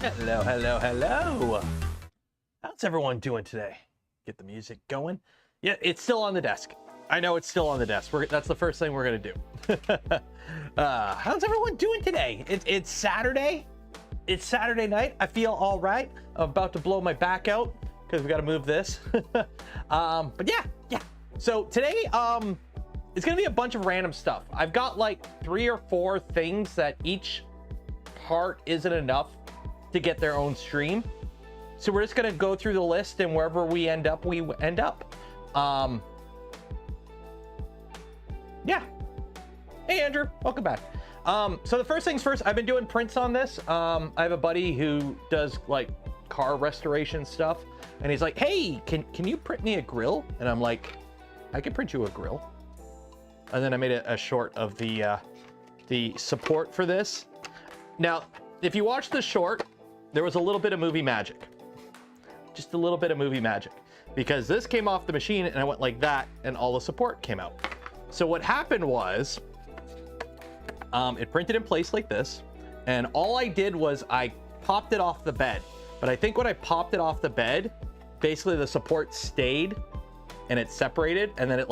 Hello, hello, hello. How's everyone doing today? Get the music going. Yeah, it's still on the desk. I know it's still on the desk. That's the first thing we're gonna do. How's everyone doing today? It's Saturday. It's Saturday night. I feel all right. I'm about to blow my back out because we got to move this. But yeah. So today, it's gonna be a bunch of random stuff. I've got like 3 or 4 things that each part isn't enough to get their own stream. So we're just gonna go through the list, and wherever we end up, we end up. Yeah. Hey Andrew, welcome back. So the first things first, I've been doing prints on this. I have a buddy who does like car restoration stuff, and he's like, hey, can you print me a grill? And I'm like, I can print you a grill. And then I made a short of the support for this. Now, if you watch the short, there was a little bit of movie magic. Just a little bit of movie magic. Because this came off the machine and I went like that and all the support came out. So what happened was, it printed in place like this. And all I did was I popped it off the bed. But I think when I popped it off the bed, basically the support stayed and it separated. And then it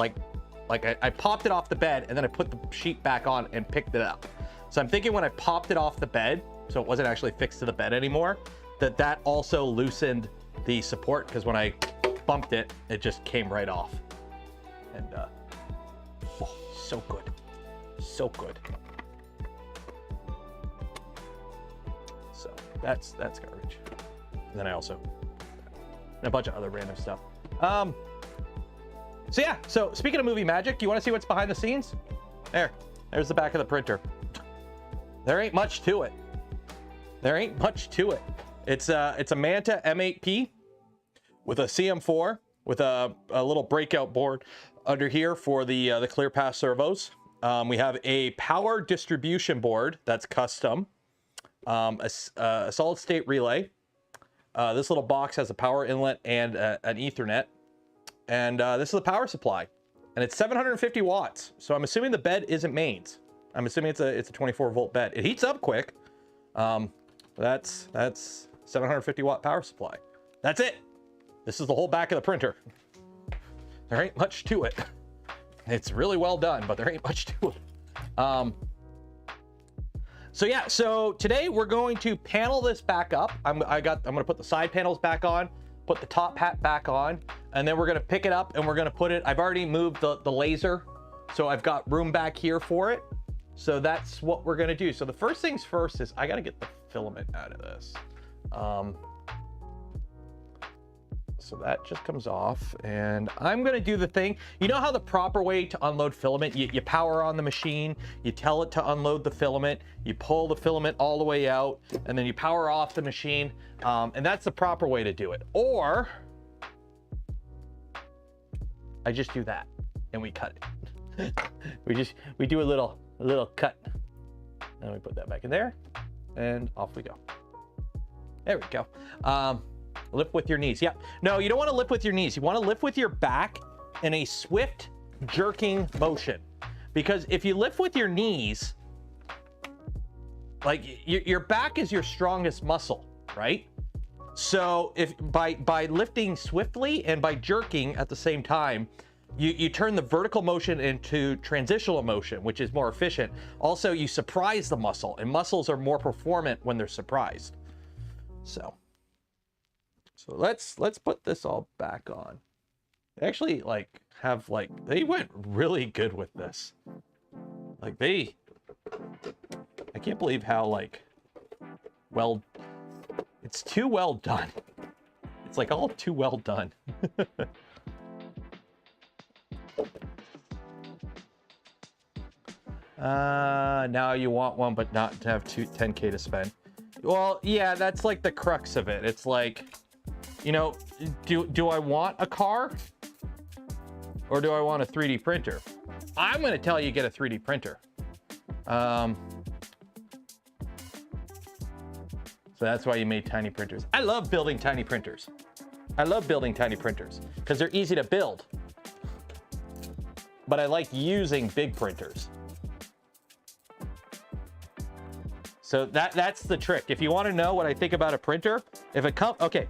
I popped it off the bed and then I put the sheet back on and picked it up. So I'm thinking when I popped it off the bed, so it wasn't actually fixed to the bed anymore, that also loosened the support, because when I bumped it, it just came right off. And oh, so good. So good. So that's garbage. And then I also, and a bunch of other random stuff. So yeah, so speaking of movie magic, you want to see what's behind the scenes? There's the back of the printer. There ain't much to it. There ain't much to it. It's a Manta M8P with a CM4 with a little breakout board under here for the clear pass servos. We have a power distribution board that's custom, a solid state relay. This little box has a power inlet and an Ethernet. And this is a power supply, and it's 750 watts. So I'm assuming the bed isn't mains. I'm assuming it's a 24 volt bed. It heats up quick. That's 750 watt power supply. That's it. This is the whole back of the printer. There ain't much to it. It's really well done, but there ain't much to it. So yeah, so today we're going to panel this back up. I'm gonna put the side panels back on, put the top hat back on, and then we're gonna pick it up and we're gonna put it, I've already moved the laser, so I've got room back here for it. So that's what we're gonna do. So the first things first is I gotta get the filament out of this. So that just comes off, and I'm gonna do the thing. You know how the proper way to unload filament, you power on the machine, you tell it to unload the filament, you pull the filament all the way out, and then you power off the machine, and that's the proper way to do it. Or I just do that and we cut it. we do a little cut, and we put that back in there, and off we go. There we go. Lift with your knees. Yeah. No, you don't want to lift with your knees. You want to lift with your back in a swift jerking motion. Because if you lift with your knees, like your back is your strongest muscle, right? So if by lifting swiftly and by jerking at the same time, you turn the vertical motion into transitional motion, which is more efficient. Also, you surprise the muscle, and muscles are more performant when they're surprised. So let's put this all back on. They actually they went really good with this. I can't believe how well, it's too well done. It's like all too well done. Now you want one, but not to have 10K to spend. Well, yeah, that's like the crux of it. It's like, you know, do I want a car or do I want a 3D printer? I'm going to tell you get a 3D printer. So that's why you made tiny printers. I love building tiny printers. I love building tiny printers because they're easy to build. But I like using big printers. So that's the trick. If you want to know what I think about a printer, if it comes, okay,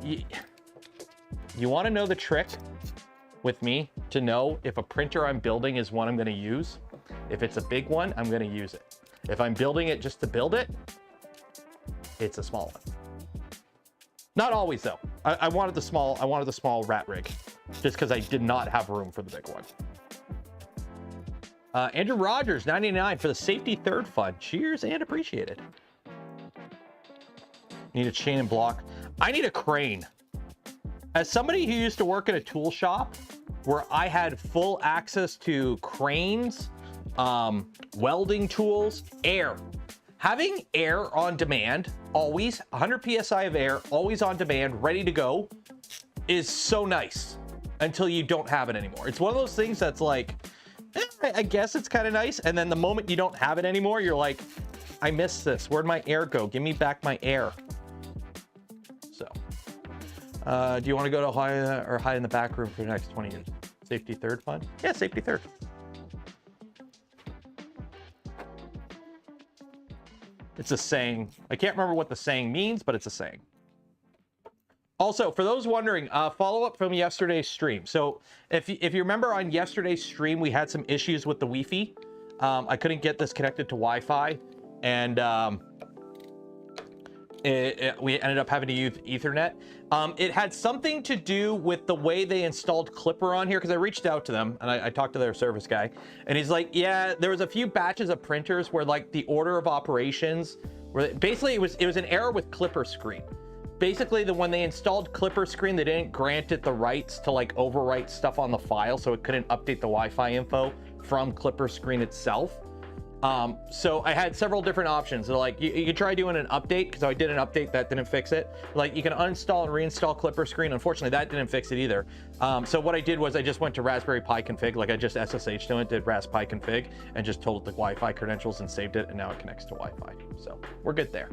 you want to know the trick with me to know if a printer I'm building is one I'm going to use. If it's a big one, I'm going to use it. If I'm building it just to build it, it's a small one. Not always though. I wanted the small rat rig just because I did not have room for the big one. Andrew Rogers, 99 for the safety third fund. Cheers and appreciated. Need a chain and block. I need a crane. As somebody who used to work in a tool shop where I had full access to cranes, welding tools, air. Having air on demand, always 100 PSI of air, always on demand, ready to go, is so nice until you don't have it anymore. It's one of those things that's like, I guess it's kind of nice. And then the moment you don't have it anymore, you're like, I miss this. Where'd my air go? Give me back my air. So, do you want to go to hide in the back room for the next 20 years? Safety third fund? Yeah, safety third. It's a saying. I can't remember what the saying means, but it's a saying. Also, for those wondering, follow up from yesterday's stream. So if you remember on yesterday's stream, we had some issues with the Wi-Fi. I couldn't get this connected to Wi-Fi, and we ended up having to use Ethernet. It had something to do with the way they installed Clipper on here, because I reached out to them and I talked to their service guy, and he's like, yeah, there was a few batches of printers where like the order of operations, where basically it was an error with Clipper screen. Basically, when they installed Clipper screen, they didn't grant it the rights to like overwrite stuff on the file, so it couldn't update the Wi-Fi info from Clipper screen itself. So I had several different options. They're like, you can try doing an update, because I did an update that didn't fix it. Like, you can uninstall and reinstall Clipper screen. Unfortunately, that didn't fix it either. So what I did was I just went to Raspberry Pi config, like I just SSH to it, did Raspberry Pi config, and just told it the Wi-Fi credentials and saved it, and now it connects to Wi-Fi. So we're good there.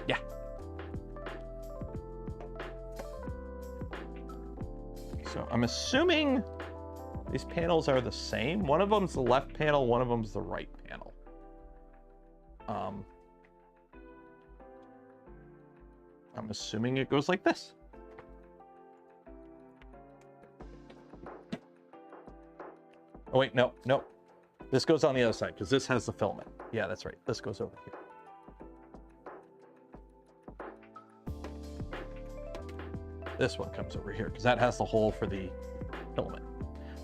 Yeah. So I'm assuming these panels are the same. One of them's the left panel, one of them's the right panel. I'm assuming it goes like this. Oh wait, no. This goes on the other side because this has the filament. Yeah, that's right. This goes over here. This one comes over here because that has the hole for the filament.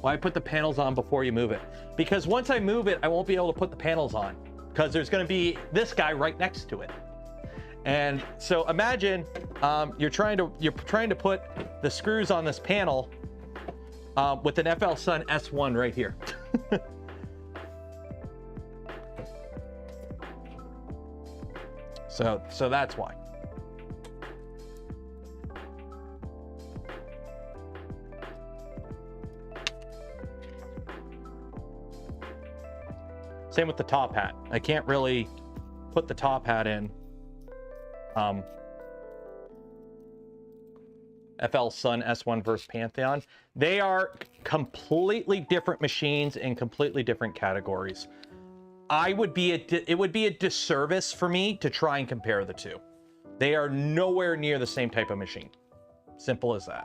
Why put the panels on before you move it? Because once I move it, I won't be able to put the panels on because there's going to be this guy right next to it. And so imagine you're trying to put the screws on this panel with an FL Sun S1 right here. So that's why. Same with the top hat. I can't really put the top hat in FL Sun S1 versus Pantheon. They are completely different machines in completely different categories. It would be a disservice for me to try and compare the two. They are nowhere near the same type of machine. Simple as that.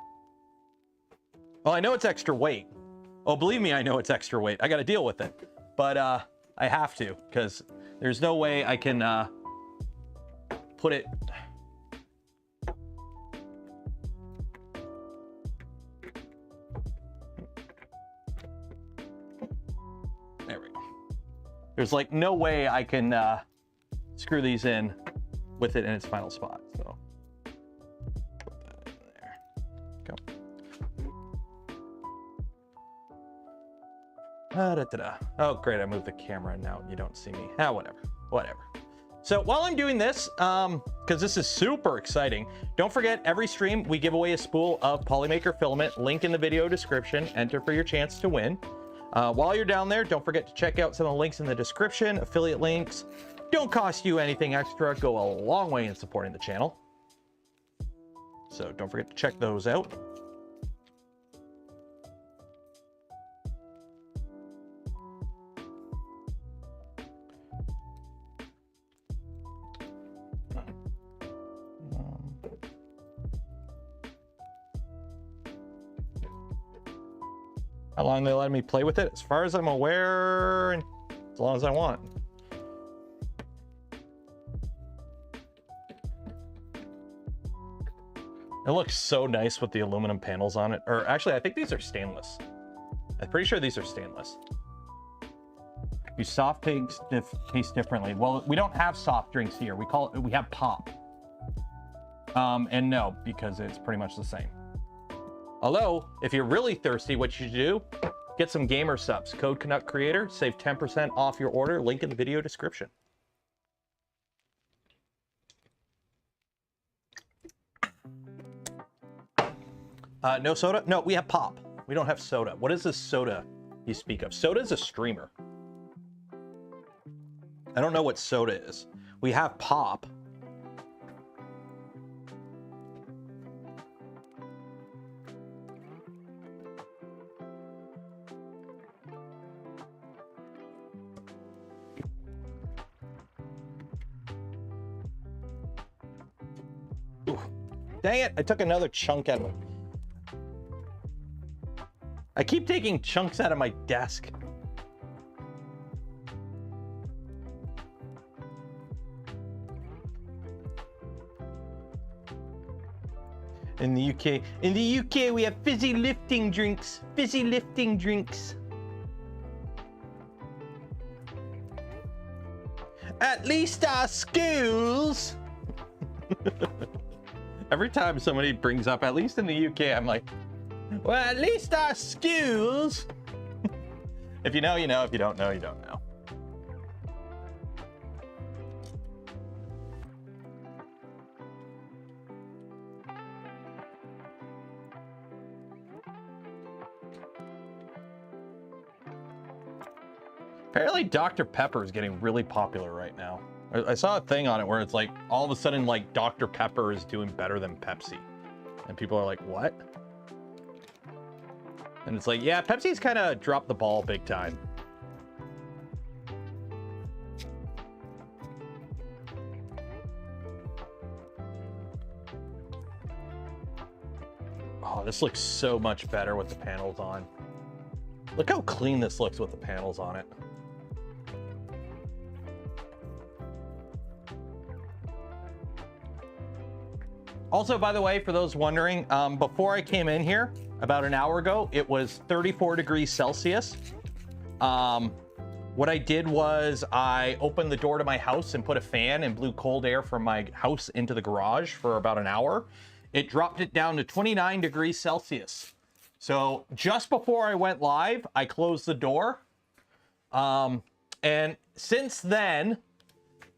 Well, I know it's extra weight. Oh, believe me, I know it's extra weight. I got to deal with it. But I have to, because there's no way I can put it. There we go. There's like no way I can screw these in with it in its final spot. So put that in there. Go. Oh, great. I moved the camera and now you don't see me. Whatever. So while I'm doing this, because this is super exciting, don't forget every stream we give away a spool of Polymaker filament. Link in the video description. Enter for your chance to win. While you're down there, don't forget to check out some of the links in the description. Affiliate links don't cost you anything extra. Go a long way in supporting the channel. So don't forget to check those out. How long they let me play with it? As far as I'm aware, and as long as I want. It looks so nice with the aluminum panels on it. Or actually, I think these are stainless. I'm pretty sure these are stainless. Do soft drinks taste differently? Well, we don't have soft drinks here. We have pop. And no, because it's pretty much the same. Although, if you're really thirsty, what you should do, get some gamer subs. Code Canuck Creator, save 10% off your order. Link in the video description. No soda? No, we have pop. We don't have soda. What is this soda you speak of? Soda is a streamer. I don't know what soda is. We have pop. Ooh, dang it, I took another chunk out of it. I keep taking chunks out of my desk. In the UK we have fizzy lifting drinks. Fizzy lifting drinks. At least our schools. Every time somebody brings up, at least in the UK, I'm like, well, at least our schools. If you know, you know. If you don't know, you don't know. Apparently Dr. Pepper is getting really popular right now. I saw a thing on it where it's like, all of a sudden, like, Dr. Pepper is doing better than Pepsi. And people are like, what? And it's like, yeah, Pepsi's kind of dropped the ball big time. Oh, this looks so much better with the panels on. Look how clean this looks with the panels on it. Also, by the way, for those wondering, before I came in here, about an hour ago, it was 34 degrees Celsius. What I did was I opened the door to my house and put a fan and blew cold air from my house into the garage for about an hour. It dropped it down to 29 degrees Celsius. So just before I went live, I closed the door. And since then,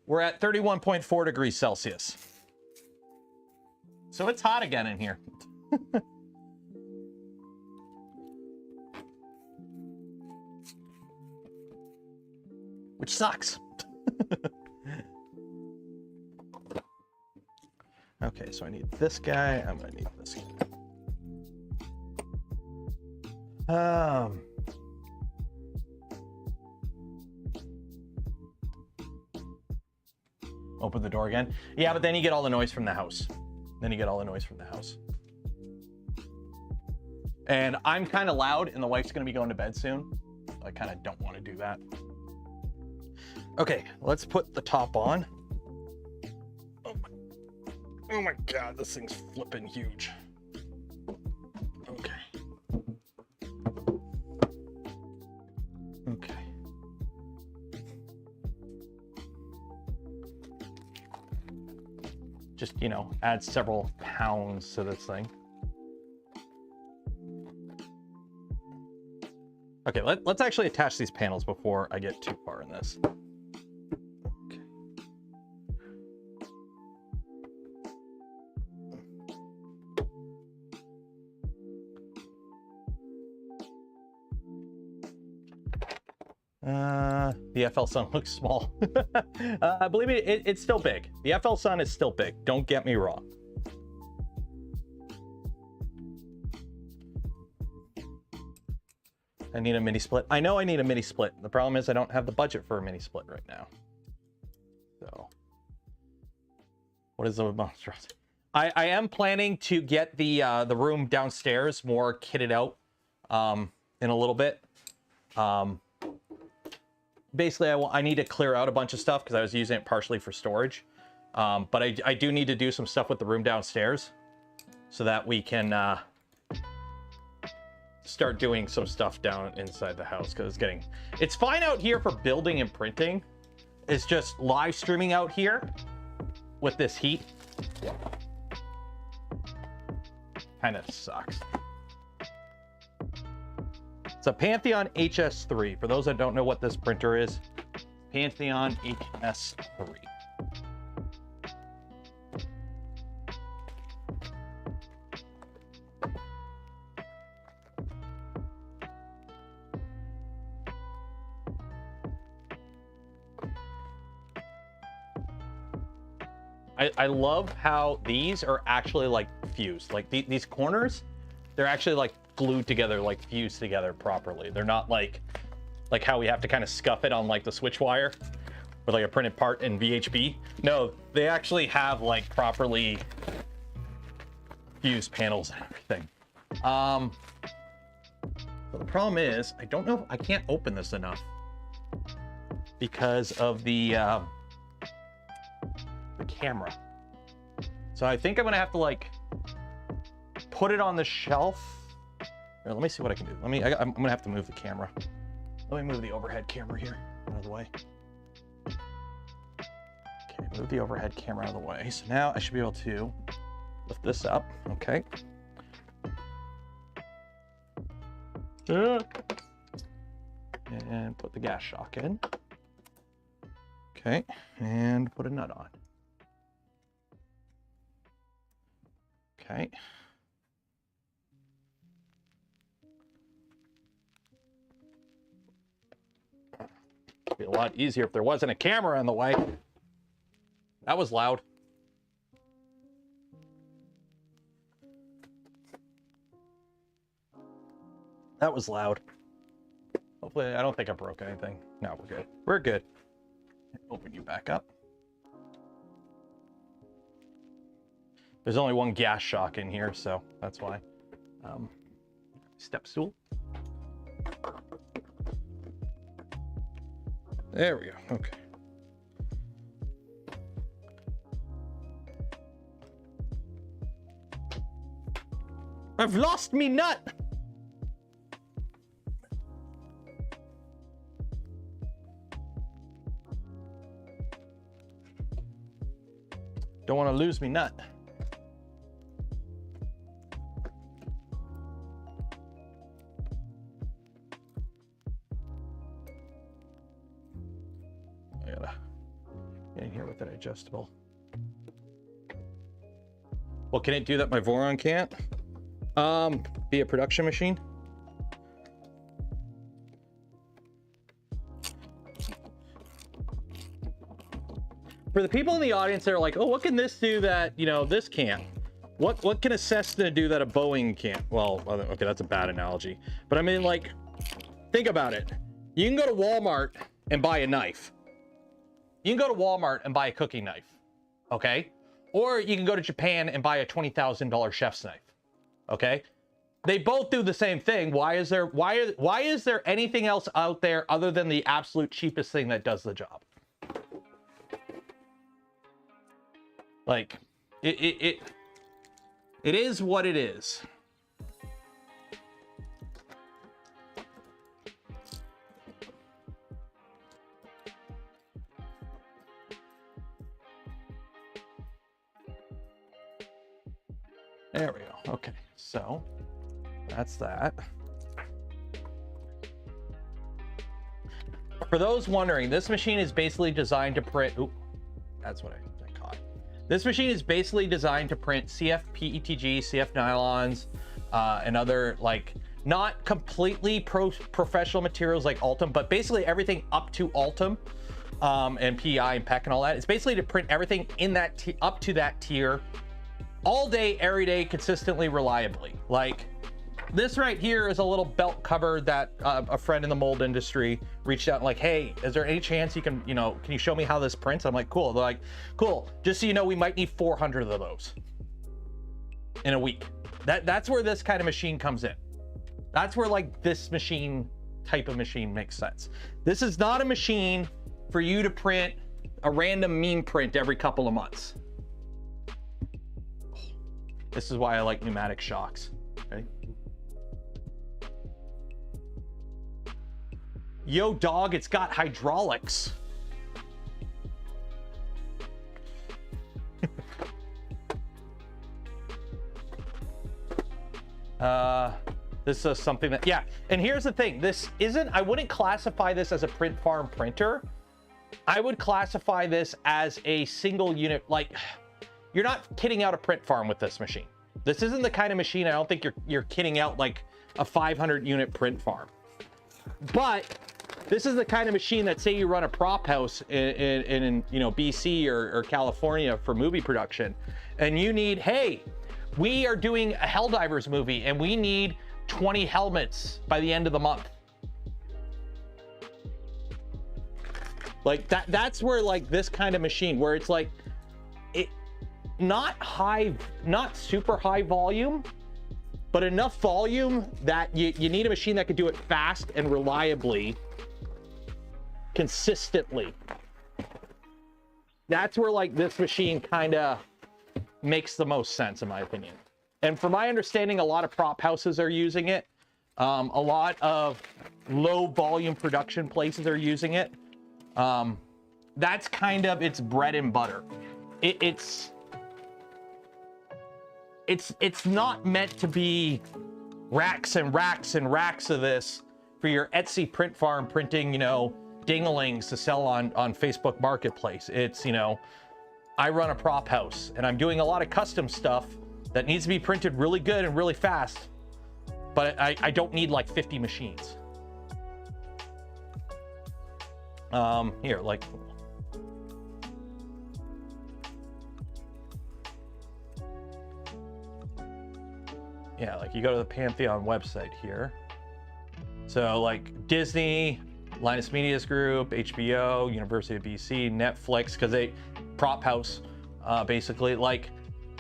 we're at 31.4 degrees Celsius. So it's hot again in here. Which sucks. Okay, so I need this guy. I'm gonna need this guy. Open the door again. Yeah, but then you get all the noise from the house. And I'm kind of loud, and the wife's gonna be going to bed soon. I kind of don't want to do that. Okay, let's put the top on. Oh my God, this thing's flipping huge. Okay. Okay. Just, you know, add several pounds to this thing. Okay, let's actually attach these panels before I get too far in this. The FL Sun looks small. Believe me, it's still big. The FL Sun is still big. Don't get me wrong. I need a mini split. I know I need a mini split. The problem is I don't have the budget for a mini split right now. So, what is the monstrosity? I am planning to get the room downstairs more kitted out in a little bit. Basically, I need to clear out a bunch of stuff because I was using it partially for storage. But I do need to do some stuff with the room downstairs so that we can start doing some stuff down inside the house, because it's fine out here for building and printing. It's just live streaming out here with this heat kind of sucks. It's a Pantheon HS3. For those that don't know what this printer is, Pantheon HS3. I love how these are actually like fused. Like these corners, they're actually like glued together, like fused together properly. They're not like how we have to kind of scuff it on like the switch wire with like a printed part in VHB. No, they actually have like properly fused panels and everything. But the problem is, I don't know, I can't open this enough because of the camera. So I think I'm gonna have to like put it on the shelf. Here, let me see what I can do. I'm gonna have to move the camera. Let me move the overhead camera here out of the way. Okay, move the overhead camera out of the way. So now I should be able to lift this up. Okay. And put the gas shock in. Okay, and put a nut on. Okay. It'd be a lot easier if there wasn't a camera in the way. That was loud. That was loud. Hopefully, I don't think I broke anything. No, we're good. We're good. Open you back up. There's only one gas shock in here, so that's why. Step stool. There we go. Okay. I've lost me nut. Don't want to lose me nut. I gotta get in here with an adjustable. Well, can it do that my Voron can't? Be a production machine. For the people in the audience that are like, oh, what can this do that, you know, this can't? What can a Cessna do that a Boeing can't? Well, okay, that's a bad analogy. But I mean, like, think about it. You can go to Walmart and buy a knife. You can go to Walmart and buy a cooking knife, okay? Or you can go to Japan and buy a $20,000 chef's knife, okay? They both do the same thing. Why is there anything else out there other than the absolute cheapest thing that does the job? Like, it is what it is. There we go. Okay, so that's that. For those wondering, this machine is basically designed to print. Oop, that's what I caught. This machine is basically designed to print CF PETG, CF nylons, and other, like, not completely professional materials like Ultim, but basically everything up to Ultim, and PEI and PEC and all that. It's basically to print everything in that up to that tier, all day, every day, consistently, reliably. Like, this right here is a little belt cover that a friend in the mold industry reached out and like, hey, is there any chance you can, can you show me how this prints? I'm like, cool. They're like, cool. Just so you know, we might need 400 of those in a week. That's where this kind of machine comes in. That's where like this machine type of machine makes sense. This is not a machine for you to print a random meme print every couple of months. This is why I like pneumatic shocks. Okay. Yo, dog, it's got hydraulics. This is something that, yeah. And here's the thing. This isn't, I wouldn't classify this as a print farm printer. I would classify this as a single unit. Like, you're not kitting out a print farm with this machine. This isn't the kind of machine, I don't think you're kitting out like a 500 unit print farm. But this is the kind of machine that, say you run a prop house in you know, BC or California for movie production, and you need, hey, we are doing a Helldivers movie and we need 20 helmets by the end of the month. Like that's where like this kind of machine, where it's like, it not super high volume, but enough volume that you need a machine that can do it fast and reliably, consistently. That's where like this machine kind of makes the most sense, in my opinion. And from my understanding, a lot of prop houses are using it. A lot of low volume production places are using it. That's kind of its bread and butter. It's not meant to be racks and racks and racks of this for your Etsy print farm printing, you know, dinglings to sell on Facebook Marketplace. It's, you know, I run a prop house and I'm doing a lot of custom stuff that needs to be printed really good and really fast, but I don't need like 50 machines. Here, like, yeah, like you go to the Pantheon website here. So like Disney, Linus Media's Group, HBO, University of BC, Netflix, because they prop house, basically. Like,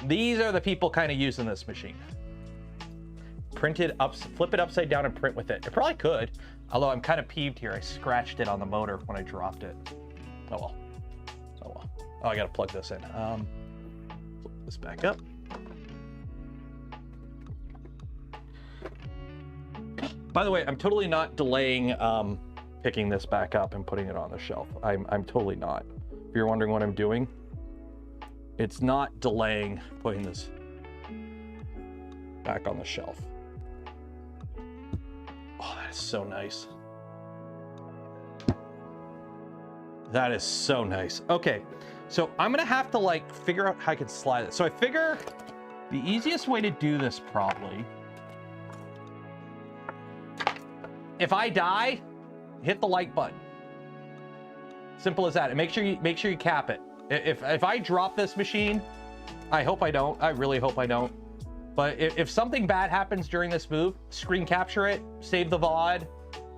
these are the people kind of using this machine. Print it up, flip it upside down and print with it. It probably could, although I'm kind of peeved here. I scratched it on the motor when I dropped it. Oh well. Oh well. Oh, I gotta plug this in. Flip this back up. By the way, I'm totally not delaying picking this back up and putting it on the shelf. I'm totally not. If you're wondering what I'm doing, it's not delaying putting this back on the shelf. Oh, that is so nice. That is so nice. Okay, so I'm gonna have to like figure out how I can slide it. So I figure the easiest way to do this probably, if I die, hit the like button. Simple as that. And make sure you cap it. If I drop this machine, I hope I don't. I really hope I don't. But if something bad happens during this move, screen capture it, save the VOD,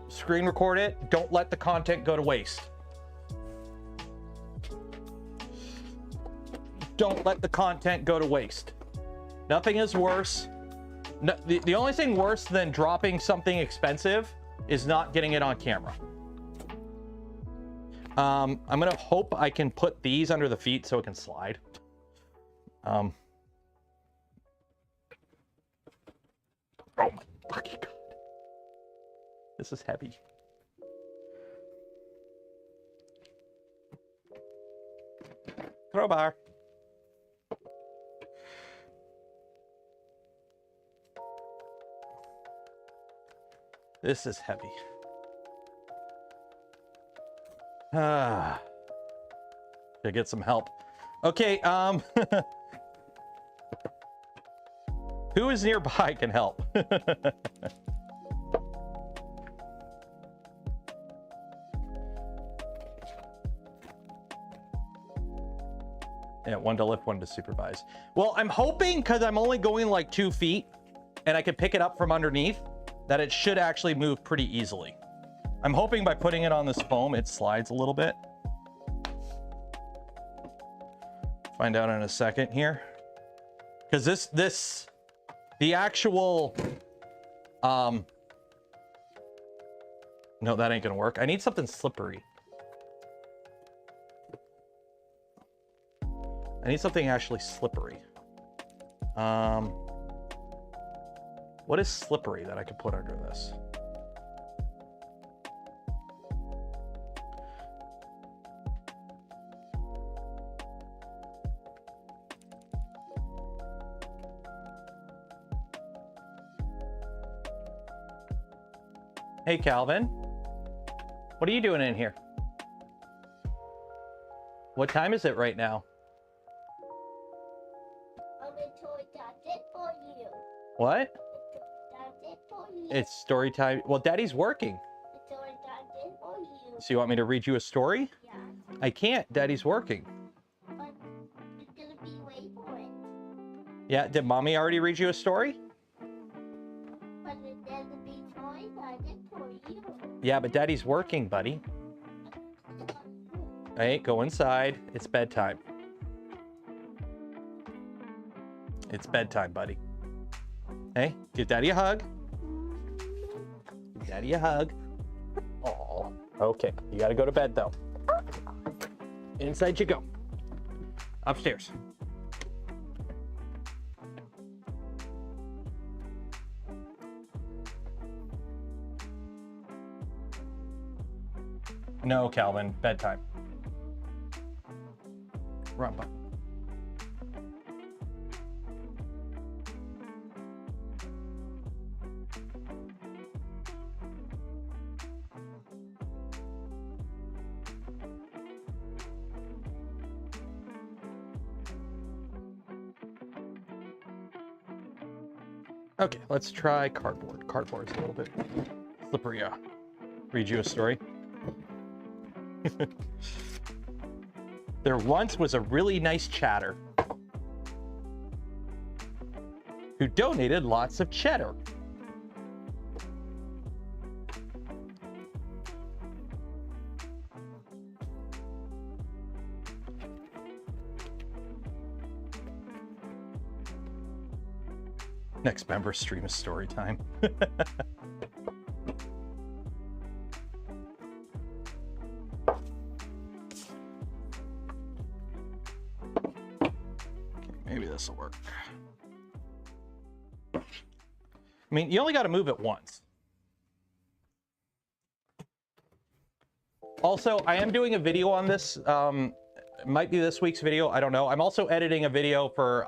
screen record it. Don't let the content go to waste. Don't let the content go to waste. Nothing is worse. No, the only thing worse than dropping something expensive is not getting it on camera. I'm gonna hope I can put these under the feet so it can slide. Oh my fucking god. This is heavy. Crowbar. This is heavy. Should get some help. Okay, who is nearby can help? Yeah, one to lift, one to supervise. Well, I'm hoping, because I'm only going like 2 feet and I can pick it up from underneath, that it should actually move pretty easily. I'm hoping by putting it on this foam, it slides a little bit. Find out in a second here. Because the actual No, that ain't gonna work. I need something slippery. I need something actually slippery. What is slippery that I could put under this? Hey, Calvin. What are you doing in here? What time is it right now? What? It's story time. Well, Daddy's working. So you want me to read you a story? Yeah. I can't. Daddy's working. But it's gonna be wait for it. Yeah, did Mommy already read you a story? But it doesn't be toys. I did for you. Yeah, but Daddy's working, buddy. Hey, go inside. It's bedtime. It's bedtime, buddy. Hey, give Daddy a hug. Give Daddy a hug. Oh, okay. You gotta go to bed, though. Inside you go. Upstairs. No, Calvin. Bedtime. Run, bud. Okay, let's try cardboard. Cardboard's a little bit slippery. Read you a story. There once was a really nice chatter who donated lots of cheddar. Next member stream is story time. Maybe this will work. I mean, you only got to move it once. Also, I am doing a video on this. It might be this week's video. I don't know. I'm also editing a video for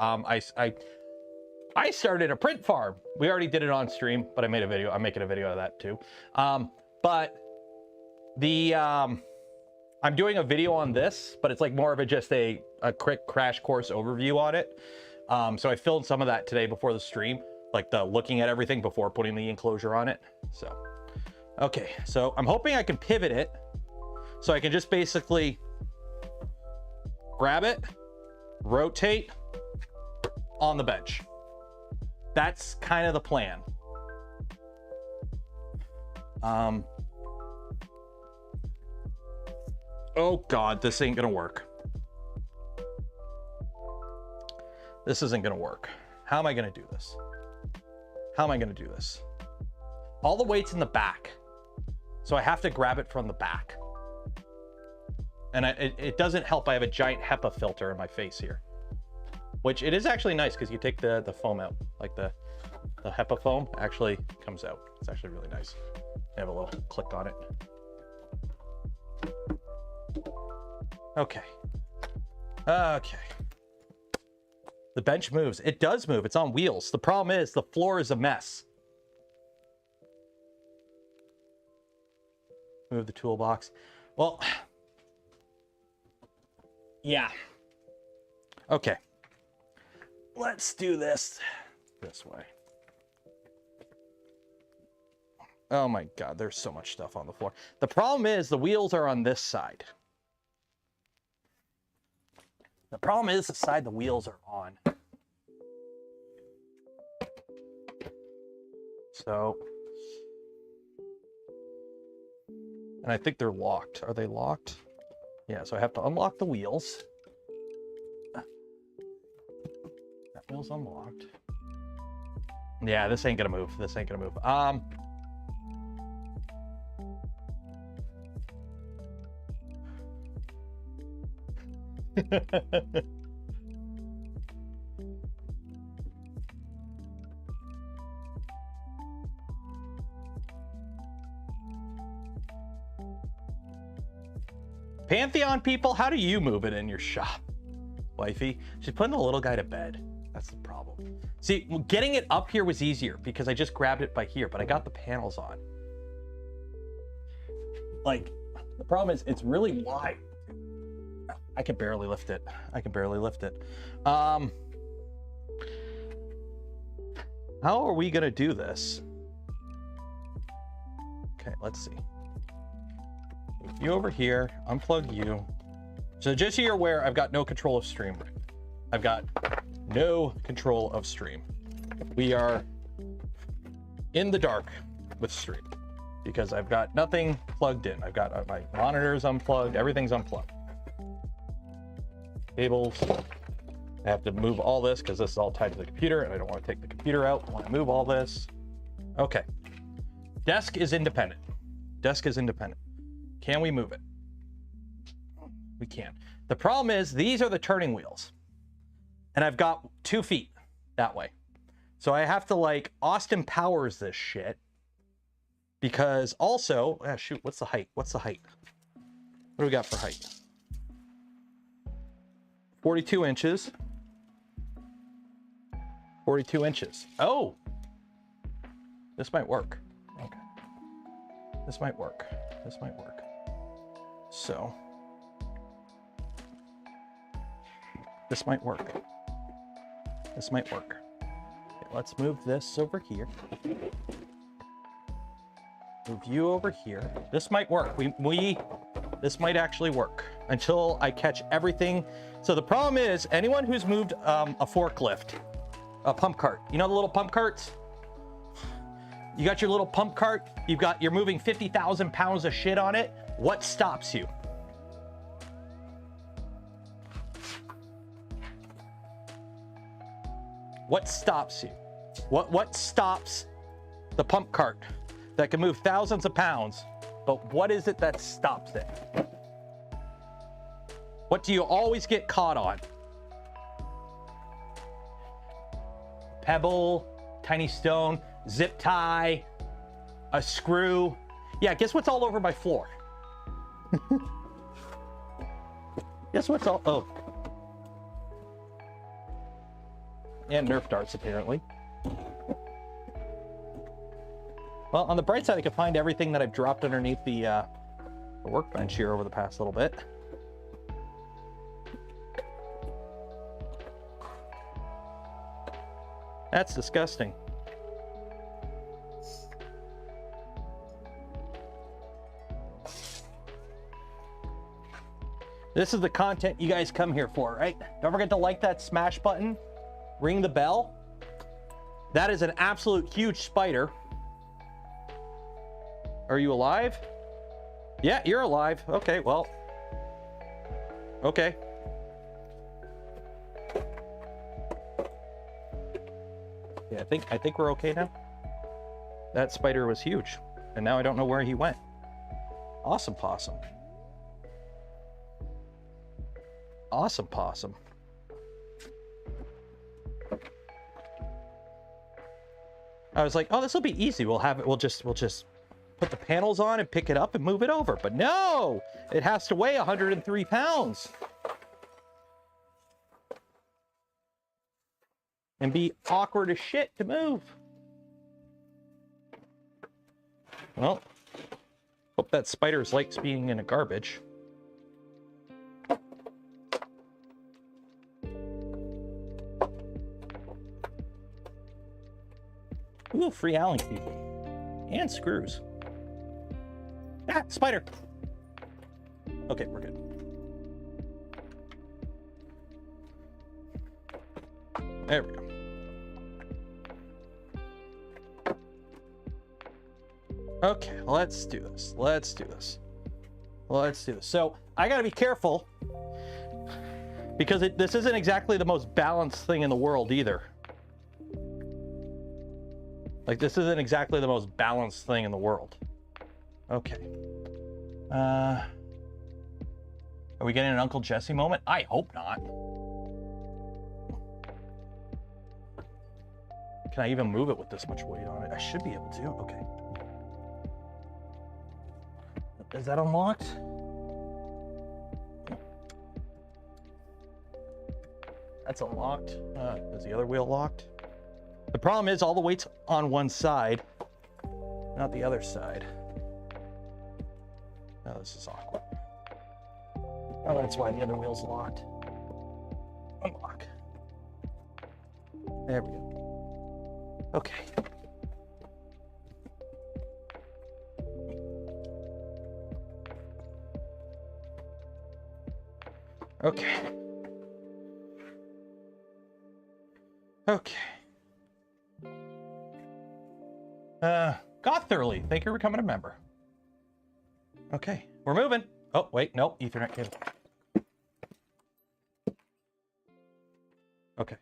I started a print farm. We already did it on stream, but I made a video. I'm making a video of that too. But the I'm doing a video on this, but it's like more of a just a quick crash course overview on it. So I filmed some of that today before the stream, like the looking at everything before putting the enclosure on it. So, okay. So I'm hoping I can pivot it so I can just basically grab it, rotate on the bench. That's kind of the plan. Oh God, this ain't gonna work. This isn't gonna work. How am I gonna do this? How am I gonna do this? All the weight's in the back, so I have to grab it from the back. And it doesn't help. I have a giant HEPA filter in my face here. Which it is actually nice because you take the foam out, like the HEPA foam actually comes out. It's actually really nice. I have a little click on it. Okay. Okay. The bench moves. It does move. It's on wheels. The problem is the floor is a mess. Move the toolbox. Well, yeah. Okay. Let's do this way. Oh my God, there's so much stuff on the floor. The problem is the wheels are on this side. The problem is the side the wheels are on. So, and I think they're locked. Are they locked? Yeah, so I have to unlock the wheels. Wheels unlocked. Yeah, this ain't gonna move. This ain't gonna move. Pantheon people, how do you move it in your shop? Wifey, she's putting the little guy to bed. That's the problem. See, getting it up here was easier because I just grabbed it by here, but I got the panels on. Like, the problem is it's really wide. I can barely lift it. I can barely lift it. How are we gonna do this? Okay, let's see. Move you over here, unplug you. So just so you're aware, I've got no control of stream. I've got no control of stream. We are in the dark with stream because I've got nothing plugged in. I've got my monitors unplugged, everything's unplugged. Cables. I have to move all this because this is all tied to the computer and I don't want to take the computer out. I want to move all this. Okay. Desk is independent. Desk is independent. Can we move it? We can. The problem is these are the turning wheels and I've got 2 feet that way. So I have to like Austin Powers this shit because also, shoot, what's the height? What's the height? What do we got for height? 42 inches. 42 inches. Oh, this might work. Okay. This might work. This might work. So this might work. This might work. Okay, let's move this over here. Move you over here. This might work. This might actually work until I catch everything. So the problem is anyone who's moved a forklift, a pump cart, you know the little pump carts? You got your little pump cart, you're moving 50,000 pounds of shit on it. What stops you? What stops you? What stops the pump cart that can move thousands of pounds, but what is it that stops it? What do you always get caught on? Pebble, tiny stone, zip tie, a screw. Yeah, guess what's all over my floor? Guess what's all, oh. And Nerf darts, apparently. Well, on the bright side, I can find everything that I've dropped underneath the workbench here over the past little bit. That's disgusting. This is the content you guys come here for, right? Don't forget to like that smash button, ring the bell. That is an absolute huge spider. Are you alive? Yeah, you're alive. Okay, well. Okay. Yeah, I think we're okay now. That spider was huge, and now I don't know where he went. Awesome possum. Awesome possum. I was like, oh, this will be easy. We'll just put the panels on and pick it up and move it over. But no, it has to weigh 103 pounds. And be awkward as shit to move. Well, hope that spider's likes being in a garbage. Ooh, free Allen key. And screws. Ah, spider! Okay, we're good. There we go. Okay, let's do this. Let's do this. Let's do this. So I gotta be careful because this isn't exactly the most balanced thing in the world either. Like, this isn't exactly the most balanced thing in the world. Okay. Are we getting an Uncle Jesse moment? I hope not. Can I even move it with this much weight on it? I should be able to. Okay. Is that unlocked? That's unlocked. Is the other wheel locked? The problem is all the weight's on one side, not the other side. Oh, this is awkward. Oh, that's why the other wheel's locked. Unlock. There we go. Okay. Okay. Okay. Thoroughly. Thank you for becoming a member. Okay, we're moving. Oh, wait, no, Ethernet cable. Okay.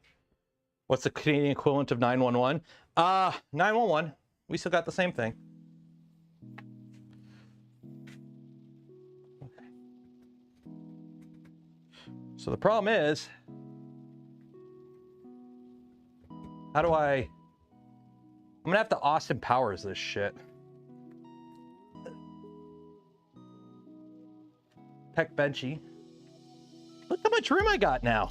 What's the Canadian equivalent of 911? 911. We still got the same thing. Okay. So the problem is, how do I... I'm gonna have to Austin Powers this shit. Tech Benchy. Look how much room I got now.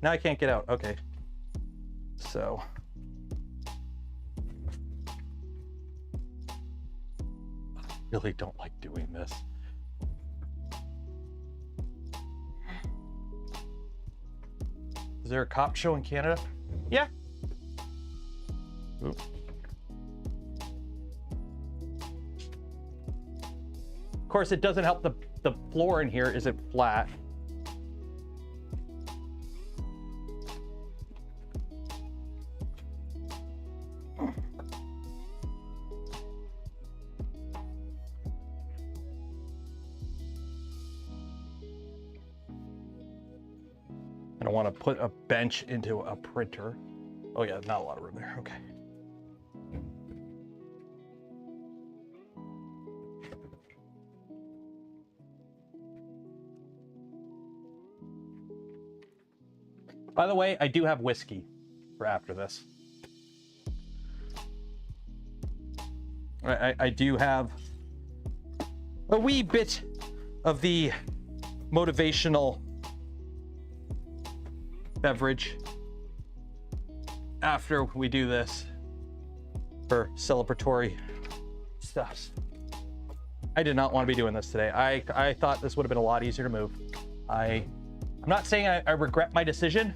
Now I can't get out. Okay. So. I really don't like doing this. Is there a cop show in Canada? Yeah. Ooh. Of course, it doesn't help the floor in here isn't flat. I don't want to put a bench into a printer. Oh yeah, not a lot of room there. Okay. By the way, I do have whiskey for after this. I do have a wee bit of the motivational beverage after we do this for celebratory stuffs. I did not want to be doing this today. I thought this would have been a lot easier to move. I'm not saying I regret my decision.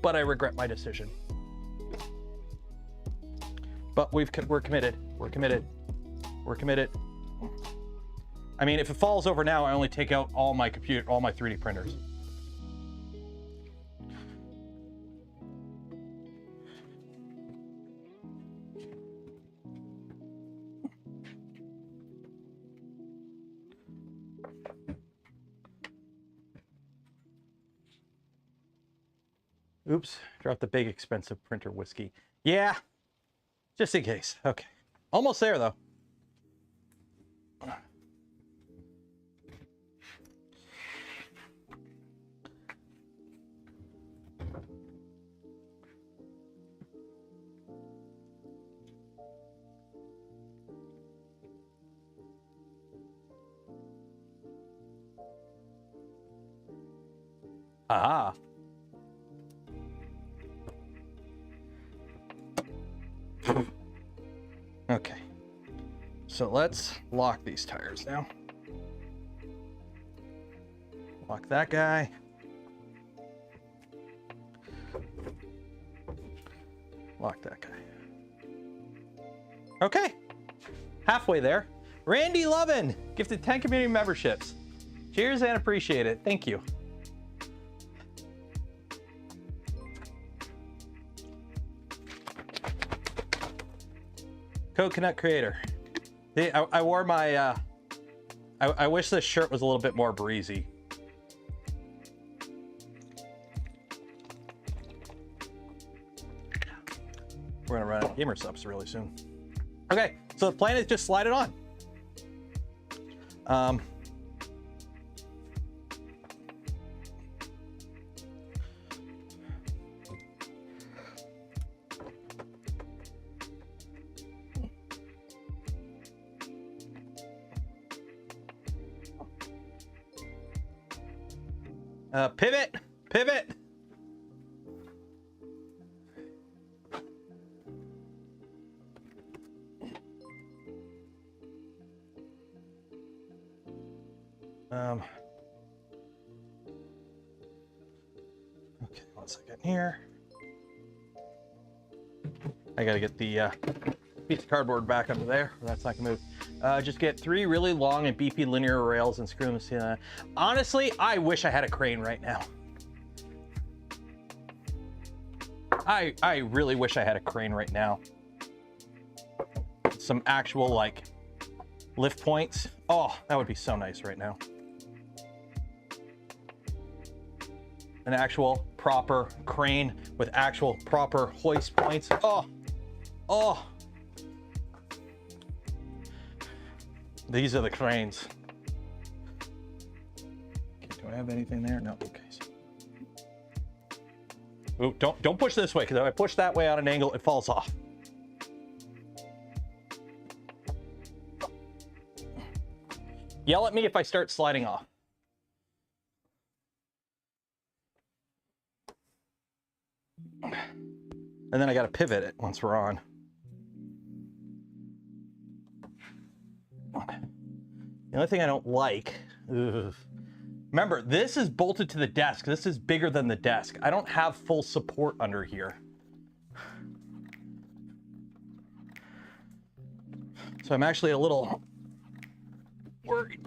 But I regret my decision. But we're committed. We're committed. We're committed. I mean, if it falls over now, I only take out all my 3D printers. Oops, dropped the big expensive printer whiskey. Yeah, just in case. Okay, almost there though. Aha. Okay, so let's lock these tires now. Lock that guy. Lock that guy. Okay, halfway there. Randy Lovin gifted 10 community memberships. Cheers and appreciate it. Thank you. Coconut Creator. I wore my, I wish this shirt was a little bit more breezy. We're gonna run out of gamer subs really soon. Okay, so the plan is just slide it on. Pivot, pivot. Okay, 1 second here. I gotta get the piece of cardboard back under there. That's not gonna move. Just get 3 really long and beefy linear rails and screw them. Honestly, I wish I had a crane right now. I really wish I had a crane right now. Some actual like lift points. Oh, that would be so nice right now. An actual proper crane with actual proper hoist points. Oh, oh. These are the cranes. Okay, do I have anything there? No, okay. Ooh, don't push this way, because if I push that way on an angle, it falls off. Yell at me if I start sliding off. And then I gotta pivot it once we're on. The only thing I don't like, remember, this is bolted to the desk. This is bigger than the desk. I don't have full support under here. So I'm actually a little worried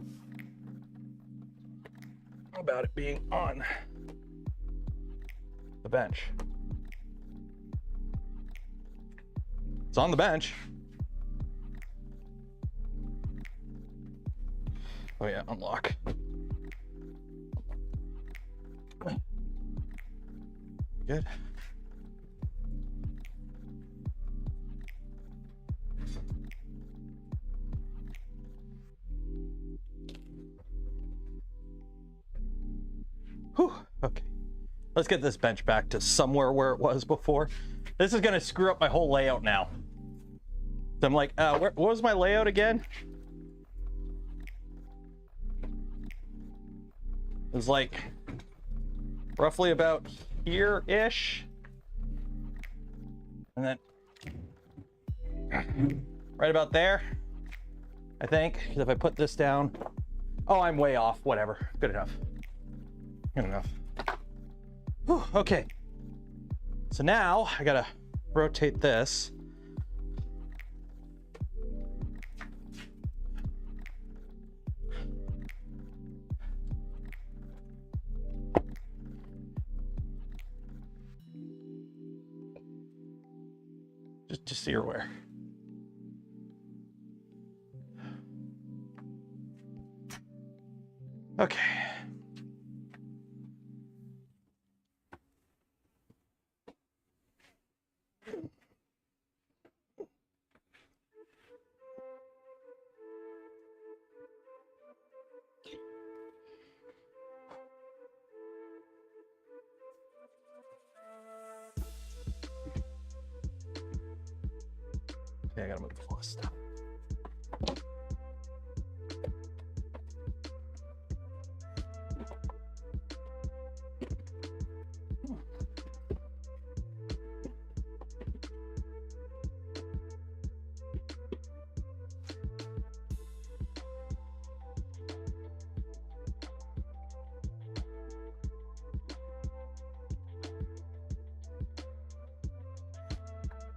about it being on the bench. It's on the bench. Oh yeah, unlock. Good. Whew, okay. Let's get this bench back to somewhere where it was before. This is gonna screw up my whole layout now. So I'm like, what was my layout again? It was like roughly about here-ish. And then right about there, I think. Because if I put this down, oh, I'm way off, whatever. Good enough. Good enough. Whew, okay. So now I gotta rotate this. Just so you're aware. Okay. Okay, I gotta move the floor stuff.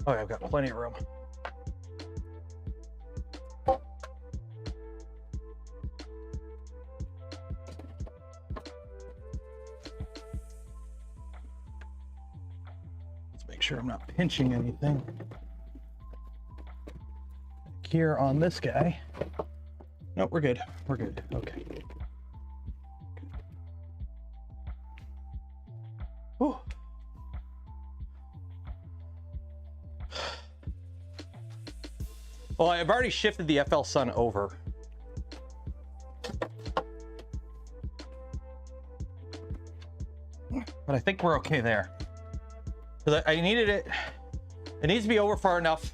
Okay, I've got plenty of room. Let's make sure I'm not pinching anything here on this guy. Nope, we're good. We're good. Okay. Whew. Well, I've already shifted the FL Sun over. But I think we're okay there. Because I needed it. It needs to be over far enough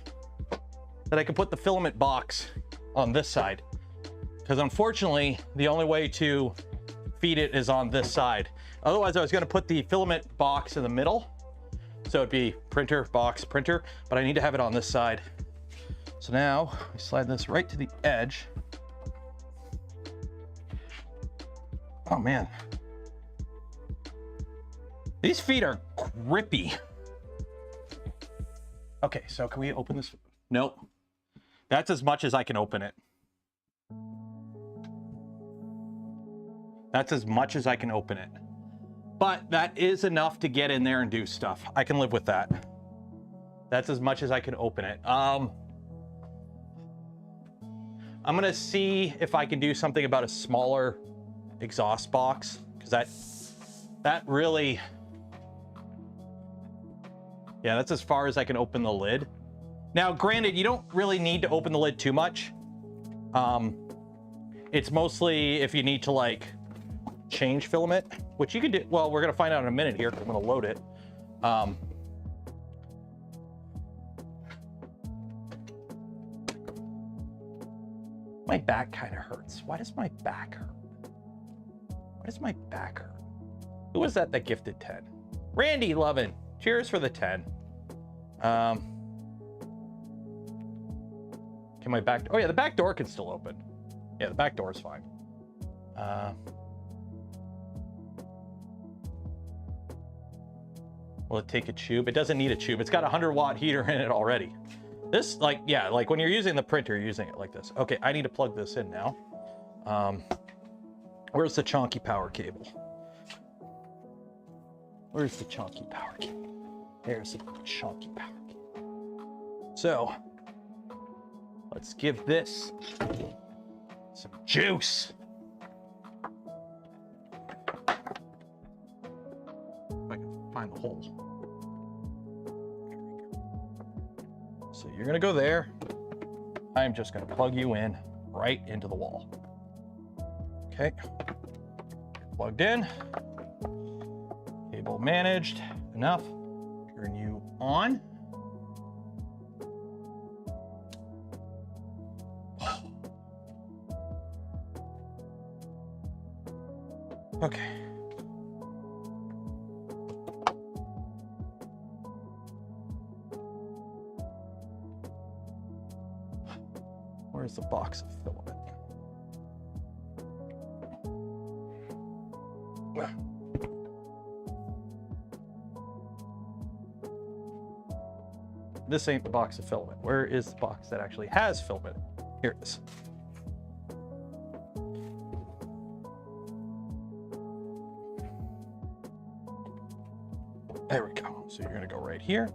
that I can put the filament box on this side. Because unfortunately, the only way to feed it is on this side. Otherwise, I was going to put the filament box in the middle. So it'd be printer, box, printer. But I need to have it on this side. So now we slide this right to the edge. Oh man. These feet are grippy. Okay, so can we open this? Nope. That's as much as I can open it. That's as much as I can open it. But that is enough to get in there and do stuff. I can live with that. That's as much as I can open it. I'm gonna see if I can do something about a smaller exhaust box, because that really, yeah, that's as far as I can open the lid. Now, granted, you don't really need to open the lid too much. It's mostly if you need to like change filament, which you can do. Well, we're gonna find out in a minute here. I'm gonna load it. My back kind of hurts. Why does my back hurt? Why does my back hurt? Who was that gifted 10? Randy Lovin. Cheers for the 10. Can my back... Oh yeah, the back door can still open. Yeah, the back door is fine. Will it take a tube? It doesn't need a tube. It's got a 100-watt heater in it already. This, like, yeah, like when you're using the printer, you're using it like this. Okay, I need to plug this in now. Where's the chonky power cable? Where's the chonky power cable? There's the chonky power cable. So, let's give this some juice. If I can find the hole. So you're gonna go there. I'm just gonna plug you in right into the wall. Okay, plugged in. Cable managed, enough. Turn you on. Okay. Where's the box of filament? This ain't the box of filament. Where is the box that actually has filament? Here it is. There we go. So you're gonna go right here.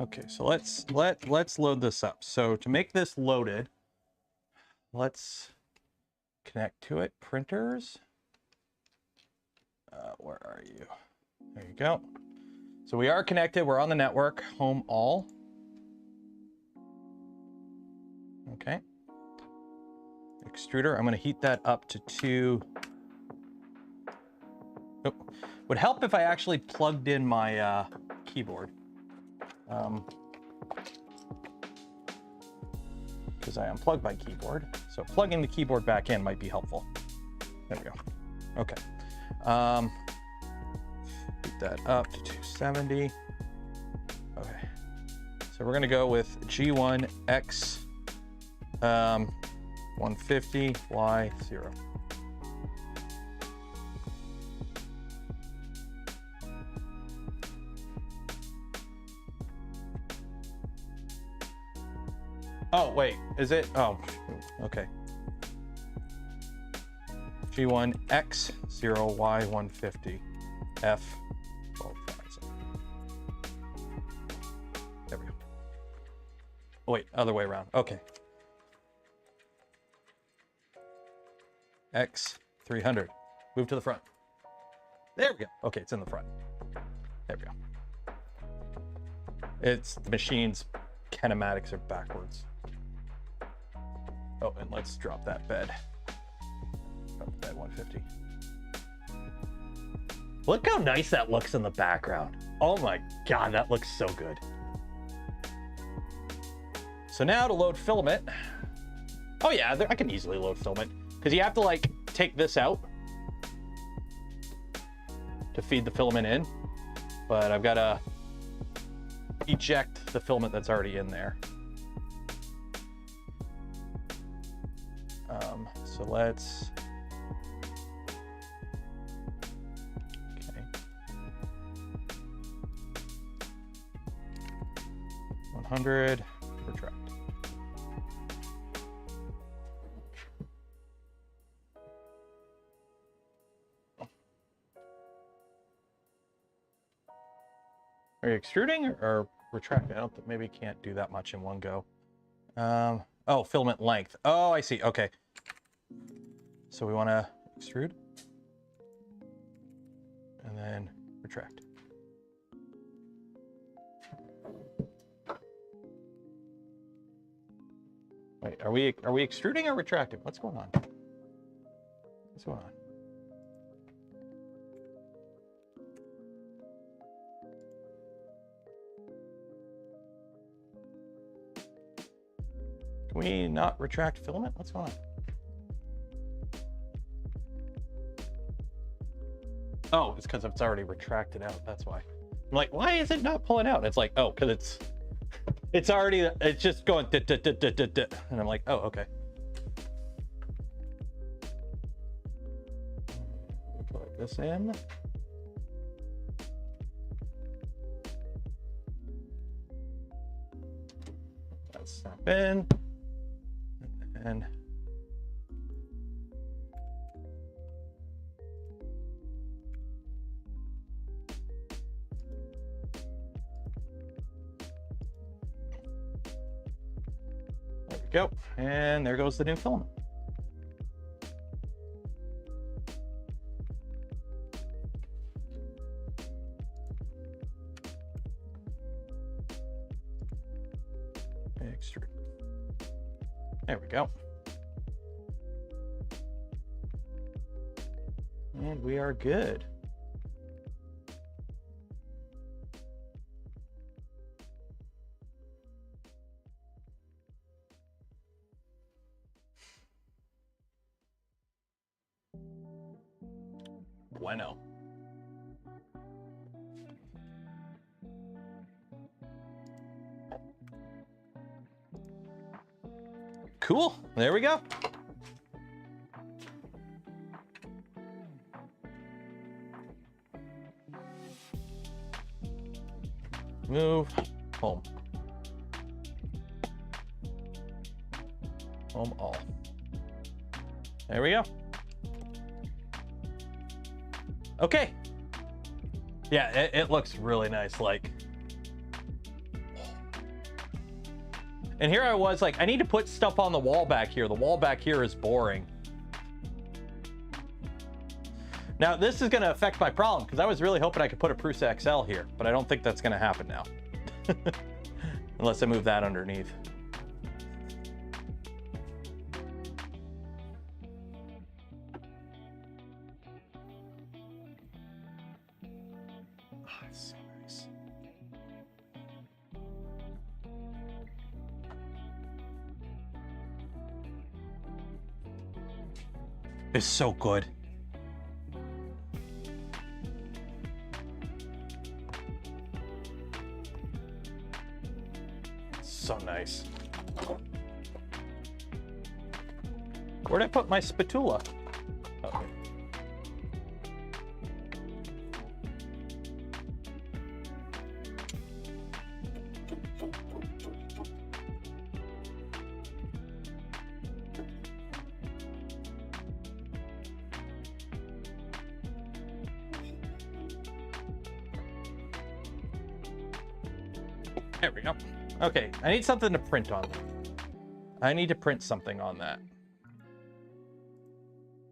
Okay, so let's load this up. So to make this loaded, let's connect to it. Printers. Where are you? There you go. So we are connected. We're on the network. Home all. Okay. Extruder. I'm going to heat that up to 2. Oh. Would help if I actually plugged in my keyboard. Because I unplugged my keyboard. So plugging the keyboard back in might be helpful. There we go. Okay. Heat that up to 270. Okay. So we're going to go with G1X 150 Y0. Oh, wait, is it? Oh, okay. G1X0Y150 F Oh, wait, other way around. Okay. X300. Move to the front. There we go. Okay, it's in the front. There we go. It's the machine's kinematics are backwards. Oh, and let's drop that bed. Drop bed 150. Look how nice that looks in the background. Oh my God, that looks so good. So now to load filament. Oh yeah, I can easily load filament because you have to like take this out to feed the filament in, but I've got to eject the filament that's already in there. So let's, okay. 100, retract. Are you extruding or retracting? I don't think, maybe you can't do that much in one go. Oh, filament length. Oh, I see. Okay. So we want to extrude and then retract. Wait, are we extruding or retracting? What's going on? What's going on? Can we not retract filament? What's going on? Oh, it's because it's already retracted out. That's why. I'm like, why is it not pulling out? And it's like, oh, because it's already, it's just going, and I'm like, oh, okay. Plug this in. Let's snap in. And there we go. And there goes the new filament. Extrude. There we go. And we are good. Bueno. Cool. There we go. Move home. Home all. There we go. Okay. Yeah, it looks really nice. Like, and here I was like, I need to put stuff on the wall back here. The wall back here is boring. Now, this is going to affect my problem because I was really hoping I could put a Prusa XL here, but I don't think that's going to happen now. Unless I move that underneath. Oh, it's so nice. It's so good. So nice. Where'd I put my spatula? Okay. There we go. Okay, I need something to print on. I need to print something on that.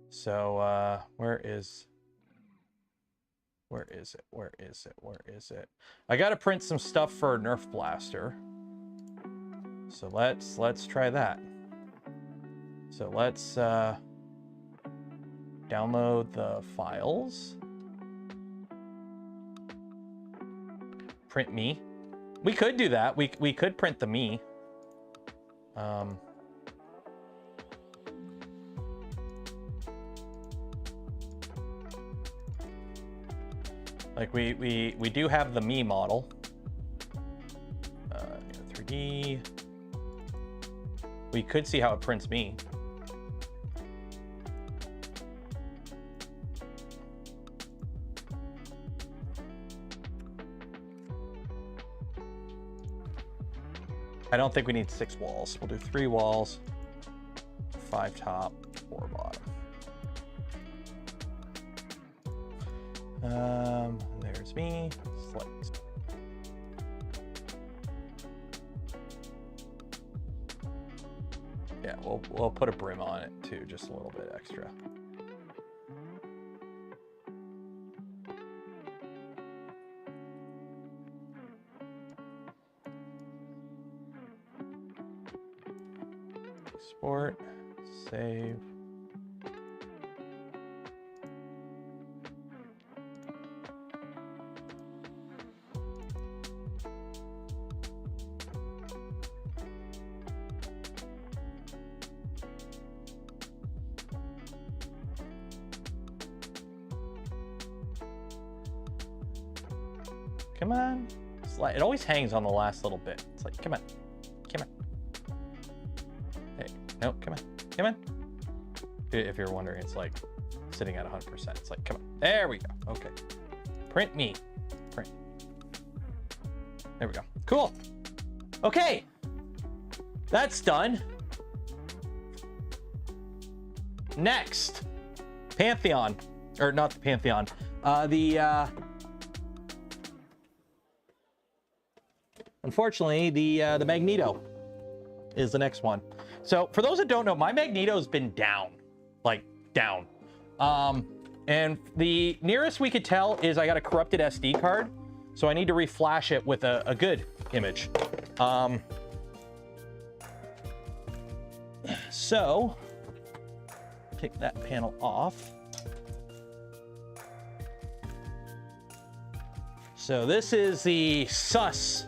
So, where is it? I gotta print some stuff for Nerf Blaster. So let's try that. So let's download the files. Print me. We could do that. We could print the me. Like we do have the me model. 3D. We could see how it prints me. I don't think we need 6 walls. We'll do 3 walls, 5 top, 4 bottom. There's me. Select. Yeah, we'll put a brim on it too, just a little bit extra. Export, save. Come on. It always hangs on the last little bit. It's like, come on. Come on. Hey, no, come on. Come on. If you're wondering, it's like sitting at 100%. It's like, come on. There we go. Okay. Print me. Print. There we go. Cool. Okay. That's done. Next. Pantheon. Or not the Pantheon. Unfortunately, the Magneto is the next one. So for those that don't know, my Magneto's been down, like down. And the nearest we could tell is I got a corrupted SD card. So I need to reflash it with a good image. So take that panel off. So this is the sus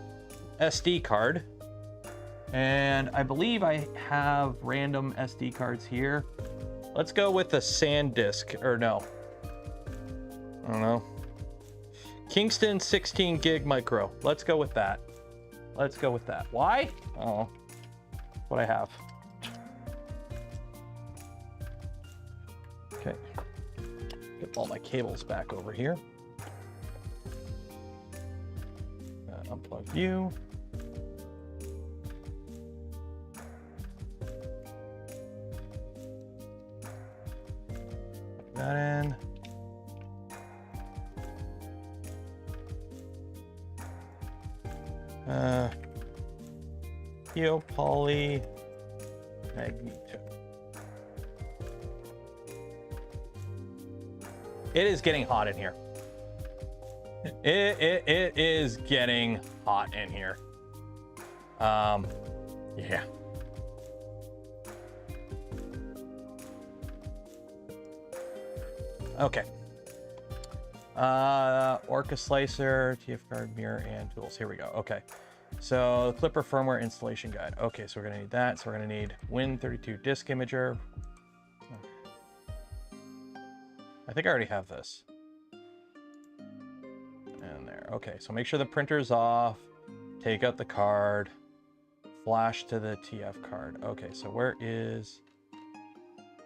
SD card, and I believe I have random SD cards here. Let's go with the SanDisk, or no, I don't know, Kingston 16 gig micro. Let's go with that. Let's go with that. Why? Oh, what I have. Okay, get all my cables back over here. Unplug view. Put that in. Poly Magneto. It is getting hot in here. It is getting hot in here. Yeah. Okay. Orca slicer, TF card, mirror, and tools. Here we go. Okay. So Clipper firmware installation guide. Okay, so we're gonna need that. So we're gonna need Win32 disk imager. I think I already have this. And there. Okay, so make sure the printer's off. Take out the card. Flash to the TF card. Okay, so where is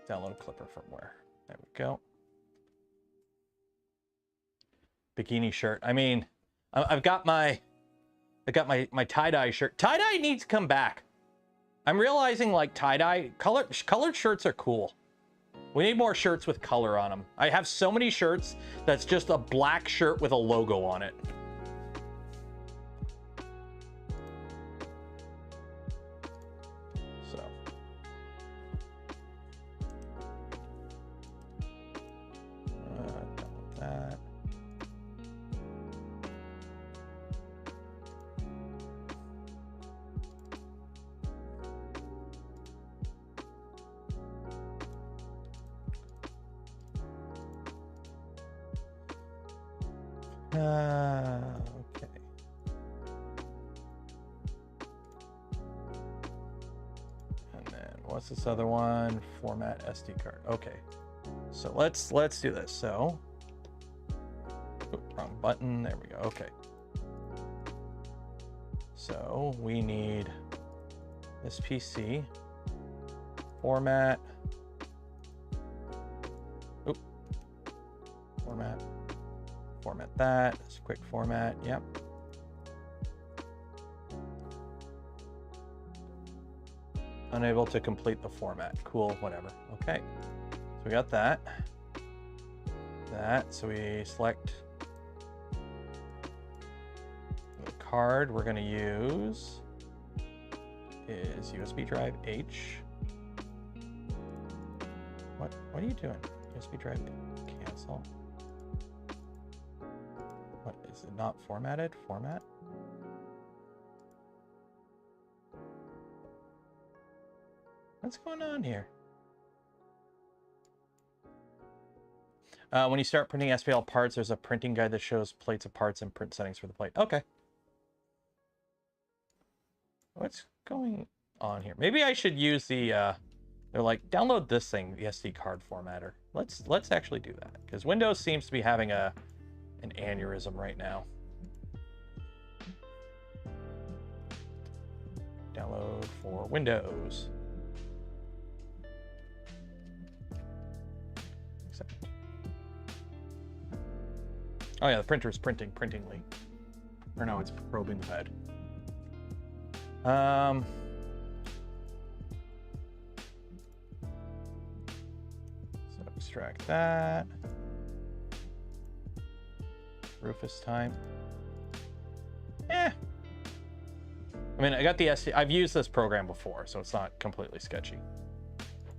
download Clipper firmware? There we go. Bikini shirt. I mean, I've got my tie-dye shirt. Tie-dye needs to come back. I'm realizing like tie-dye colored shirts are cool. We need more shirts with color on them. I have so many shirts that's just a black shirt with a logo on it. Okay. And then what's this other one? Format SD card. Okay. So let's do this. So, wrong button. There we go. Okay. So we need this PC format. Oop. Format that. It's a quick format. Yep. Unable to complete the format. Cool. Whatever. Okay. So we got that. So we select the card we're going to use is USB drive H. What are you doing? USB drive cancel. What is it not formatted? Format? What's going on here? When you start printing SPL parts, there's a printing guide that shows plates of parts and print settings for the plate. Okay. What's going on here? Maybe I should use the, they're like, download this thing, the SD card formatter. Let's actually do that, because Windows seems to be having an aneurysm right now. Download for Windows. Accept. Oh yeah, the printer is printingly. Or no, it's probing the bed. So extract that. Rufus time. I mean, I got the SD. I've used this program before, so it's not completely sketchy.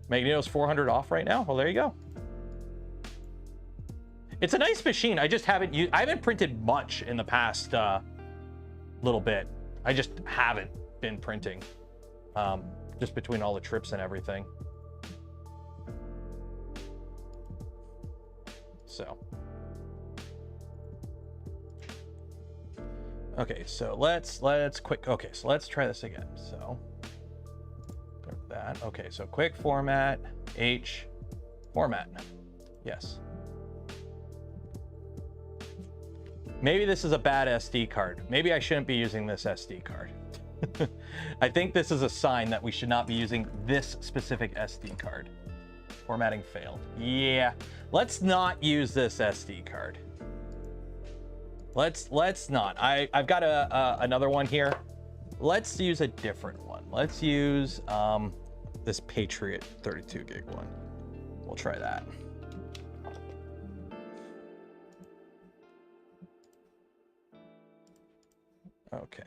Magneto's 400 off right now. Well, there you go. It's a nice machine. I just haven't used. I haven't printed much in the past little bit. I just haven't been printing, just between all the trips and everything. So. Okay, so let's quick. Okay, so let's try this again. So that. Okay, so quick format H format. Yes. Maybe this is a bad SD card. Maybe I shouldn't be using this SD card. I think this is a sign that we should not be using this specific SD card. Formatting failed. Yeah, let's not use this SD card. Let's not. I've got another one here. Let's use a different one. Let's use this Patriot 32 gig one. We'll try that. Okay.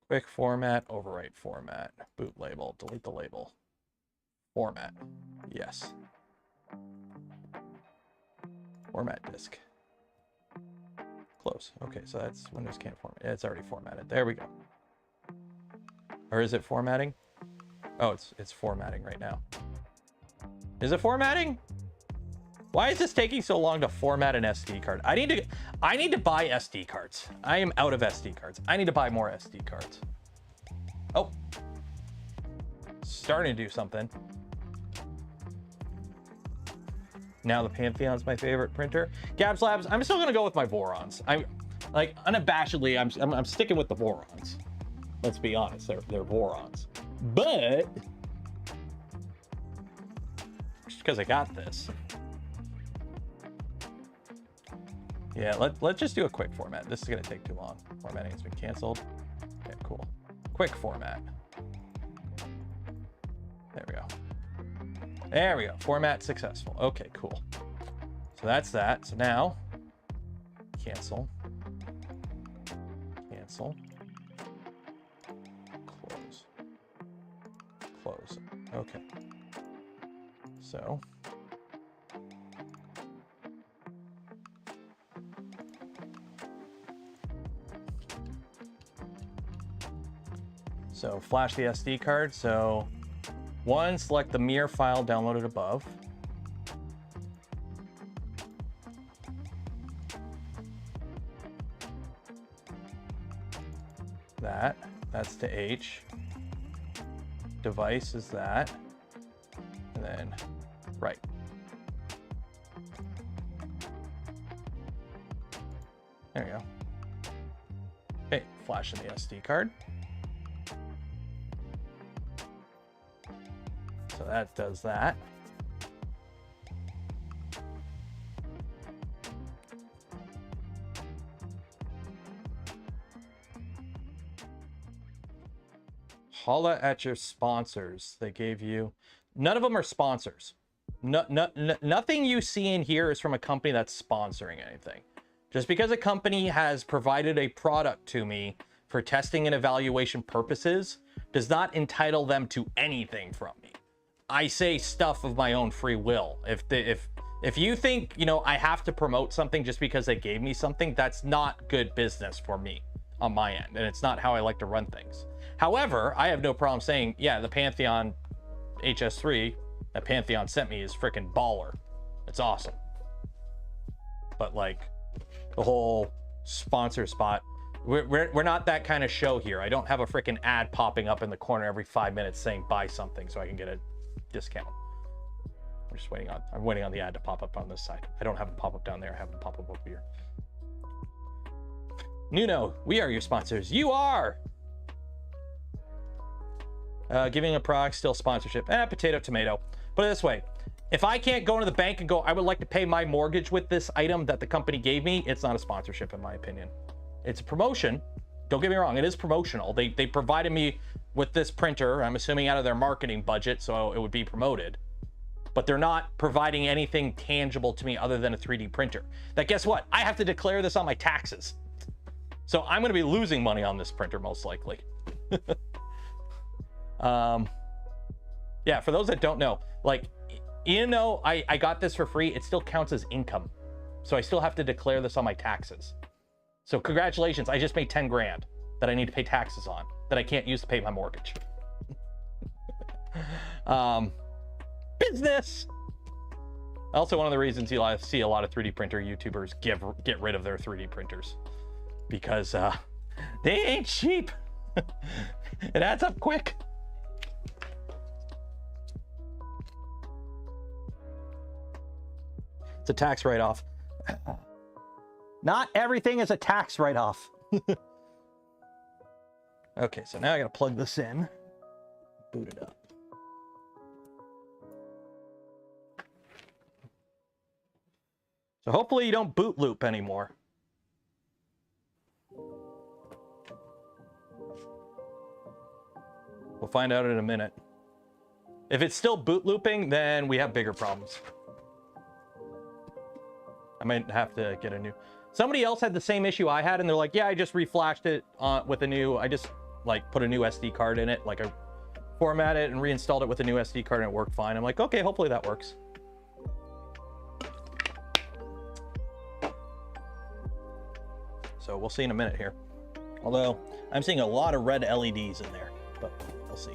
Quick format, overwrite format, boot label, delete the label. Format, yes. Format disk. Close. Okay, so that's Windows can't format. It's already formatted. There we go. Or is it formatting? Oh, it's formatting right now. Is it formatting? Why is this taking so long to format an SD card? I need to buy SD cards. I am out of SD cards. I need to buy more SD cards. Oh. Starting to do something. Now the Pantheon's my favorite printer. Gabs Labs, I'm still gonna go with my Vorons. I'm like unabashedly, I'm sticking with the Vorons. Let's be honest, they're Vorons. But just because I got this. Yeah, let's just do a quick format. This is gonna take too long. Formatting has been canceled. Okay, cool. Quick format. There we go. There we go. Format successful. Okay, cool. So that's that. So now, cancel. Cancel. Close. Close. Okay. So flash the SD card. So one, select the mirror file downloaded above. that. That's to H. Device is that. And then right. There you go. Okay, flash in the SD card. So that does that. Holla at your sponsors. They gave you, none of them are sponsors. Nothing you see in here is from a company that's sponsoring anything. Just because a company has provided a product to me for testing and evaluation purposes does not entitle them to anything from me. I say stuff of my own free will. If you think, you know, I have to promote something just because they gave me something, that's not good business for me on my end, and it's not how I like to run things. However, I have no problem saying, yeah, the Pantheon HS3 that Pantheon sent me is freaking baller. It's awesome. But like the whole sponsor spot, we're not that kind of show here. I don't have a freaking ad popping up in the corner every 5 minutes saying buy something so I can get a discount. I'm waiting on the ad to pop up on this side. I don't have it pop up down there. I have it pop up over here. Nuno, we are your sponsors. You are. Giving a product, still sponsorship. Potato, tomato. Put it this way. If I can't go into the bank and go, I would like to pay my mortgage with this item that the company gave me, it's not a sponsorship in my opinion. It's a promotion. Don't get me wrong, it is promotional. They provided me with this printer, I'm assuming out of their marketing budget, so it would be promoted. But they're not providing anything tangible to me other than a 3D printer. That, guess what? I have to declare this on my taxes. So I'm gonna be losing money on this printer most likely. Yeah, for those that don't know, like, even though I got this for free, it still counts as income. So I still have to declare this on my taxes. So congratulations, I just made 10 grand that I need to pay taxes on, that I can't use to pay my mortgage. Business! Also, one of the reasons you'll see a lot of 3D printer YouTubers get rid of their 3D printers. Because they ain't cheap. It adds up quick. It's a tax write-off. Not everything is a tax write-off. Okay, so now I gotta plug this in, boot it up. So hopefully you don't boot loop anymore. We'll find out in a minute. If it's still boot looping, then we have bigger problems. I might have to get a new... Somebody else had the same issue I had, and they're like, yeah, I just reflashed it with a new... I just, like, put a new SD card in it. Like, I formatted it and reinstalled it with a new SD card, and it worked fine. I'm like, okay, hopefully that works. So we'll see in a minute here. Although, I'm seeing a lot of red LEDs in there, but we'll see.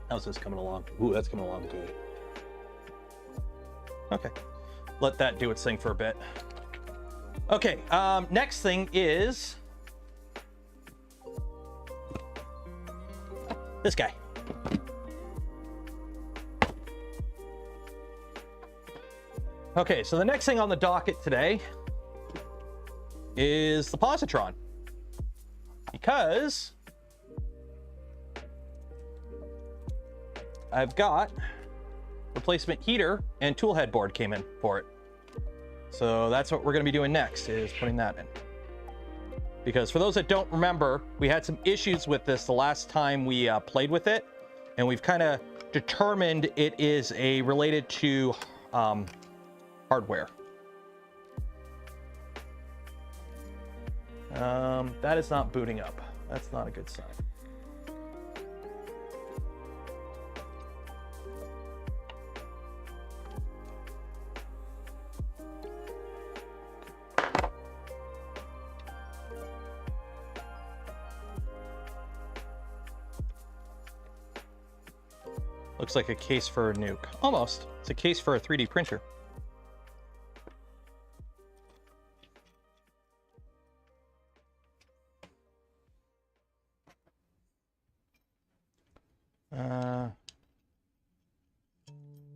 How's this coming along? Ooh, that's coming along good. Okay. Let that do its thing for a bit. Okay, next thing is this guy. Okay, so the next thing on the docket today is the Positron. Because I've got replacement heater and tool head board came in for it. So that's what we're going to be doing next, is putting that in. Because for those that don't remember, we had some issues with this the last time we played with it, and we've kind of determined it is related to hardware. That is not booting up. That's not a good sign. Looks like a case for a nuke. Almost. It's a case for a 3D printer.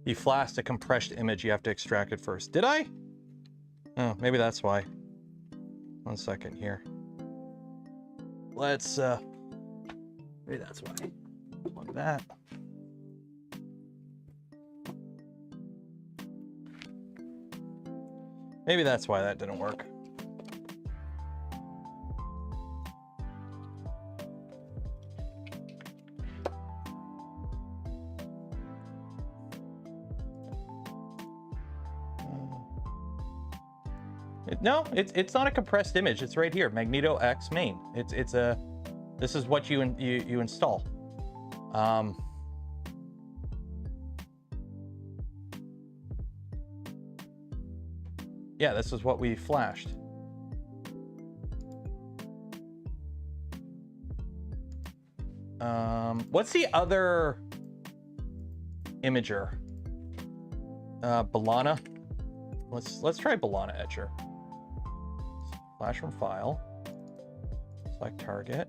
You flashed a compressed image, you have to extract it first. Did I? Oh, maybe that's why. 1 second here. Let's, maybe that's why. Plug that. Maybe that's why that didn't work. No, it's not a compressed image. It's right here, Magneto X main. This is what you install. Yeah, this is what we flashed. What's the other imager? Balana. Let's try Balana Etcher. Flash from file. Select target.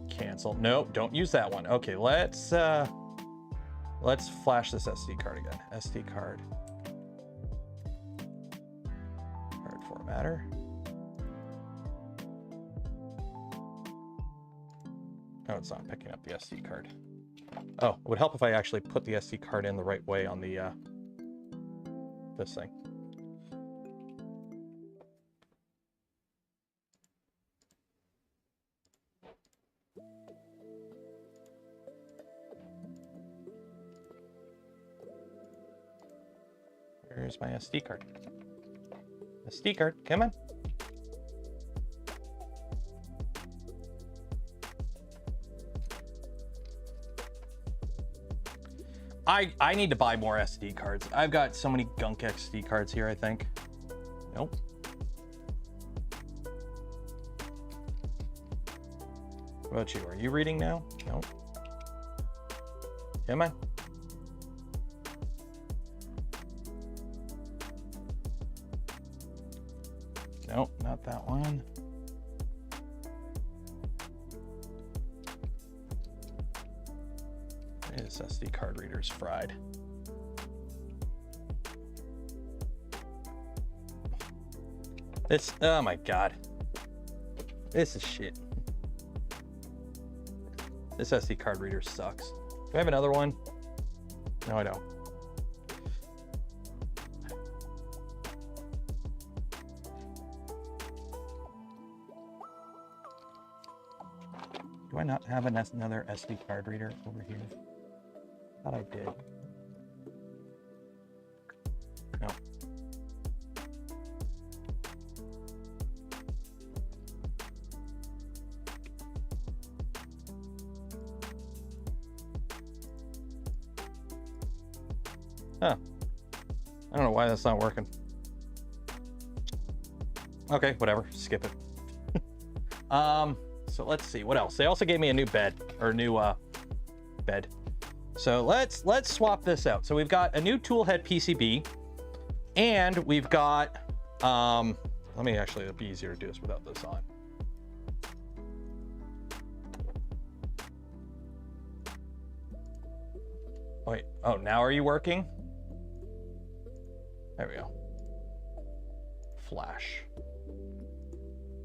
Cancel. Nope, don't use that one. Okay, let's flash this SD card again. SD card. Card formatter. Oh, it's not picking up the SD card. Oh, it would help if I actually put the SD card in the right way on the this thing. Where's my SD card? SD card, come on. I need to buy more SD cards. I've got so many gunk SD cards here, I think. Nope. What about you? Are you reading now? Nope. Come on. Nope, not that one. This SD card reader's fried. This, oh my God. This is shit. This SD card reader sucks. Do I have another one? No, I don't. Do I not have another SD card reader over here? I thought I did. No. Huh. I don't know why that's not working. Okay, whatever. Skip it. So let's see what else. They also gave me a new bed, or new bed. So let's swap this out. So we've got a new toolhead PCB, and we've got let me actually, it'll be easier to do this without this on. Oh, wait. Oh, now are you working? There we go. Flash.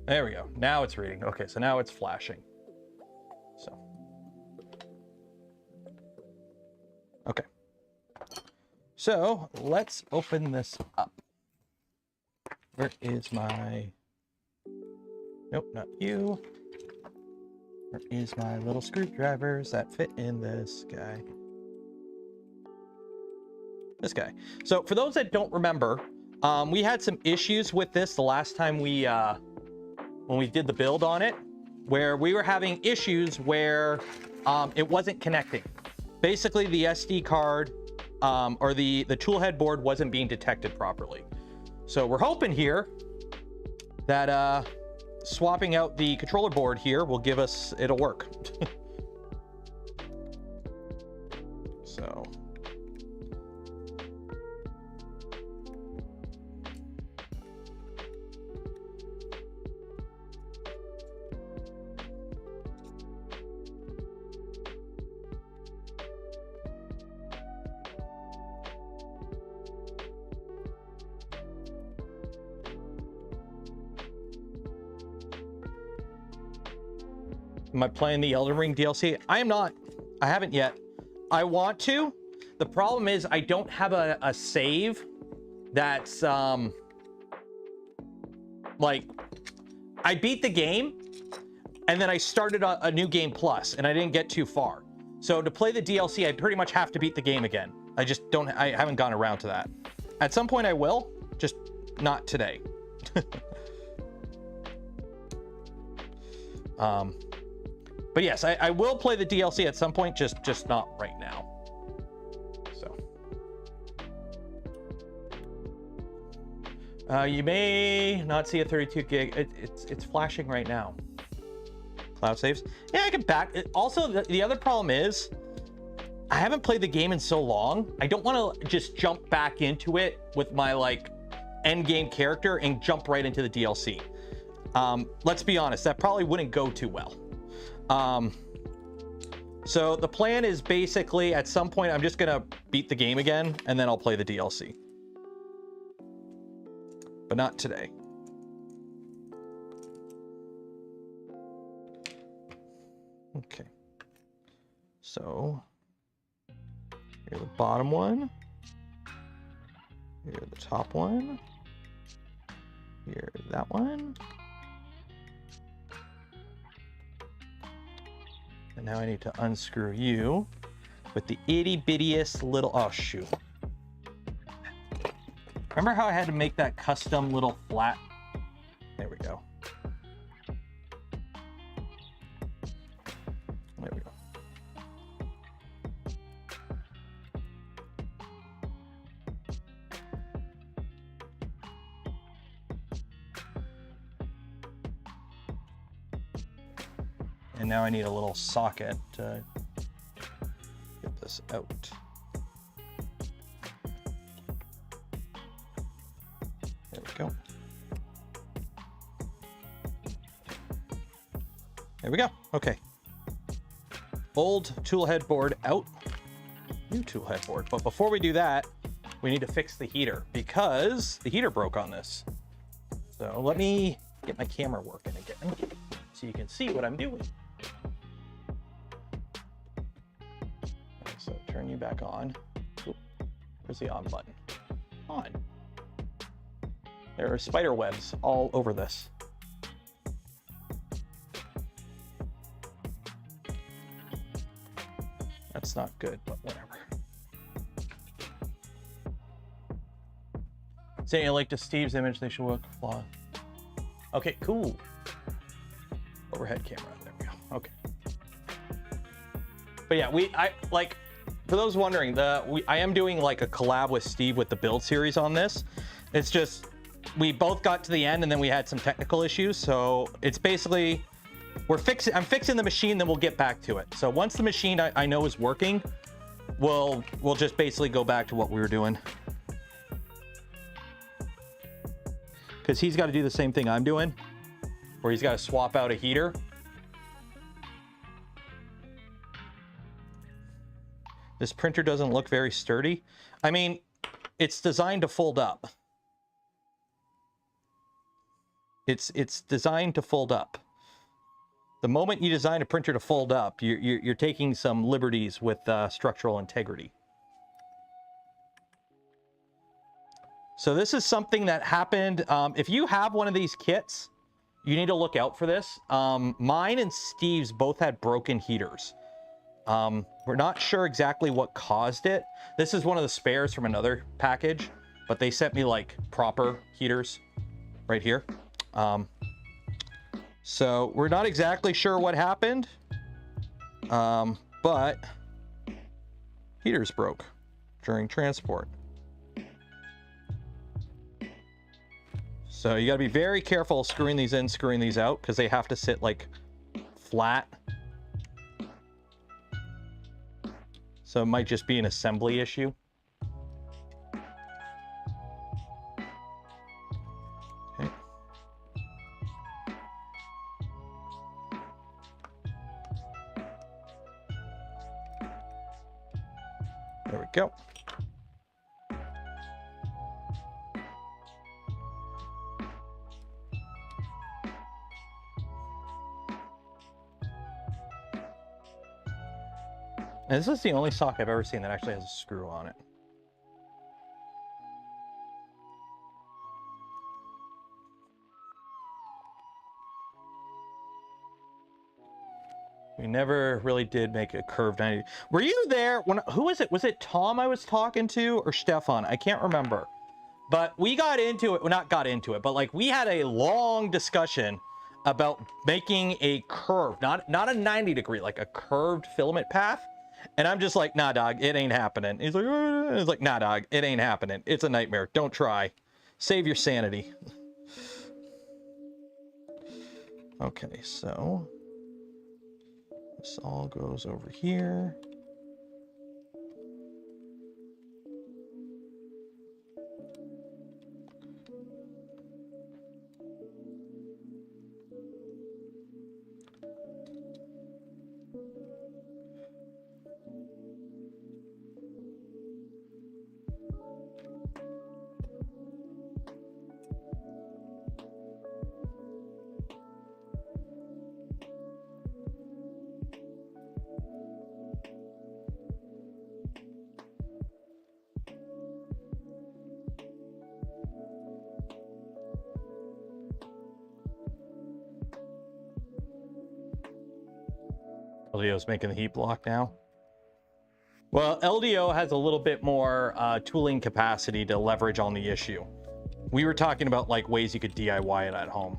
There we go. Now it's reading. Okay, so now it's flashing. So. Okay. So let's open this up. Where is my... Nope, not you. Where is my little screwdrivers that fit in this guy? This guy. So for those that don't remember, we had some issues with this the last time we when we did the build on it, where we were having issues where it wasn't connecting. Basically, the SD card or the toolhead board wasn't being detected properly. So we're hoping here that swapping out the controller board here will give us, it'll work. So. Am I playing the Elden Ring DLC? I am not. I haven't yet. I want to. The problem is I don't have a save that's like, I beat the game and then I started a new game plus and I didn't get too far. So to play the DLC, I pretty much have to beat the game again. I haven't gone around to that. At some point I will, just not today. But yes, I will play the DLC at some point, just not right now. So you may not see a 32 gig. It's flashing right now. Cloud saves. Yeah, I can back it. Also, the other problem is I haven't played the game in so long. I don't want to just jump back into it with my like end game character and jump right into the DLC. Let's be honest, that probably wouldn't go too well. So the plan is basically at some point I'm just gonna beat the game again and then I'll play the DLC. But not today. Okay. So here's the bottom one. Here's the top one. Here's that one. And now I need to unscrew you with the itty bittiest little, oh shoot. Remember how I had to make that custom little flat? There we go. There we go. And now I need a little socket to get this out. There we go. There we go. Okay. Old tool headboard out. New tool headboard. But before we do that, we need to fix the heater because the heater broke on this. So let me get my camera working again so you can see what I'm doing. Okay, so turn you back on. Oop, where's the on button? On. There are spider webs all over this. That's not good, but whatever. Saying a link to Steve's image, they should work flaw. Okay, cool. Overhead camera, there we go, okay. But yeah, for those wondering, I am doing like a collab with Steve with the build series on this. It's just, we both got to the end and then we had some technical issues. So it's basically, I'm fixing the machine, then we'll get back to it. So once the machine I know is working, we'll just basically go back to what we were doing. Because he's got to do the same thing I'm doing, where he's got to swap out a heater. This printer doesn't look very sturdy. I mean, it's designed to fold up. It's designed to fold up. The moment you design a printer to fold up, you're taking some liberties with structural integrity. So this is something that happened. If you have one of these kits, you need to look out for this. Mine and Steve's both had broken heaters. We're not sure exactly what caused it. This is one of the spares from another package, but they sent me like proper heaters right here. So we're not exactly sure what happened, but heaters broke during transport. So you got to be very careful screwing these in, screwing these out, because they have to sit like flat. So it might just be an assembly issue. Okay. There we go. And this is the only sock I've ever seen that actually has a screw on it. We never really did make a curved 90. Were you there when, who was it? Was it Tom I was talking to or Stefan? I can't remember. But we got into it, well, not got into it, but like we had a long discussion about making a curve, not a 90 degree, like a curved filament path. And I'm just like, nah, dog, it ain't happening. He's like, it's like, nah, dog, it ain't happening. It's a nightmare. Don't try. Save your sanity. Okay, so this all goes over here. LDO's making the heat block now. Well, LDO has a little bit more tooling capacity to leverage on the issue. We were talking about like ways you could DIY it at home.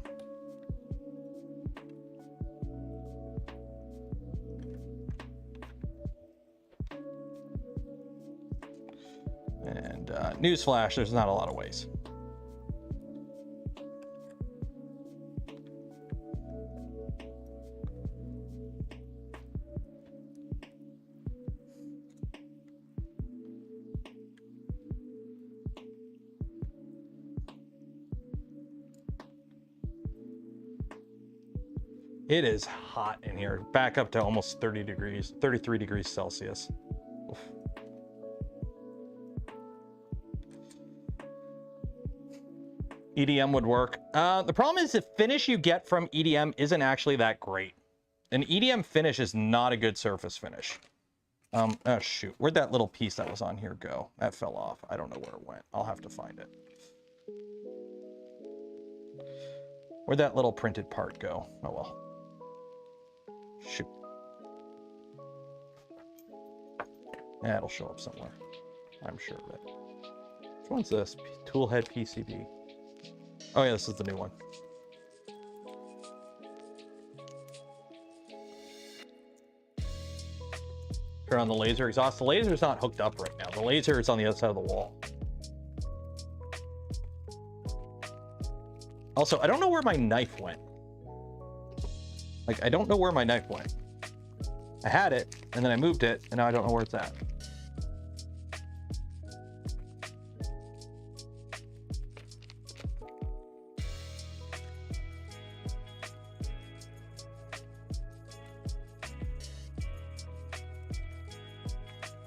And newsflash, there's not a lot of ways. It is hot in here, back up to almost 30 degrees, 33 degrees Celsius. Oof. EDM would work. The problem is the finish you get from EDM isn't actually that great. An EDM finish is not a good surface finish. Oh shoot, where'd that little piece that was on here go? That fell off. I don't know where it went. I'll have to find it. Where'd that little printed part go? Oh well. Shoot. Yeah, it'll show up somewhere. I'm sure of it. Which one's this? Toolhead PCB. Oh yeah, this is the new one. Turn on the laser exhaust. The laser's not hooked up right now. The laser is on the other side of the wall. Also, I don't know where my knife went. Like, I don't know where my knife went. I had it, and then I moved it, and now I don't know where it's at.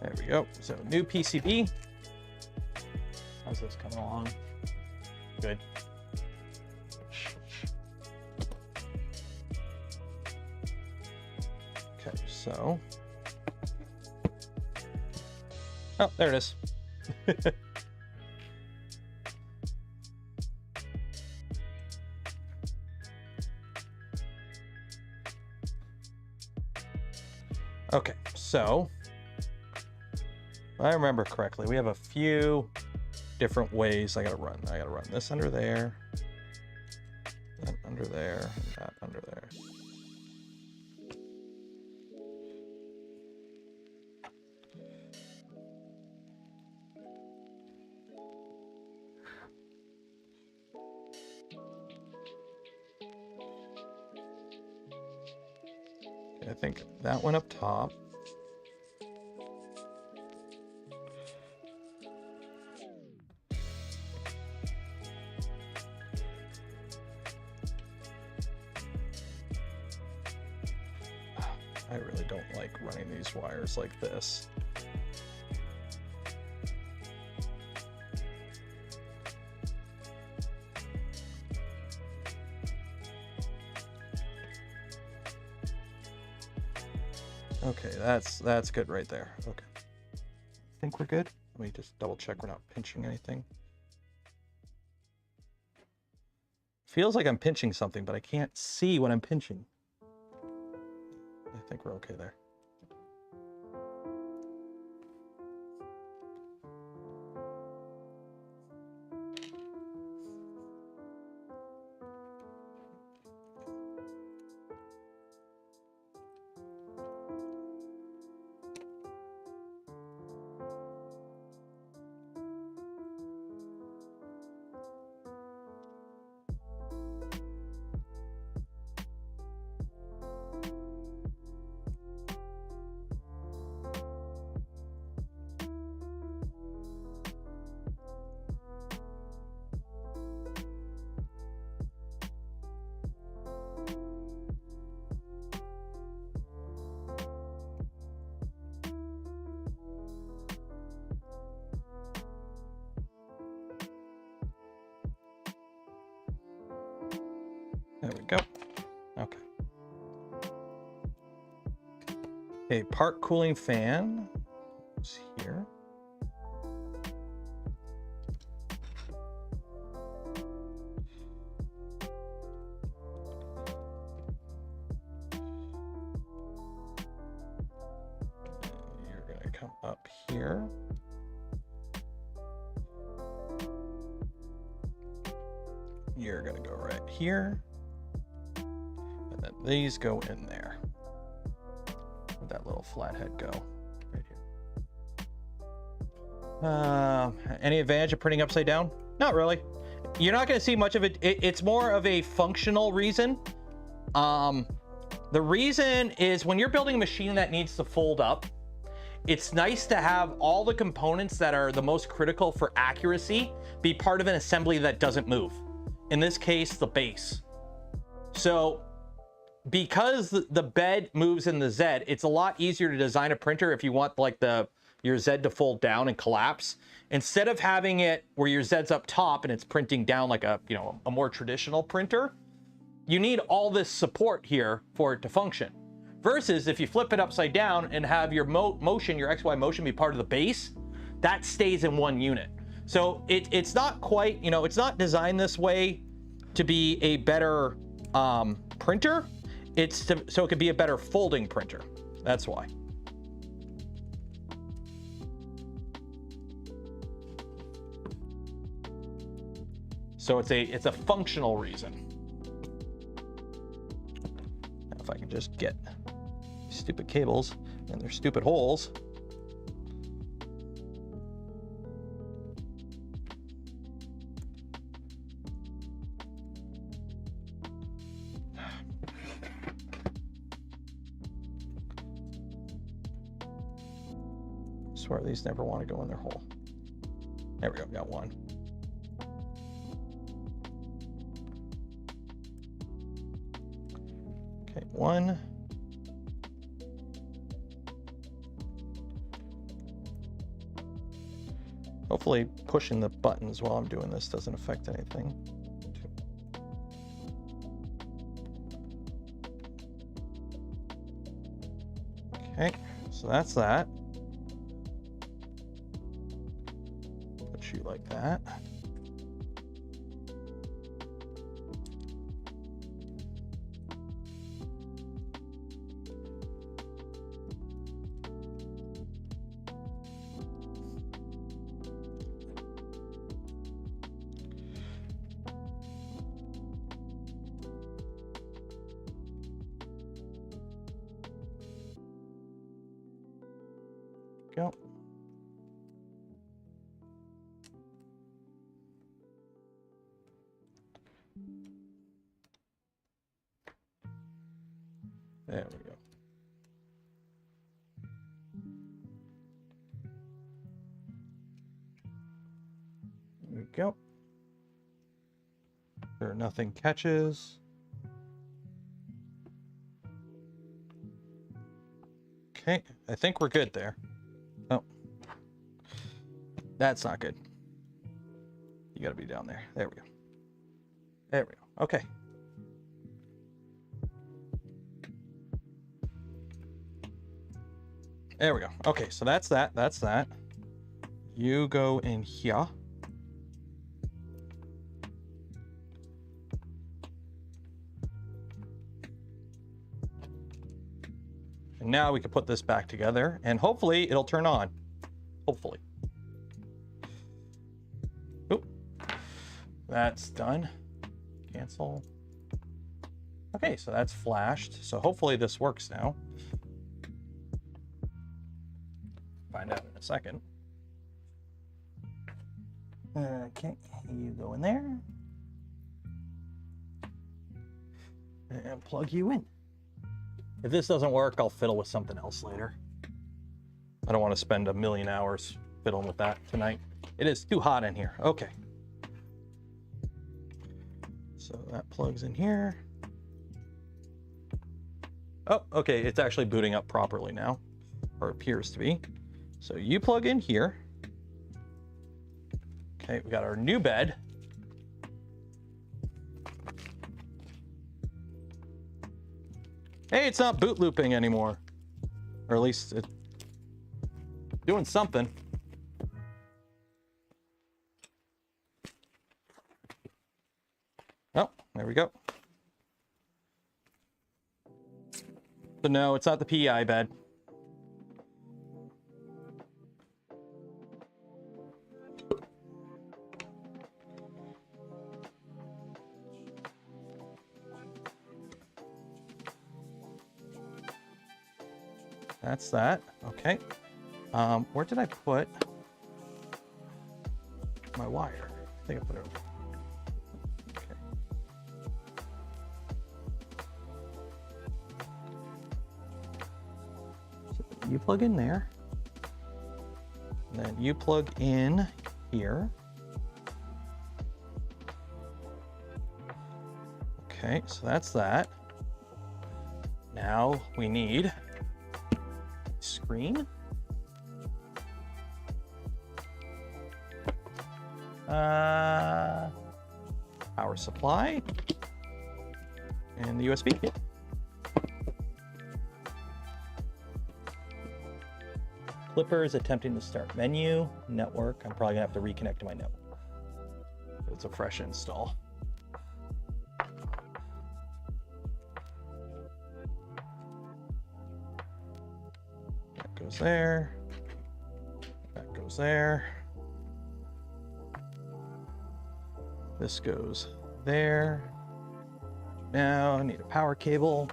There we go. So, new PCB. How's this coming along? Good. Okay, so. Oh, there it is. Okay, so. If I remember correctly, we have a few different ways I gotta run. I gotta run this under there, that under there, and that under there. Okay, I think that went up top. I really don't like running these wires like this. Okay, that's good right there. Okay. I think we're good. Let me just double check we're not pinching anything. Feels like I'm pinching something, but I can't see what I'm pinching. I think we're okay there. There we go. Okay. Okay, part cooling fan is here. You're gonna come up here. You're gonna go right here. And then these go in there. Where'd that little flathead go? Right here. Any advantage of printing upside down? Not really. You're not going to see much of it. It's more of a functional reason. The reason is when you're building a machine that needs to fold up, it's nice to have all the components that are the most critical for accuracy be part of an assembly that doesn't move. In this case, the base. So because the bed moves in the Z, it's a lot easier to design a printer if you want like your Z to fold down and collapse. Instead of having it where your Z's up top and it's printing down like a more traditional printer, you need all this support here for it to function. Versus if you flip it upside down and have your motion, your XY motion be part of the base, that stays in one unit. So it's not quite, it's not designed this way to be a better printer. So it could be a better folding printer. That's why. So it's a functional reason. Now if I can just get these stupid cables and their stupid holes. I swear these never want to go in their hole. There we go, got one. Okay, one. Hopefully pushing the buttons while I'm doing this doesn't affect anything. Okay, so that's that. Put you like that. Go. There we go. There we go. Sure, nothing catches. Okay, I think we're good there. Oh, that's not good. You gotta be down there. There we go. There we go. Okay. There we go. Okay, so that's that. That's that. You go in here. And now we can put this back together and hopefully it'll turn on. Hopefully. Oop. That's done. Cancel. Okay, so that's flashed. So hopefully this works now. Find out in a second. Okay, you go in there. And plug you in. If this doesn't work, I'll fiddle with something else later. I don't want to spend a million hours fiddling with that tonight. It is too hot in here. Okay. So that plugs in here. Oh, okay, it's actually booting up properly now, or appears to be. So you plug in here. Okay, we got our new bed. Hey, it's not boot looping anymore. Or at least it's doing something. Oh, there we go. So no, it's not the PEI bed. That's that. Okay. Where did I put my wire? I think I put it over. Okay. So you plug in there. And then you plug in here. Okay, so that's that. Now we need screen. Power supply. And the USB. Clipper is attempting to start menu. Network. I'm probably gonna have to reconnect to my network. It's a fresh install. Goes there. That goes there. This goes there. Now I need a power cable.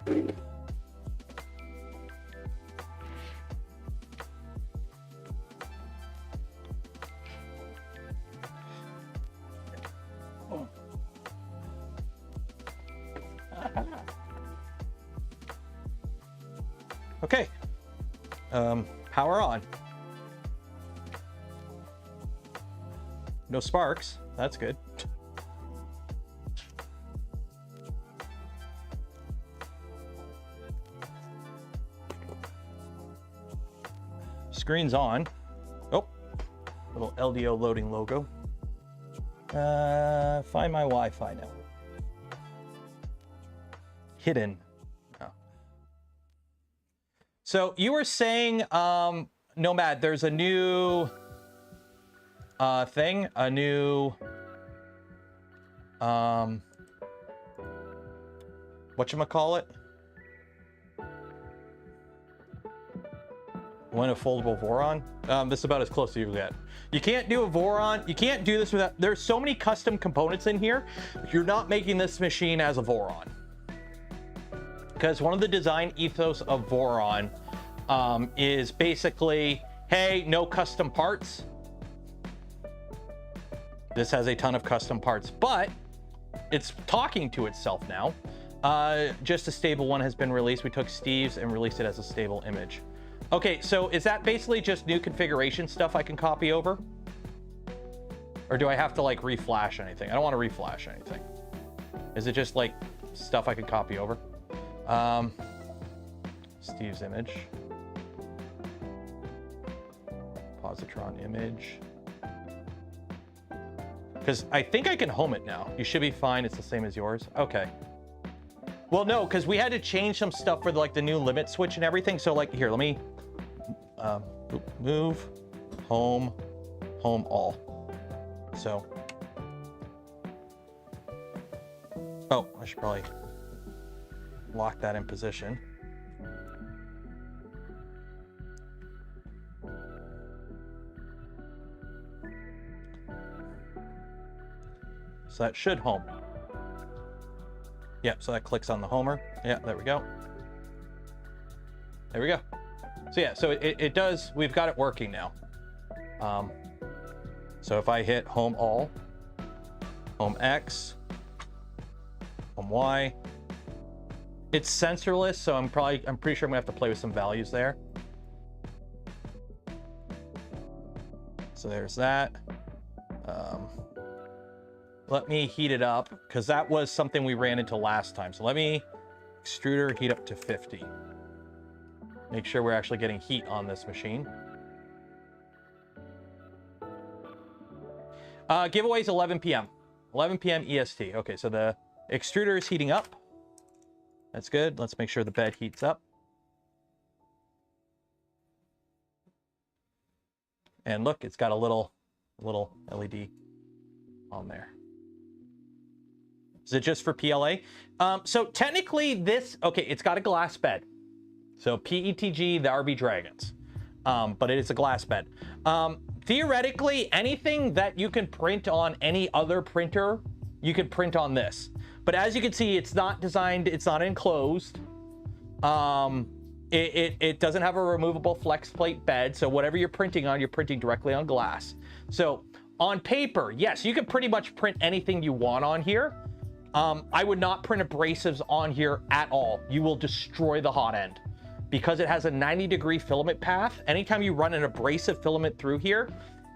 Okay. Power on. No sparks. That's good. Screen's on. Oh, little LDO loading logo. Find my Wi-Fi now. Hidden. So you were saying, Nomad, there's a new thing, a new, whatchamacallit? When a foldable Voron? This is about as close as you get. You can't do a Voron, you can't do this without, there's so many custom components in here, you're not making this machine as a Voron. Because one of the design ethos of Voron is basically, hey, no custom parts. This has a ton of custom parts, but it's talking to itself now. Just a stable one has been released. We took Steve's and released it as a stable image. Okay, so is that basically just new configuration stuff I can copy over? Or do I have to like reflash anything? I don't want to reflash anything. Is it just like stuff I can copy over? Steve's image. Positron image. Because I think I can home it now. You should be fine. It's the same as yours. Okay. Well, no, because we had to change some stuff for like the new limit switch and everything. So like, here, let me Move, home, home all. So, oh, I should probably lock that in position. So that should home. Yeah, so that clicks on the homer. Yeah, there we go. There we go. So yeah, so it does, we've got it working now. So if I hit home all, home X, home Y, it's sensorless, so I'm pretty sure I'm gonna have to play with some values there. So there's that. Let me heat it up, because that was something we ran into last time. So let me extruder heat up to 50. Make sure we're actually getting heat on this machine. Giveaway's 11 p.m. 11 p.m. EST. Okay, so the extruder is heating up. That's good. Let's make sure the bed heats up. And look, it's got a little LED on there. Is it just for PLA? So technically this, okay, it's got a glass bed. So PETG, the RB Dragons. But it is a glass bed. Theoretically, anything that you can print on any other printer, you could print on this. But as you can see, it's not designed, it's not enclosed. It doesn't have a removable flex plate bed. So whatever you're printing on, you're printing directly on glass. So on paper, yes, you can pretty much print anything you want on here. I would not print abrasives on here at all. You will destroy the hot end. Because it has a 90-degree filament path, anytime you run an abrasive filament through here,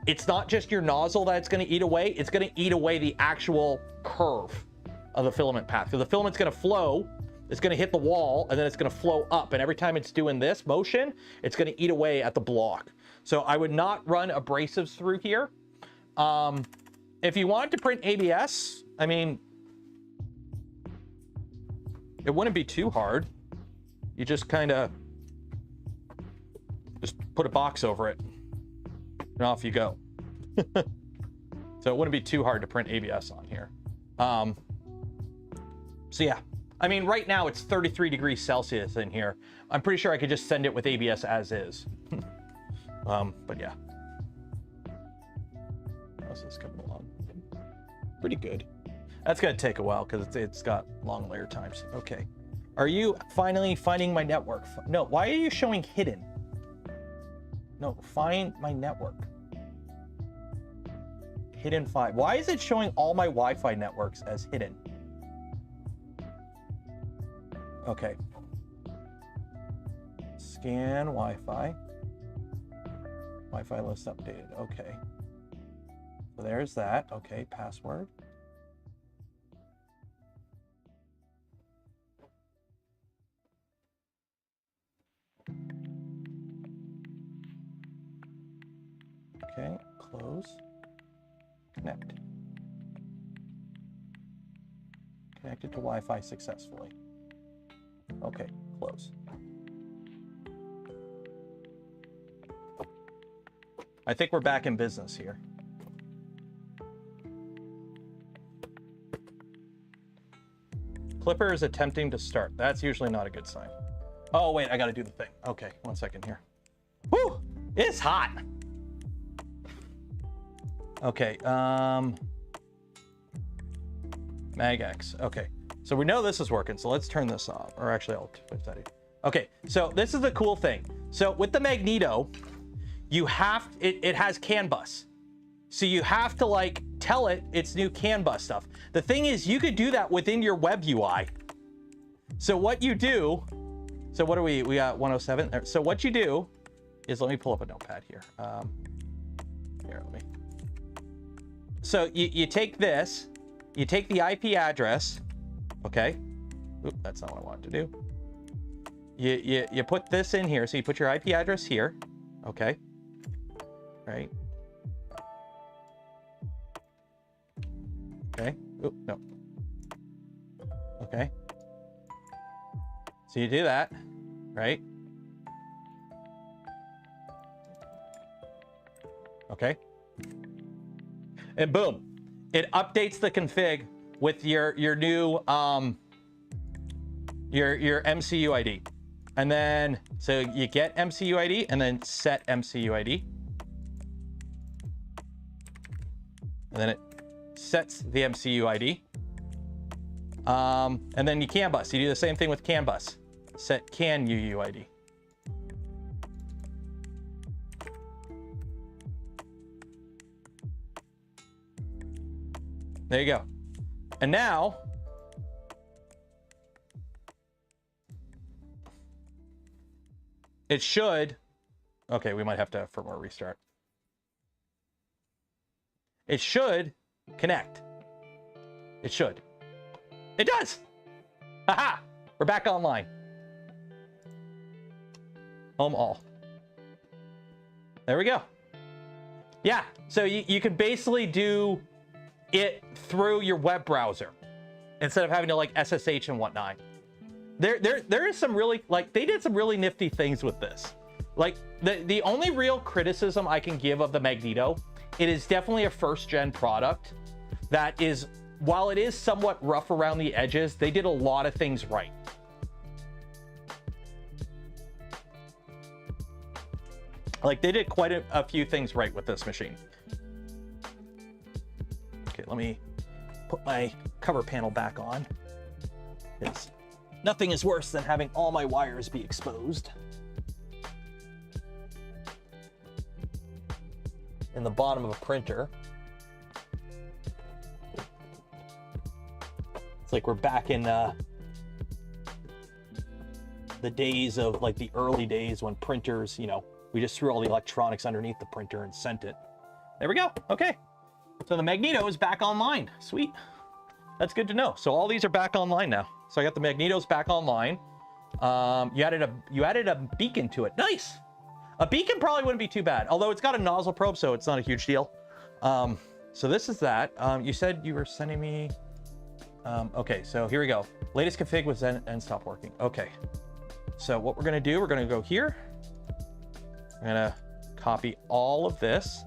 it's not just your nozzle that it's going to eat away, it's going to eat away the actual curve of the filament path. So the filament's going to flow, it's going to hit the wall, and then it's going to flow up. And every time it's doing this motion, it's going to eat away at the block. So I would not run abrasives through here. If you wanted to print ABS, I mean, it wouldn't be too hard. You just kind of just put a box over it and off you go. So it wouldn't be too hard to print ABS on here. So yeah, I mean, right now it's 33 degrees Celsius in here. I'm pretty sure I could just send it with ABS as is. But yeah. How's this coming along? Pretty good. That's gonna take a while because it's got long layer times. Okay. Are you finally finding my network? No, why are you showing hidden? No, find my network. Hidden 5. Why is it showing all my Wi-Fi networks as hidden? Okay. Scan Wi-Fi. Wi-Fi list updated. Okay. So there's that. Okay, password. Okay, close, connect. Connected to Wi-Fi successfully. Okay, close. I think we're back in business here. Clipper is attempting to start. That's usually not a good sign. Oh, wait, I gotta do the thing. Okay, 1 second here. Woo, it's hot. Okay, MagX. Okay, so we know this is working, so let's turn this off. Or actually, I'll put that in. Okay, so this is the cool thing. So with the Magneto, you have, it has CAN bus. So you have to like tell it its new CAN bus stuff. The thing is, you could do that within your web UI. So what you do, so what are we got 107. So what you do is, let me pull up a notepad here. Here, let me. So you take this, you take the IP address, okay? Oop, that's not what I wanted to do. You put this in here, so you put your IP address here, okay? Right? Okay. Oop, no. Okay. So you do that, right? Okay. And boom, it updates the config with your new your MCU ID. And then so you get MCU ID and then set MCU ID. And then it sets the MCU ID. And then you CAN bus. You do the same thing with CAN bus. Set CAN UUID. There you go. And now it should, okay, we might have to firmware restart. It should connect. It should. It does. Haha, we're back online. Home all. There we go. Yeah, so you can basically do it through your web browser instead of having to like SSH and whatnot. There is some really, like, they did some really nifty things with this. Like, the only real criticism I can give of the Magneto, it is definitely a first gen product that is, while it is somewhat rough around the edges, they did a lot of things right. Like, they did quite a few things right with this machine. Okay, let me put my cover panel back on. It's, nothing is worse than having all my wires be exposed in the bottom of a printer. It's like we're back in the days of, like, the early days when printers, you know, we just threw all the electronics underneath the printer and sent it. There we go. Okay. So the Magneto is back online. Sweet. That's good to know. So all these are back online now. So I got the Magnetos back online. You added a beacon to it. Nice. A beacon probably wouldn't be too bad, although it's got a nozzle probe, so it's not a huge deal. So this is that. You said you were sending me. Okay, so here we go. Latest config was and stopped working. Okay. So what we're gonna do, we're gonna go here. We're gonna copy all of this.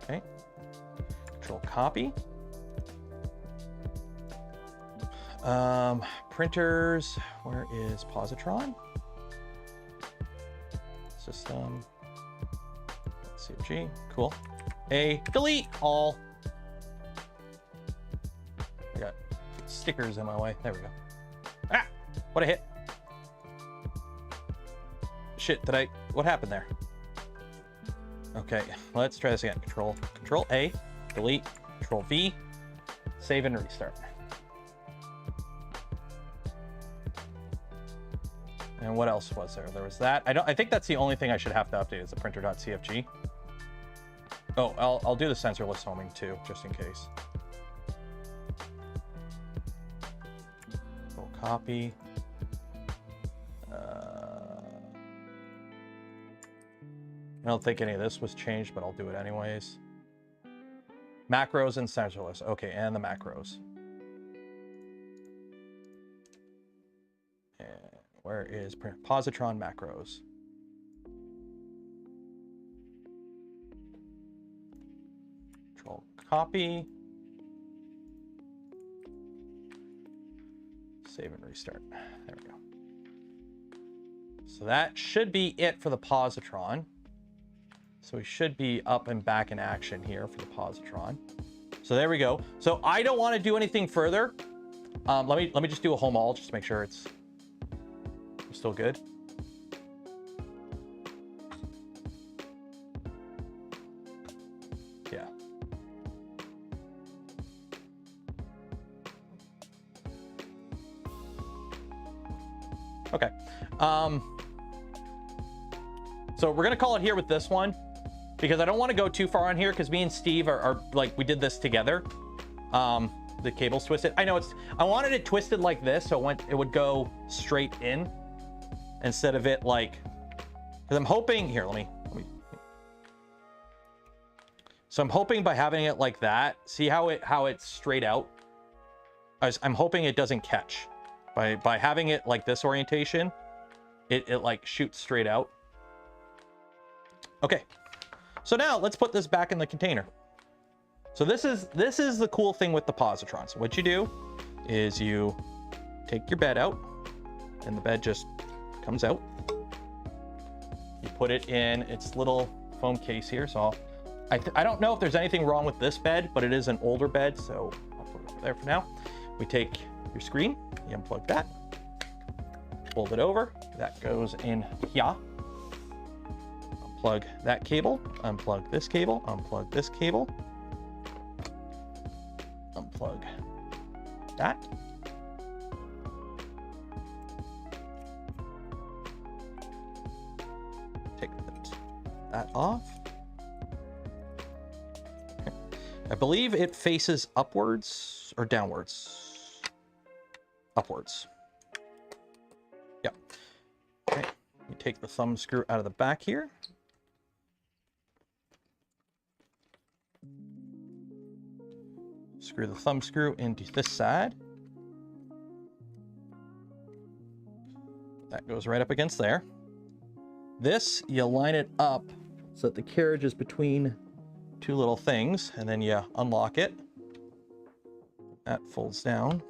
Okay. Control copy. Printers, where is Positron? System. CFG, cool. A, delete all. I got stickers in my way. There we go. Ah, what a hit. Shit, what happened there? Okay, let's try this again. Control A, delete, Control V, save and restart. And what else was there? There was that. I think that's the only thing I should have to update is the printer.cfg. Oh, I'll do the sensor list homing too, just in case. Control copy. I don't think any of this was changed, but I'll do it anyways. Macros and sensor list. Okay, and the macros. And where is Positron macros? Control copy. Save and restart. There we go. So that should be it for the Positron. So we should be up and back in action here for the Positron. So there we go. So I don't want to do anything further. Let me just do a home all just to make sure it's still good. Yeah. Okay. So we're gonna call it here with this one, because I don't want to go too far on here, because me and Steve are like, we did this together. The cable's twisted. I know I wanted it twisted like this, so it would go straight in instead of it like, because I'm hoping here, let me. So I'm hoping by having it like that, see how it's straight out. I'm hoping it doesn't catch by having it like this orientation. It like shoots straight out. Okay, so now let's put this back in the container. So this is the cool thing with the positron. So what you do is you take your bed out, and the bed just comes out. You put it in its little foam case here. So I don't know if there's anything wrong with this bed, but it is an older bed, so I'll put it over there for now. We take your screen, you unplug that, fold it over, that goes in here. Unplug that cable, unplug this cable, unplug this cable, unplug that. Take that off. I believe it faces upwards or downwards. Upwards. Yep. Okay. You take the thumb screw out of the back here. Screw the thumb screw into this side. That goes right up against there. This, you line it up so that the carriage is between two little things, and then you unlock it. That folds down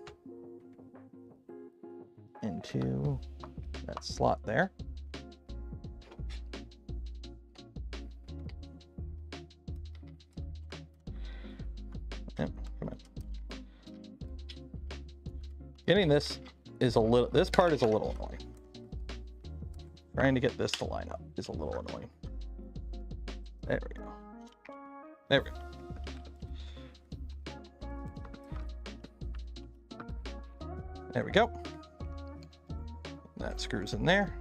into that slot there. Come on. Getting this is a little, this part is a little annoying. Trying to get this to line up is a little annoying. There we go. There we go. There we go. That screws in there.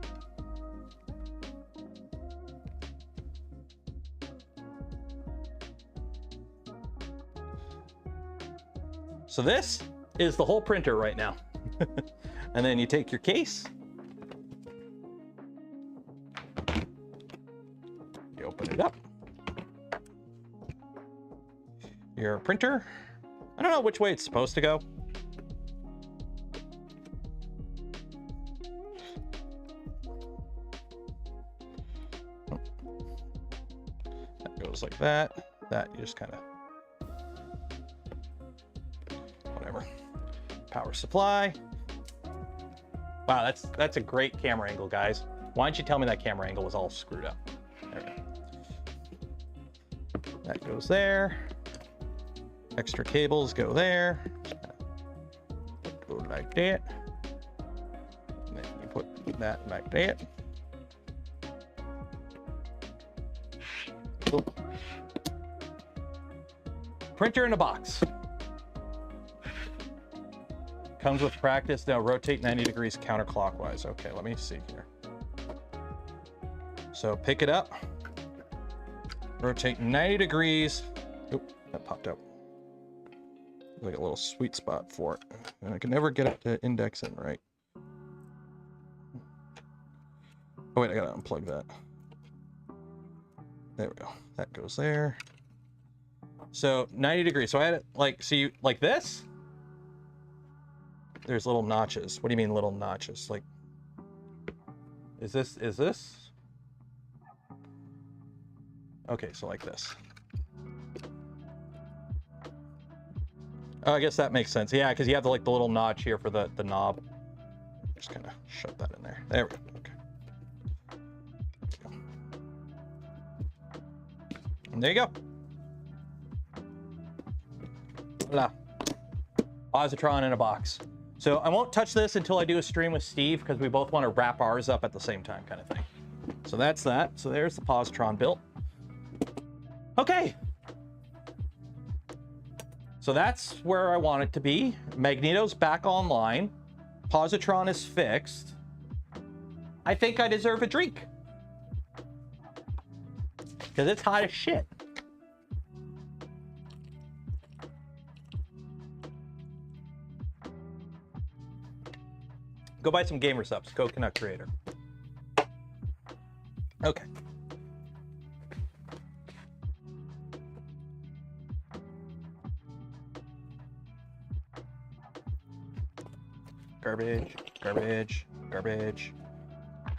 So this is the whole printer right now. And then you take your case. You open it up. Your printer. I don't know which way it's supposed to go. That goes like that. That you just kind of, whatever. Power supply. Wow, that's a great camera angle, guys. Why don't you tell me that camera angle was all screwed up? There we go. That goes there. Extra cables go there. Go like that. And then you put that like that. Cool. Printer in a box. Comes with practice. Now rotate 90 degrees counterclockwise. Okay, let me see here. So pick it up. Rotate 90 degrees. Oop, that popped out. Like a little sweet spot for it. And I can never get it to index in right. Oh wait, I gotta unplug that. There we go. That goes there. So 90 degrees. So I had it like, so you, like this? There's little notches. What do you mean little notches? Like, is this? Okay, so like this. Oh, I guess that makes sense. Yeah, because you have the, like the little notch here for the knob. Just kind of shove that in there. There we go. Okay. And there you go. Voila. Positron in a box. So I won't touch this until I do a stream with Steve because we both want to wrap ours up at the same time, kind of thing. So that's that. So there's the positron built. Okay. So that's where I want it to be. Magneto's back online. Positron is fixed. I think I deserve a drink. Because it's hot as shit. Go buy some gamer subs. Go Canuck Creator. Okay. Garbage, garbage, garbage.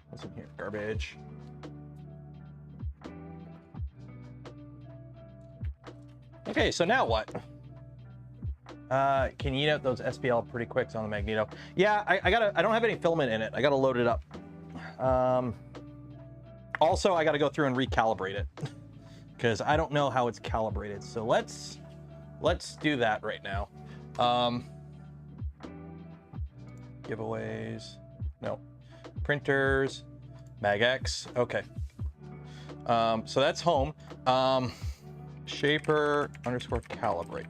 What's in here? Garbage. Okay, so now what? Can you eat out those SPL pretty quick on the Magneto? Yeah, I don't have any filament in it. I gotta load it up. Also, I gotta go through and recalibrate it because I don't know how it's calibrated. So let's do that right now. Giveaways, no. Printers, MagX, okay. So that's home. Shaper _ calibrate.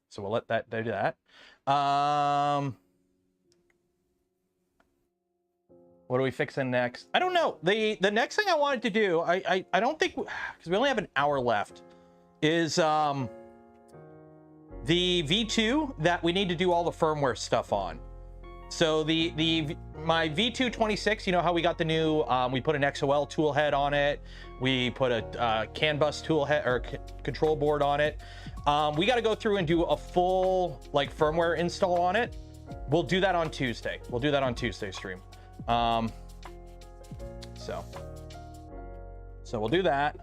So we'll let that do that. What are we fixing next? I don't know. The next thing I wanted to do, I don't think, because we only have an hour left, is the V2 that we need to do all the firmware stuff on. So my V226, you know how we got the new, we put an XOL tool head on it. We put a CAN bus tool head or control board on it. We got to go through and do a full like firmware install on it. We'll do that on Tuesday. We'll do that on Tuesday stream. So we'll do that.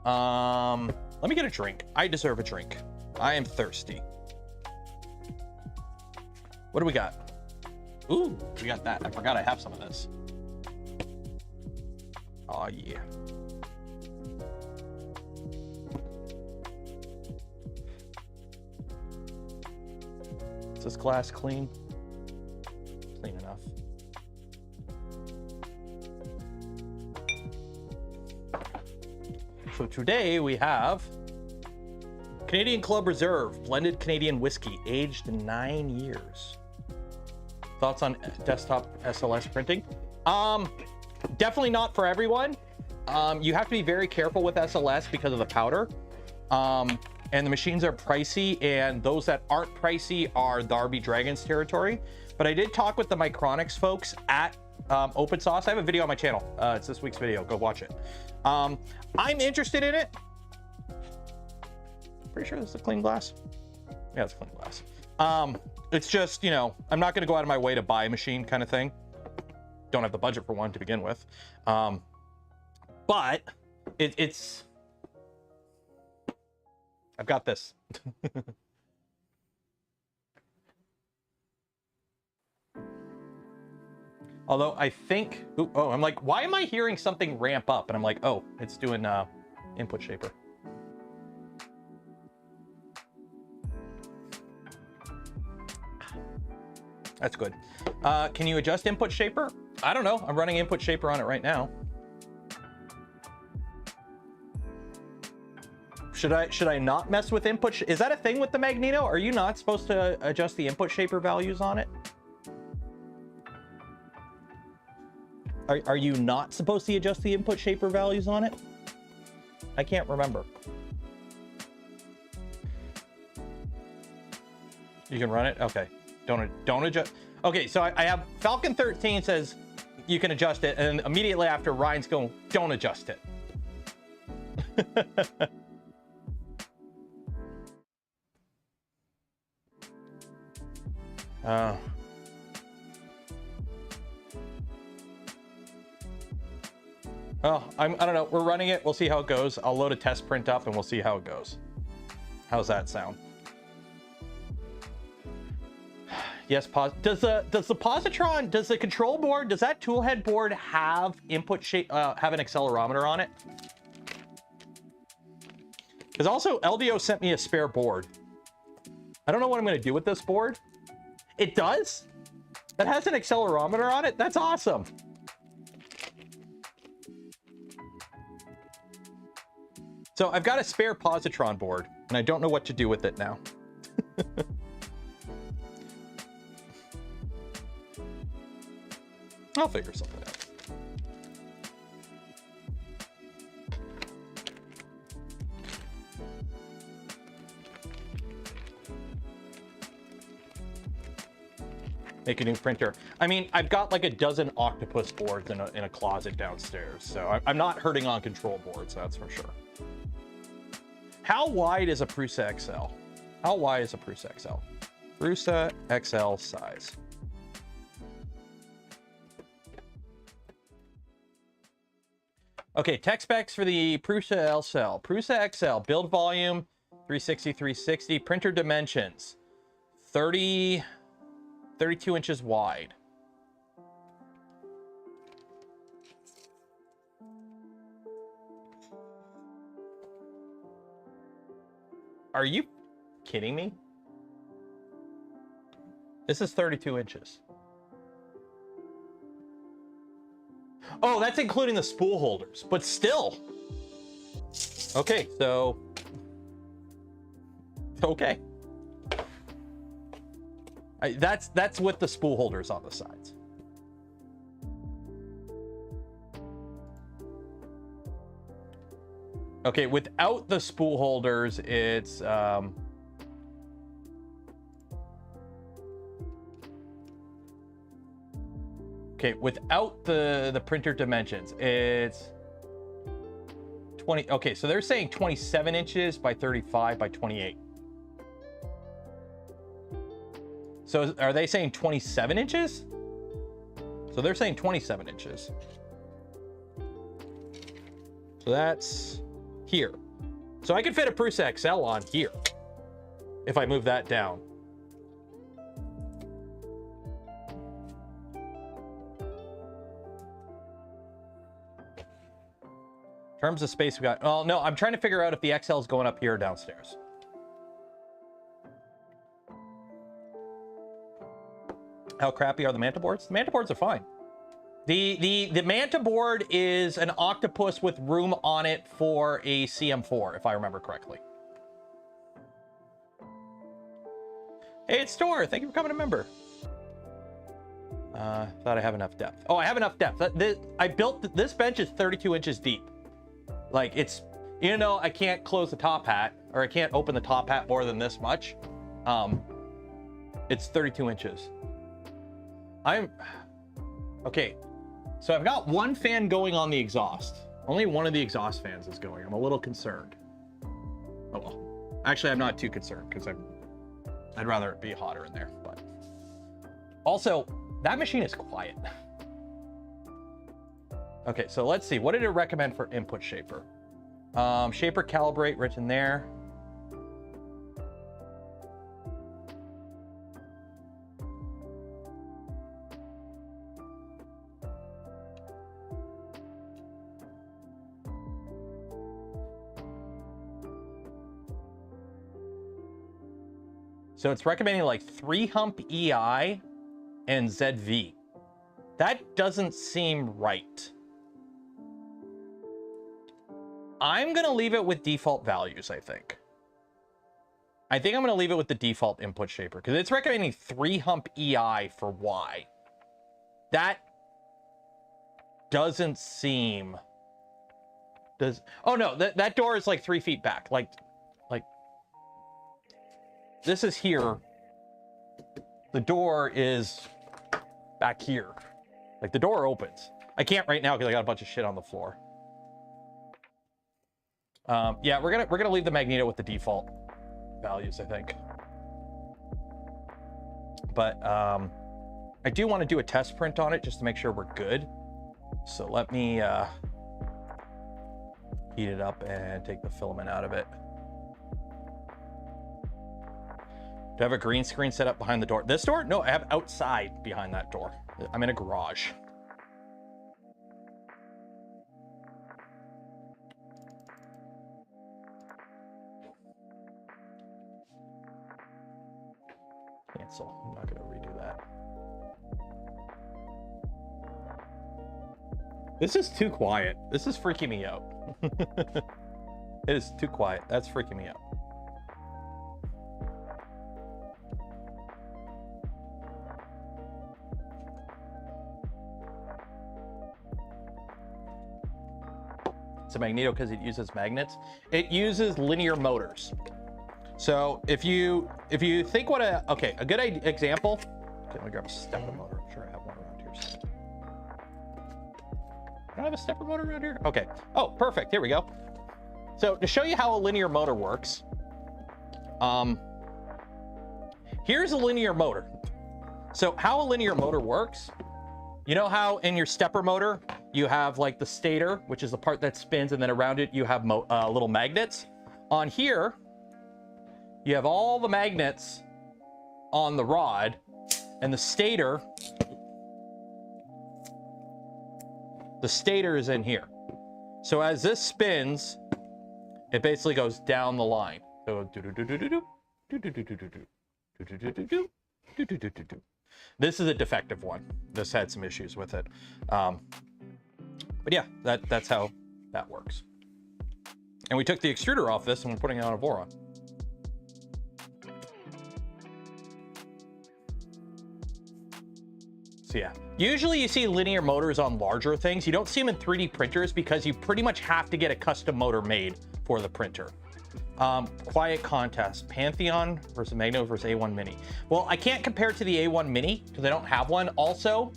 Let me get a drink. I deserve a drink. I am thirsty. What do we got? Ooh, we got that. I forgot I have some of this. Oh, yeah. Is this glass clean? Clean enough. So today we have Canadian Club Reserve, blended Canadian whiskey, aged 9 years. Thoughts on desktop SLS printing? Definitely not for everyone. You have to be very careful with SLS because of the powder. And the machines are pricey, and those that aren't pricey are Darby Dragon's territory. But I did talk with the Micronics folks at Open Source. I have a video on my channel. It's this week's video. Go watch it. I'm interested in it. Pretty sure this is a clean glass. Yeah, it's clean glass. It's just, you know, I'm not going to go out of my way to buy a machine kind of thing. Don't have the budget for one to begin with. But it's... I've got this. Although I think... Ooh, oh, I'm like, why am I hearing something ramp up? And I'm like, oh, it's doing input shaper. That's good. Can you adjust input shaper? I don't know. I'm running input shaper on it right now. Should I not mess with input? Is that a thing with the Magneto? Are you not supposed to adjust the input shaper values on it? Are you not supposed to adjust the input shaper values on it? I can't remember. You can run it? Okay. Don't adjust. Okay, so I have Falcon 13 says you can adjust it, and immediately after Ryan's going, don't adjust it. I don't know. We're running it. We'll see how it goes. I'll load a test print up and we'll see how it goes. How's that sound? Yes, does the Positron, does the control board, does that toolhead board have input have an accelerometer on it? Because also LDO sent me a spare board. I don't know what I'm going to do with this board. It does? That has an accelerometer on it? That's awesome. So I've got a spare Positron board, and I don't know what to do with it now. I'll figure something out. Make a new printer. I mean, I've got like a dozen octopus boards in a closet downstairs, so I'm not hurting on control boards, that's for sure. How wide is a Prusa XL? How wide is a Prusa XL? Prusa XL size. Okay, tech specs for the Prusa XL. Prusa XL, build volume, 360, 360. Printer dimensions, 32 inches wide. Are you kidding me? This is 32 inches. Oh, that's including the spool holders, but still. Okay, so. Okay. That's with the spool holders on the sides. Okay, without the spool holders, it's okay, without the printer dimensions, it's 20. Okay, so they're saying 27 inches by 35 by 28. So are they saying 27 inches? So they're saying 27 inches. So that's here. So I could fit a Prusa XL on here if I move that down. In terms of space we got, oh no, I'm trying to figure out if the XL is going up here or downstairs. How crappy are the Manta boards? The Manta boards are fine. The Manta board is an octopus with room on it for a CM4, if I remember correctly. Hey, it's Store. Thank you for becoming a member. Thought I have enough depth. Oh, I have enough depth. I built this bench is 32 inches deep. Like it's, you know, I can't close the top hat, or I can't open the top hat more than this much. It's 32 inches. Okay. So I've got one fan going on the exhaust. Only one of the exhaust fans is going. I'm a little concerned. Oh well. Actually, I'm not too concerned because I'd rather it be hotter in there. But also, that machine is quiet. Okay, so let's see. What did it recommend for input shaper? Shaper calibrate written there. So it's recommending like 3-hump EI and ZV. That doesn't seem right. I'm gonna leave it with default values, I think. I'm gonna leave it with the default input shaper because it's recommending 3-hump EI for Y. That doesn't seem... Oh no, that door is like 3 feet back. Like this is here. The door is back here. Like the door opens. I can't right now because I got a bunch of shit on the floor. Yeah, we're gonna leave the Magneto with the default values, I think. But I do want to do a test print on it just to make sure we're good. So let me heat it up and take the filament out of it. Do I have a green screen set up behind the door? This door? No, I have outside behind that door. I'm in a garage. Cancel. I'm not going to redo that. This is too quiet. This is freaking me out. It is too quiet. That's freaking me out. It's a Magneto because it uses magnets. It uses linear motors. So if you think what a good example. Okay, let me grab a stepper motor. I'm sure I have one around here. I don't have a stepper motor around here. Okay. Oh, perfect. Here we go. So to show you how a linear motor works, here's a linear motor. So how a linear motor works, you know how in your stepper motor you have like the stator, which is the part that spins, and then around it you have little magnets. On here, you have all the magnets on the rod, and the stator is in here. So as this spins, it basically goes down the line. So this is a defective one. This had some issues with it. But yeah, that's how that works. And we took the extruder off this and we're putting it on a Voron. So yeah, usually you see linear motors on larger things. You don't see them in 3D printers because you pretty much have to get a custom motor made for the printer. Quiet contest, Pantheon versus Magneto versus A1 Mini. Well, I can't compare it to the A1 Mini because I don't have one. Also,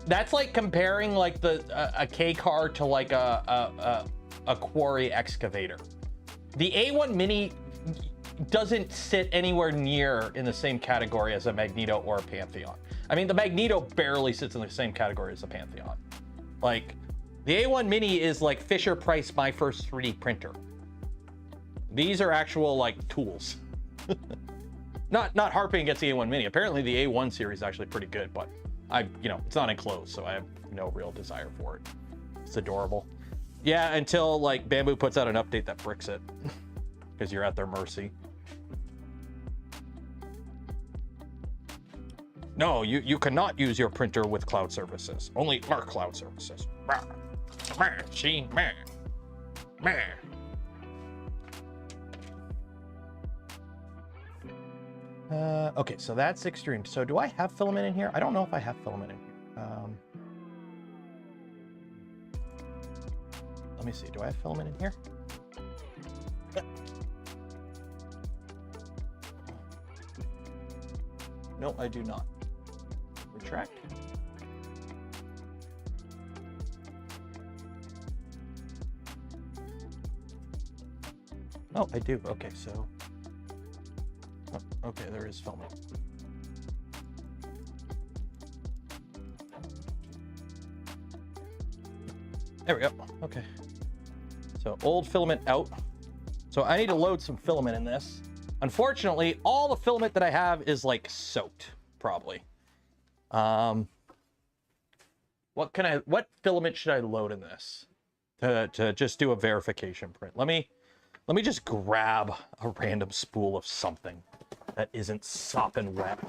that's like comparing like a K car to like a quarry excavator. The A1 Mini doesn't sit anywhere near in the same category as a Magneto or a Pantheon. I mean, the Magneto barely sits in the same category as a Pantheon. Like, the A1 Mini is like Fisher Price My First 3D Printer. These are actual like tools. not harping against the A1 Mini. Apparently the A1 series is actually pretty good, but it's not enclosed, so I have no real desire for it. It's adorable. Yeah, until like Bamboo puts out an update that bricks it, because you're at their mercy. No, you cannot use your printer with cloud services. Only our cloud services. See? Okay, so that's extreme. So do I have filament in here? I don't know if I have filament in here. Let me see. Do I have filament in here? No, I do not. Retract. Oh, I do. Okay, so... Oh, okay, there is filament. There we go. Okay. So old filament out. So I need to load some filament in this. Unfortunately, all the filament that I have is like soaked, probably. What filament should I load in this to just do a verification print? Let me just grab a random spool of something that isn't sopping wet.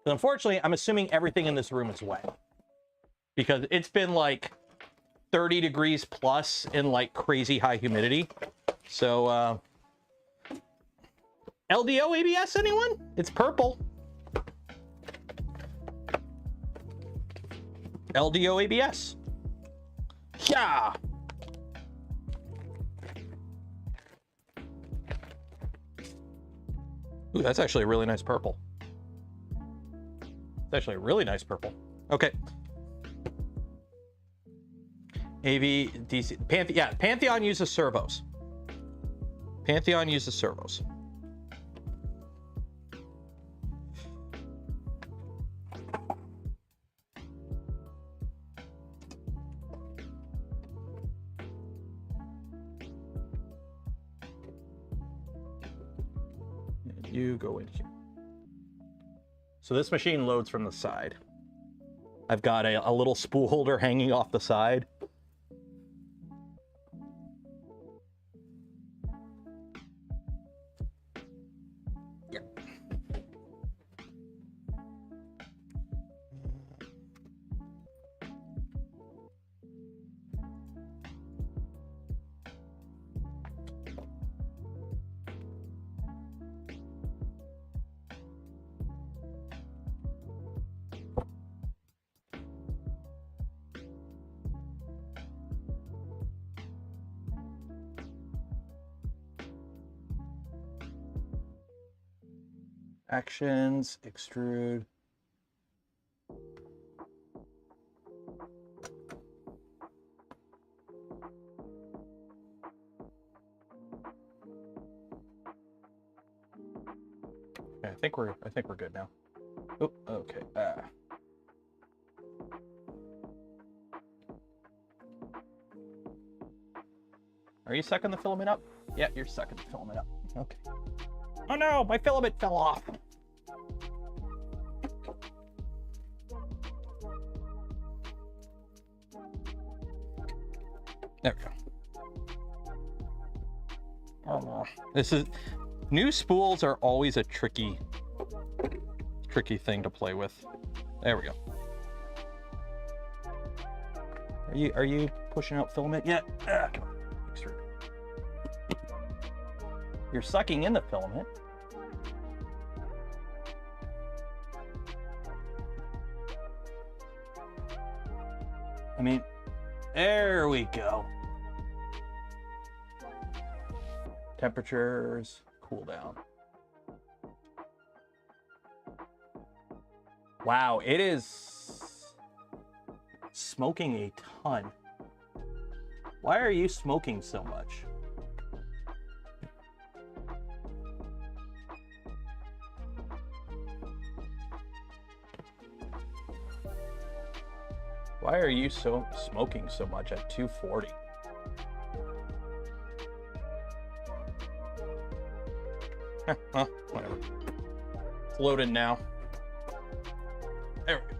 But unfortunately, I'm assuming everything in this room is wet because it's been like 30 degrees plus in like crazy high humidity. So, LDO ABS, anyone? It's purple. LDO ABS. Yeah. Ooh, that's actually a really nice purple. It's actually a really nice purple. Okay. AV, DC, Pantheon, yeah, Pantheon uses servos. Pantheon uses servos. You go in here. So this machine loads from the side. I've got a little spool holder hanging off the side. Yep. Actions, extrude. Okay, I think we're good now. Oh, okay. Are you sucking the filament up? Yeah, you're sucking the filament up. Okay. Oh no, my filament fell off. There we go. Oh, this is new spools are always a tricky thing to play with. There we go. Are you pushing out filament yet? Come on. Extrude. You're sucking in the filament. I mean, there we go. Temperatures, cool down. Wow, it is smoking a ton. Why are you smoking so much? Why are you smoking so much at 240? Well, whatever. It's loaded now. There we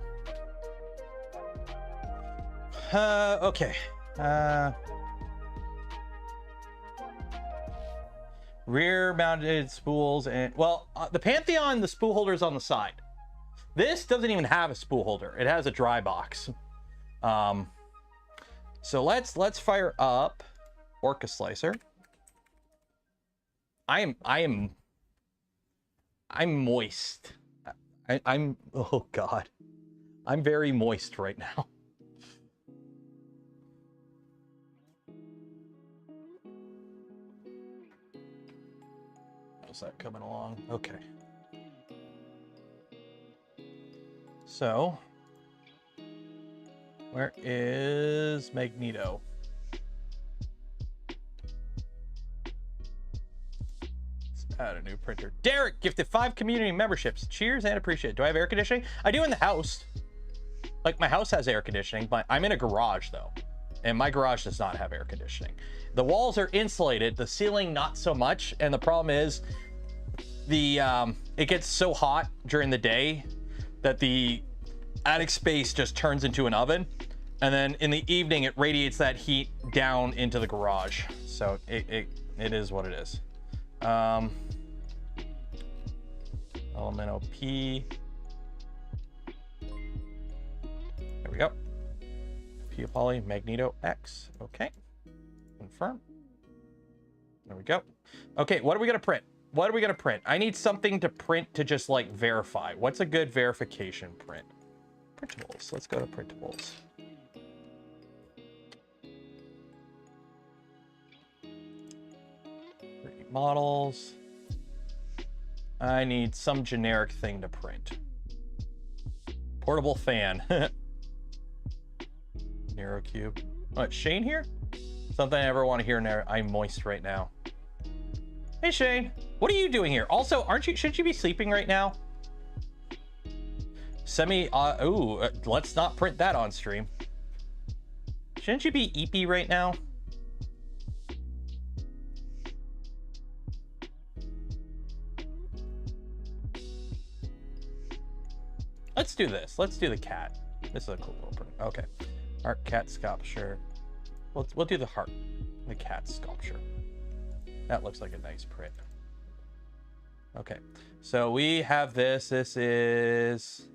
go. Okay. Rear mounted spools and, well, the Pantheon, the spool holder's on the side. This doesn't even have a spool holder. It has a dry box. So let's fire up Orca Slicer. I'm moist. I'm oh god. I'm very moist right now. How's that coming along? Okay. So, where is Magneto? Let's add a new printer. Derek gifted 5 community memberships. Cheers and appreciate it. Do I have air conditioning? I do in the house. Like, my house has air conditioning, but I'm in a garage though. And my garage does not have air conditioning. The walls are insulated, the ceiling not so much. And the problem is it gets so hot during the day that the attic space just turns into an oven, and then in the evening it radiates that heat down into the garage. So it is what it is. Element OP. There we go. P poly Magneto X. Okay. Confirm. There we go. Okay, what are we gonna print? What are we gonna print? I need something to print to just like verify. What's a good verification print? Printables. Let's go to printables. Models. I need some generic thing to print. Portable fan. Narrow cube. What, Shane here? Something I ever want to hear now. I'm moist right now. Hey Shane, what are you doing here? Also, shouldn't you be sleeping right now? Let's not print that on stream. Shouldn't you be EP right now? Let's do this. Let's do the cat. This is a cool little print. Okay. Art cat sculpture. We'll do the heart. The cat sculpture. That looks like a nice print. Okay. So we have this. This is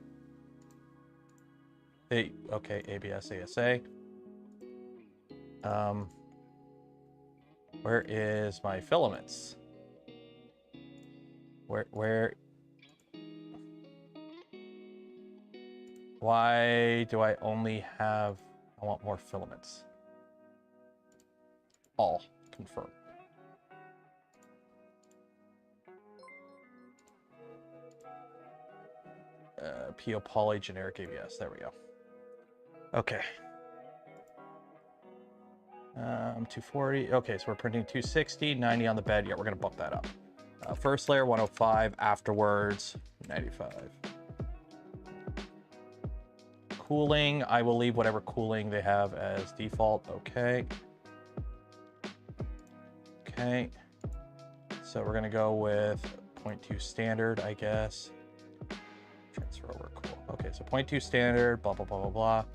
okay, ABS ASA. Where is my filaments? Where why do I only have, I want more filaments. All confirm. PO poly generic ABS. There we go. Okay. 240. Okay, so we're printing 260, 90 on the bed. Yeah, we're gonna bump that up. First layer 105. Afterwards 95. Cooling. I will leave whatever cooling they have as default. Okay. Okay. So we're gonna go with 0.2 standard, I guess. Transfer over, cool. Okay, so 0.2 standard, blah, blah, blah, blah, blah.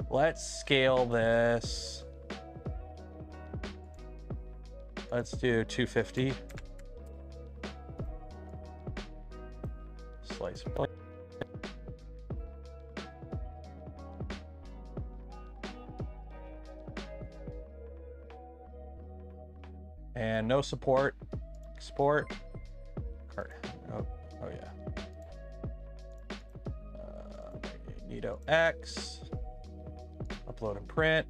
Let's scale this. Let's do 250. Slice plate. And no support. Export. Card. Oh yeah. Magneto X. Upload and print.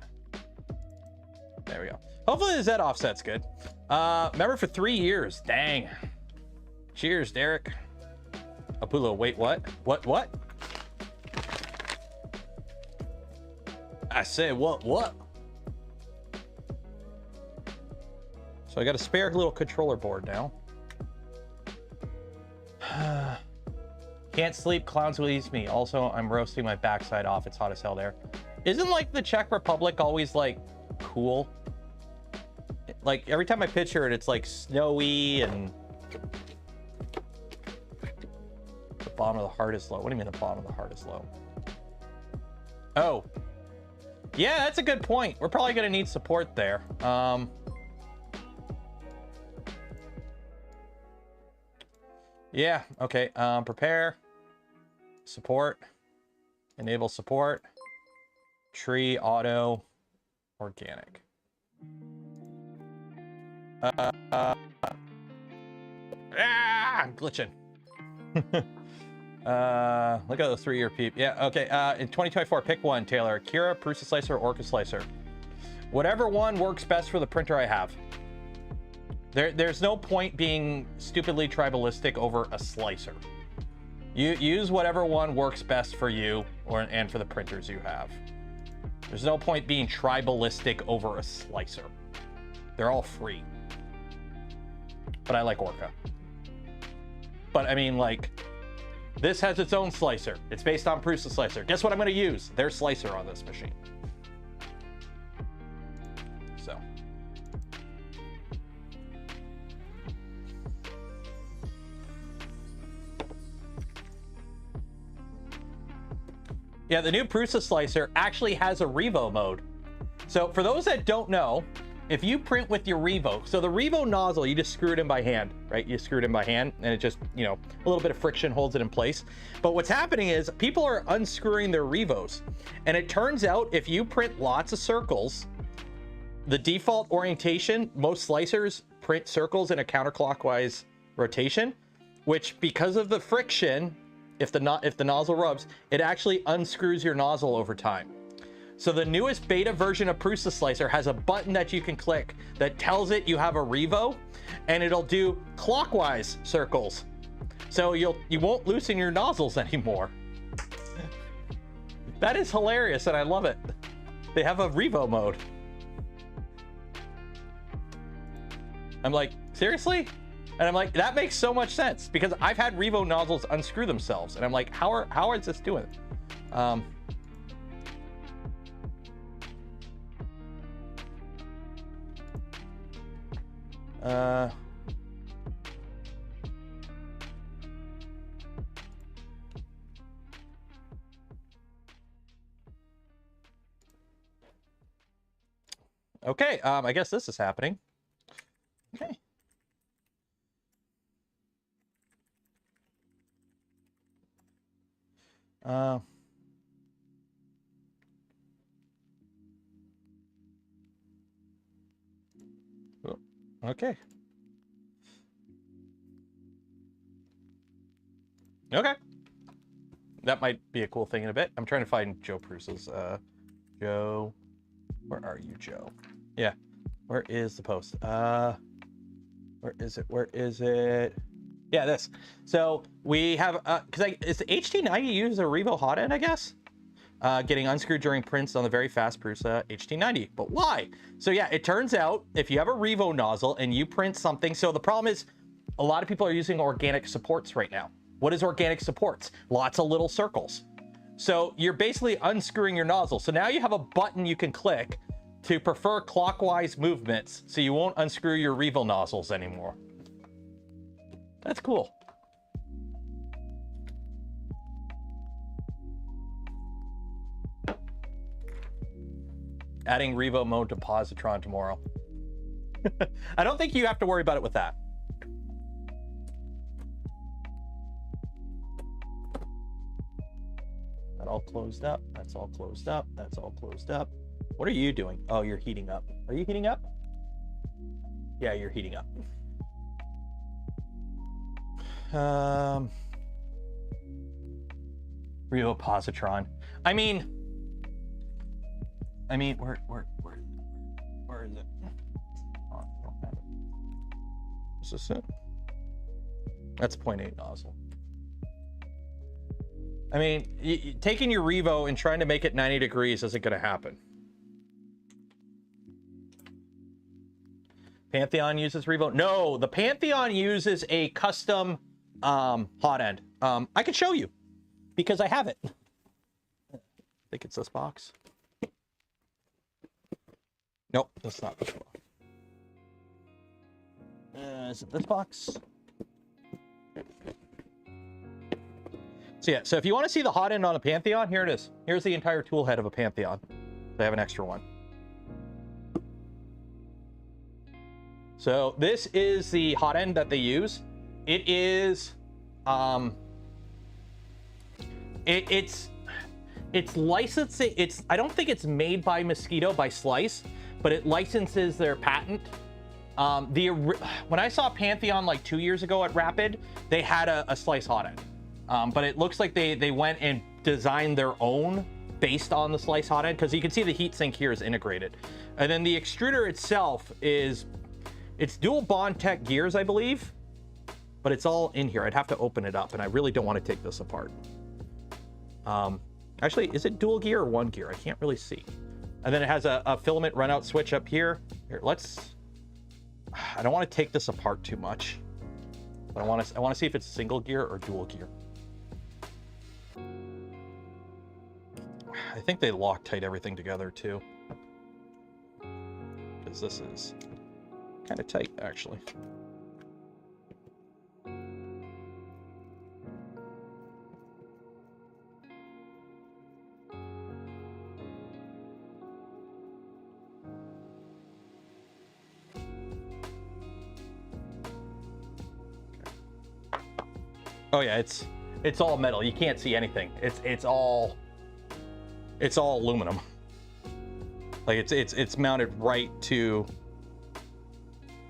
There we go. Hopefully the Z offset's good. Remember for 3 years. Dang. Cheers, Derek. Apollo, wait, what? What? I said, what? So I got a spare little controller board now. Can't sleep, clowns will eat me. Also, I'm roasting my backside off. It's hot as hell there. Isn't like the Czech Republic always like cool? Like every time I picture it, it's like snowy and the bottom of the heart is low. What do you mean the bottom of the heart is low? Oh, yeah, that's a good point. We're probably gonna need support there. Yeah, okay. Prepare, support, enable support, tree, auto, organic. I'm glitching. Look at those 3-year peep. Yeah, okay. In 2024, pick one, Taylor. Kira, Prusa Slicer, Orca Slicer. Whatever one works best for the printer I have. There's no point being stupidly tribalistic over a slicer. You use whatever one works best for you and for the printers you have. There's no point being tribalistic over a slicer. They're all free. But I like Orca. But I mean, like, this has its own slicer. It's based on Prusa Slicer. Guess what I'm going to use? Their slicer on this machine. So. Yeah, the new Prusa Slicer actually has a Revo mode. So for those that don't know, if you print with your Revo, so the Revo nozzle, you just screw it in by hand, right? You screw it in by hand and it just, you know, a little bit of friction holds it in place. But what's happening is people are unscrewing their Revos. And it turns out if you print lots of circles, the default orientation, most slicers print circles in a counterclockwise rotation, which because of the friction, if the nozzle rubs, it actually unscrews your nozzle over time. So the newest beta version of Prusa Slicer has a button that you can click that tells it you have a Revo, and it'll do clockwise circles. So you won't loosen your nozzles anymore. That is hilarious, and I love it. They have a Revo mode. I'm like, seriously? And I'm like, that makes so much sense because I've had Revo nozzles unscrew themselves, and I'm like, how is this doing it? Okay, I guess this is happening. Okay. Okay. Okay. That might be a cool thing in a bit. I'm trying to find Joe Prusa's, Joe, where are you, Joe? Yeah. Where is the post? Where is it? Where is it? Yeah, this. So we have, is the HT90 use a Revo hot end, I guess? Getting unscrewed during prints on the very fast Prusa HT90. But why? So yeah, it turns out if you have a Revo nozzle and you print something, so the problem is a lot of people are using organic supports right now. What is organic supports? Lots of little circles. So you're basically unscrewing your nozzle. So now you have a button you can click to prefer clockwise movements so you won't unscrew your Revo nozzles anymore. That's cool. Adding Revo mode to Positron tomorrow. I don't think you have to worry about it with that. That all closed up. That's all closed up. That's all closed up. What are you doing? Oh, you're heating up. Are you heating up? Yeah, you're heating up. Revo Positron. I mean, where is it? Oh, I don't have it. Is this it? That's 0.8 nozzle. I mean, taking your Revo and trying to make it 90 degrees isn't going to happen. Pantheon uses Revo? No, the Pantheon uses a custom hot end. I can show you because I have it. I think it's this box. Nope, that's not this box. Is it this box? So yeah, so if you want to see the hot end on a Pantheon, here it is. Here's the entire tool head of a Pantheon. They have an extra one. So this is the hot end that they use. It is, it's licensing. I don't think it's made by Mosquito, by Slice, but it licenses their patent. When I saw Pantheon like 2 years ago at Rapid, they had a Slice hot end. But it looks like they went and designed their own based on the Slice hot end, because you can see the heatsink here is integrated. And then the extruder itself is, it's dual Bondtech gears, I believe, but it's all in here. I'd have to open it up, and I really don't want to take this apart. Actually, is it dual gear or one gear? I can't really see. And then it has a filament runout switch up here. Here, I don't want to take this apart too much, but I want to see if it's single gear or dual gear. I think they Loctite everything together too, because this is kind of tight, actually. Oh yeah, it's all metal. You can't see anything. It's all aluminum. Like it's mounted right to.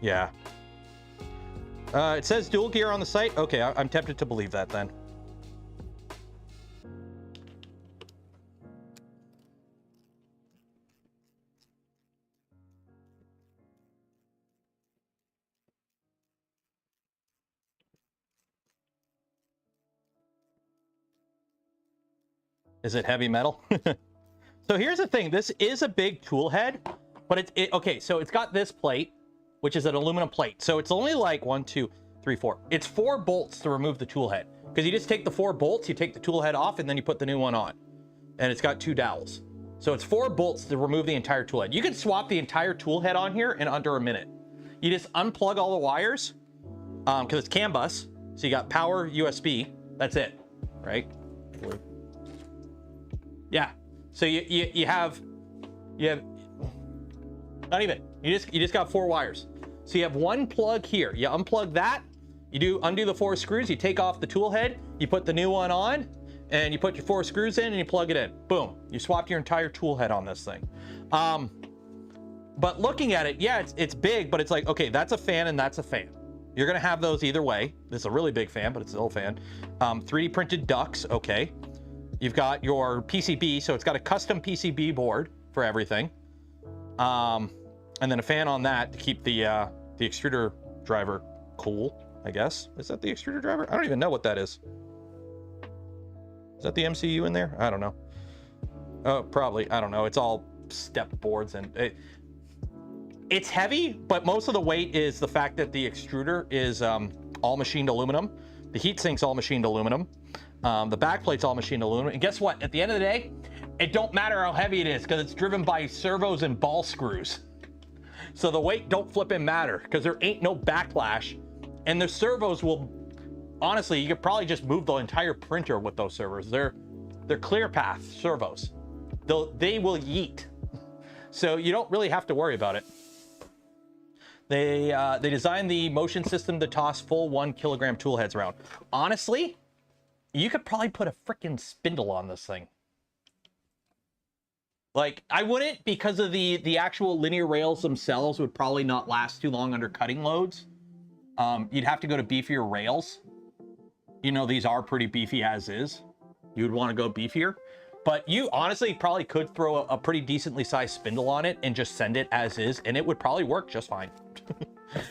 Yeah. It says dual gear on the site. Okay, I'm tempted to believe that then. Is it heavy metal? So here's the thing. This is a big tool head, but okay, so it's got this plate, which is an aluminum plate. So it's only like 1, 2, 3, 4. It's 4 bolts to remove the tool head, because you just take the 4 bolts, you take the tool head off, and then you put the new one on. And it's got 2 dowels. So it's 4 bolts to remove the entire tool head. You can swap the entire tool head on here in under a minute. You just unplug all the wires, because it's CAN bus. So you got power, USB. That's it, right? Yeah. So you have not even. You just got 4 wires. So you have 1 plug here. You unplug that. You undo the 4 screws. You take off the tool head. You put the new one on, and you put your 4 screws in, and you plug it in. Boom. You swapped your entire tool head on this thing. But looking at it, yeah, it's big, but it's like, okay, that's a fan and that's a fan. You're gonna have those either way. This is a really big fan, but it's still a fan. 3D printed ducts, okay. You've got your PCB, so it's got a custom PCB board for everything. And then a fan on that to keep the extruder driver cool, I guess. Is that the extruder driver? I don't even know what that is. Is that the MCU in there? I don't know. Oh, probably. I don't know. It's all step boards, and it's heavy, but most of the weight is the fact that the extruder is all machined aluminum. The heat sink's all machined aluminum. The back plate's all machined aluminum. And guess what? At the end of the day, it don't matter how heavy it is because it's driven by servos and ball screws. So the weight don't flipping matter because there ain't no backlash. And the servos will, honestly, you could probably just move the entire printer with those servos. They're clear path servos. They will yeet. So you don't really have to worry about it. They designed the motion system to toss full 1 kilogram tool heads around. Honestly, you could probably put a freaking spindle on this thing. Like, I wouldn't, because of the actual linear rails themselves would probably not last too long under cutting loads. You'd have to go to beefier rails. You know, these are pretty beefy as is. You would want to go beefier. But you honestly probably could throw a pretty decently sized spindle on it and just send it as is, and it would probably work just fine.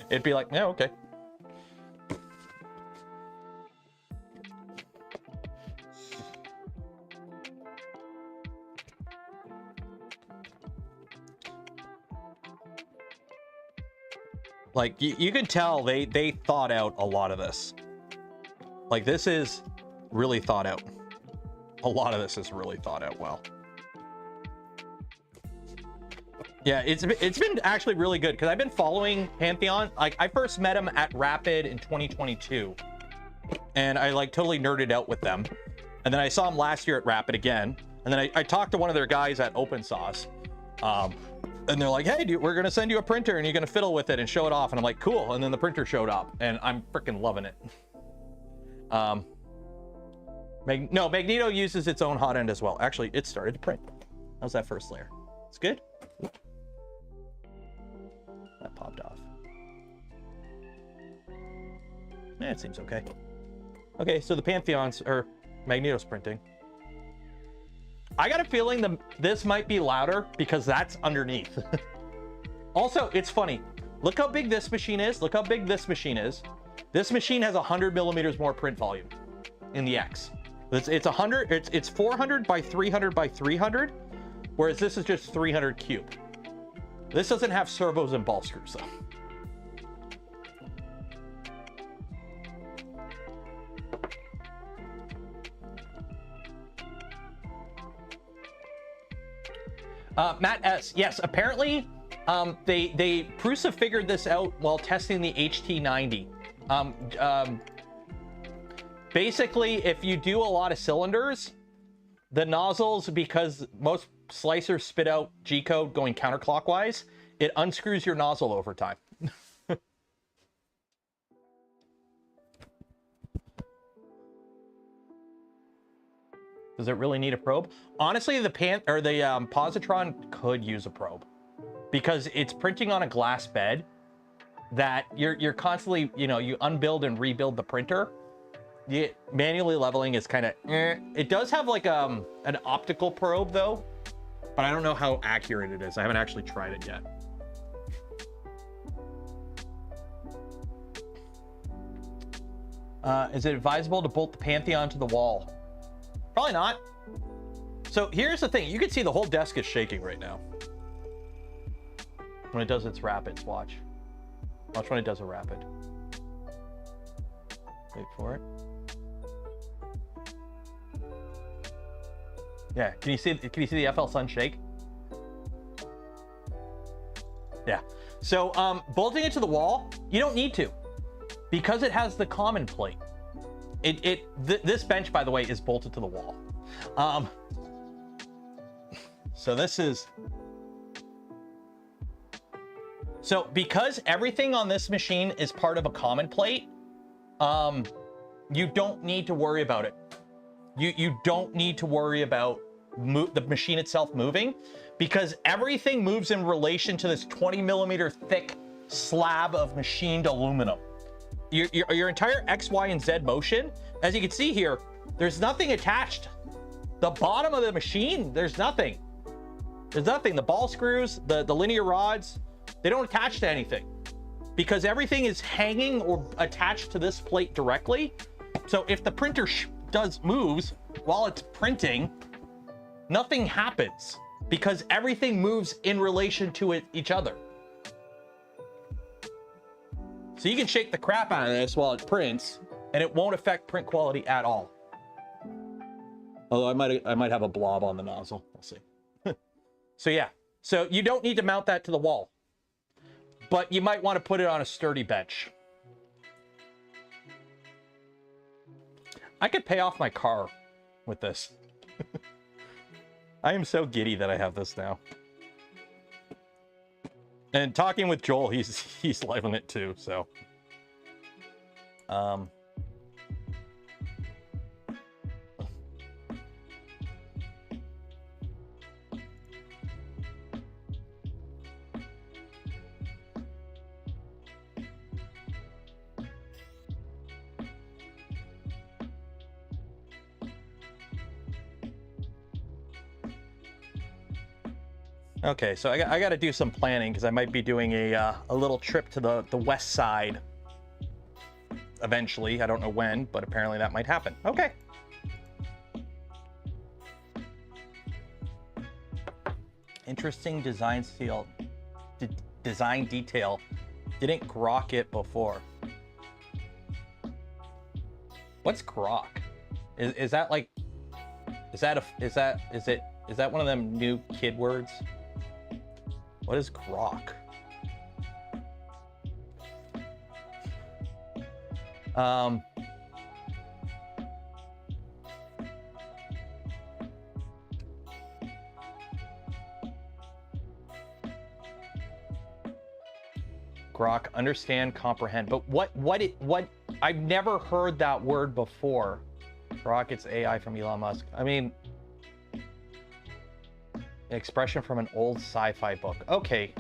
It'd be like, yeah, okay. Like, you can tell they thought out a lot of this. Like, this is really thought out. A lot of this is really thought out well. Yeah, it's been actually really good because I've been following Pantheon. Like, I first met them at Rapid in 2022, and I like totally nerded out with them. And then I saw them last year at Rapid again, and then I talked to one of their guys at Open Sauce, and they're like, "Hey, dude, we're gonna send you a printer, and you're gonna fiddle with it and show it off." And I'm like, "Cool." And then the printer showed up, and I'm freaking loving it. No, Magneto uses its own hot end as well. Actually, it started to print. How's that first layer? It's good. Oop. That popped off. Yeah, it seems okay. Okay, so the Pantheons, or Magneto's printing. I got a feeling this might be louder because that's underneath. Also, it's funny. Look how big this machine is. Look how big this machine is. This machine has 100 millimeters more print volume in the X. It's 100. It's 400 by 300 by 300, whereas this is just 300 cube. This doesn't have servos and ball screws though. Matt S. Yes, apparently they Prusa figured this out while testing the HT90. Basically, if you do a lot of cylinders, the nozzles, because most slicers spit out G-code going counterclockwise, it unscrews your nozzle over time. Does it really need a probe? Honestly, the Positron could use a probe because it's printing on a glass bed that you're constantly, you know, you unbuild and rebuild the printer. Manually leveling is kind of It does have like an optical probe though, but I don't know how accurate it is. I haven't actually tried it yet. Is it advisable to bolt the Pantheon to the wall? Probably not. So here's the thing. You can see the whole desk is shaking right now when it does its rapids. Watch when it does a rapid. Wait for it. Yeah, can you see the FL Sun shake? Yeah. So bolting it to the wall, you don't need to, because it has the common plate. This bench, by the way, is bolted to the wall. So this is. So because everything on this machine is part of a common plate, you don't need to worry about it. You don't need to worry about the machine itself moving, because everything moves in relation to this 20 millimeter thick slab of machined aluminum. Your entire X, Y, and Z motion, as you can see here, there's nothing attached. The bottom of the machine, there's nothing. There's nothing. The ball screws, the linear rods, they don't attach to anything because everything is hanging or attached to this plate directly. So if the printer moves while it's printing, nothing happens because everything moves in relation to each other. So you can shake the crap out of this while it prints and it won't affect print quality at all. Although I might have a blob on the nozzle. We'll see. So yeah. So you don't need to mount that to the wall, but you might want to put it on a sturdy bench. I could pay off my car with this. I am so giddy that I have this now. And talking with Joel, he's loving it too, so. Okay, so I got to do some planning because I might be doing a little trip to the west side eventually. I don't know when, but apparently that might happen. Okay. Interesting design design detail. Didn't grok it before. What's grok? Is that like? Is that one of them new kid words? What is grok? Grok, understand, comprehend. But what I've never heard that word before. Grok, it's AI from Elon Musk. I mean, an expression from an old sci-fi book. Okay.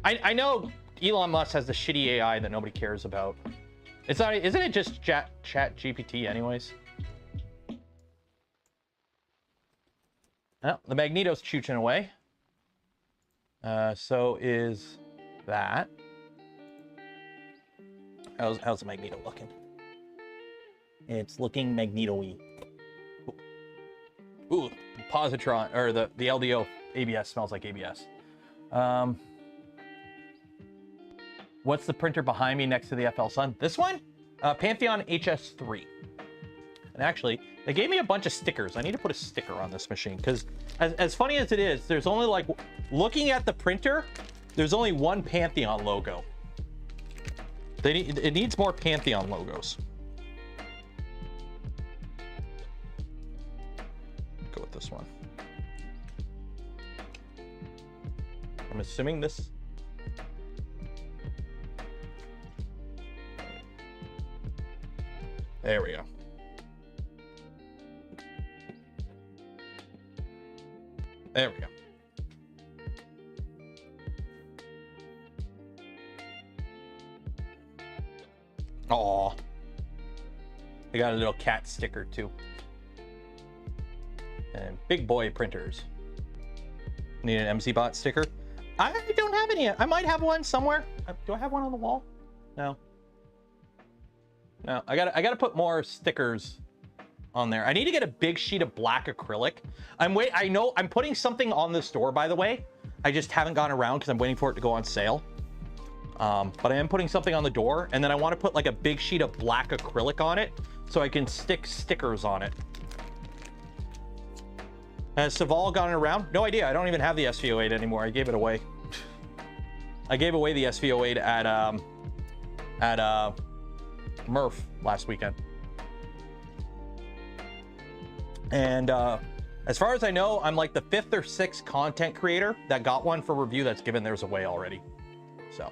I know Elon Musk has the shitty AI that nobody cares about. It's not, isn't it just chat GPT anyways? Well, the Magneto's chooching away. So is that. How's the Magneto looking? It's looking Magneto-y. Ooh, Positron, or the LDO ABS smells like ABS. What's the printer behind me next to the FL Sun? This one? Pantheon HS3. And actually, they gave me a bunch of stickers. I need to put a sticker on this machine because as funny as it is, there's only like, looking at the printer, there's only one Pantheon logo. It needs more Pantheon logos. Go with this one. I'm assuming this. There we go. There we go. Aw. They got a little cat sticker too. And big boy printers. Need an MZBot sticker? I don't have any. I might have one somewhere. Do I have one on the wall? No. No, I gotta put more stickers on there. I need to get a big sheet of black acrylic. I know I'm putting something on this door, by the way. I just haven't gone around because I'm waiting for it to go on sale. But I am putting something on the door, and then I want to put like a big sheet of black acrylic on it so I can stick stickers on it. Has Saval gone around? No idea. I don't even have the SV08 anymore. I gave it away. I gave away the SV08 at Murph last weekend. And as far as I know, I'm like the 5th or 6th content creator that got one for review that's given theirs away already. So.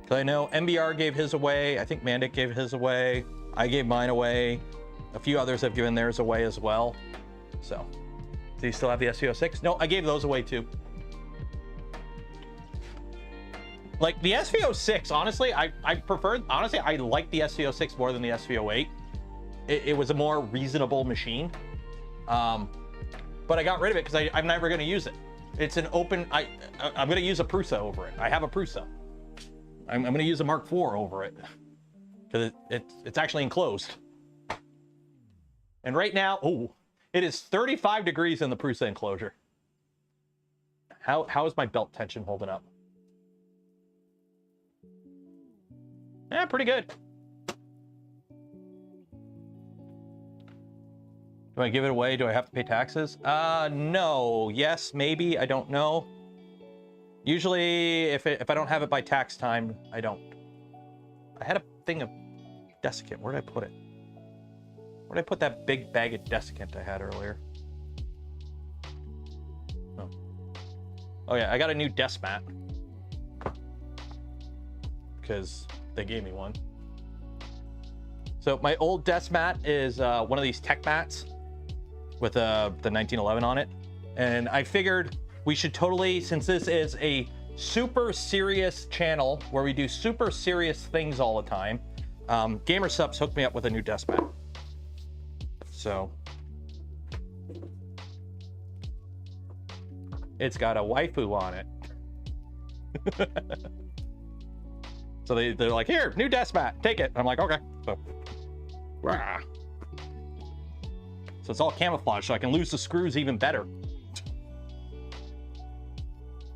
So I know MBR gave his away. I think Mandic gave his away. I gave mine away. A few others have given theirs away as well. So, do you still have the SV06? No, I gave those away too. Like the SV06, honestly, I preferred, honestly, I like the SV06 more than the SV08. It was a more reasonable machine. But I got rid of it because I'm never going to use it. It's an open, I'm going to use a Prusa over it. I have a Prusa. I'm going to use a Mark IV over it because it's actually enclosed. And right now, oh, it is 35 degrees in the Prusa enclosure. How is my belt tension holding up? Yeah, pretty good. Do I give it away? Do I have to pay taxes? No. Yes, maybe. I don't know. Usually, if I don't have it by tax time, I don't. I had a thing of desiccant. Where did I put it? Where did I put that big bag of desiccant I had earlier? Oh. Oh yeah, I got a new desk mat. Because they gave me one. So my old desk mat is one of these tech mats with the 1911 on it. And I figured we should totally, since this is a super serious channel where we do super serious things all the time, Gamer Subs hooked me up with a new desk mat. So it's got a waifu on it. So they're like, here, new desk mat, take it. I'm like, okay. So, rah. So it's all camouflage, so I can lose the screws even better.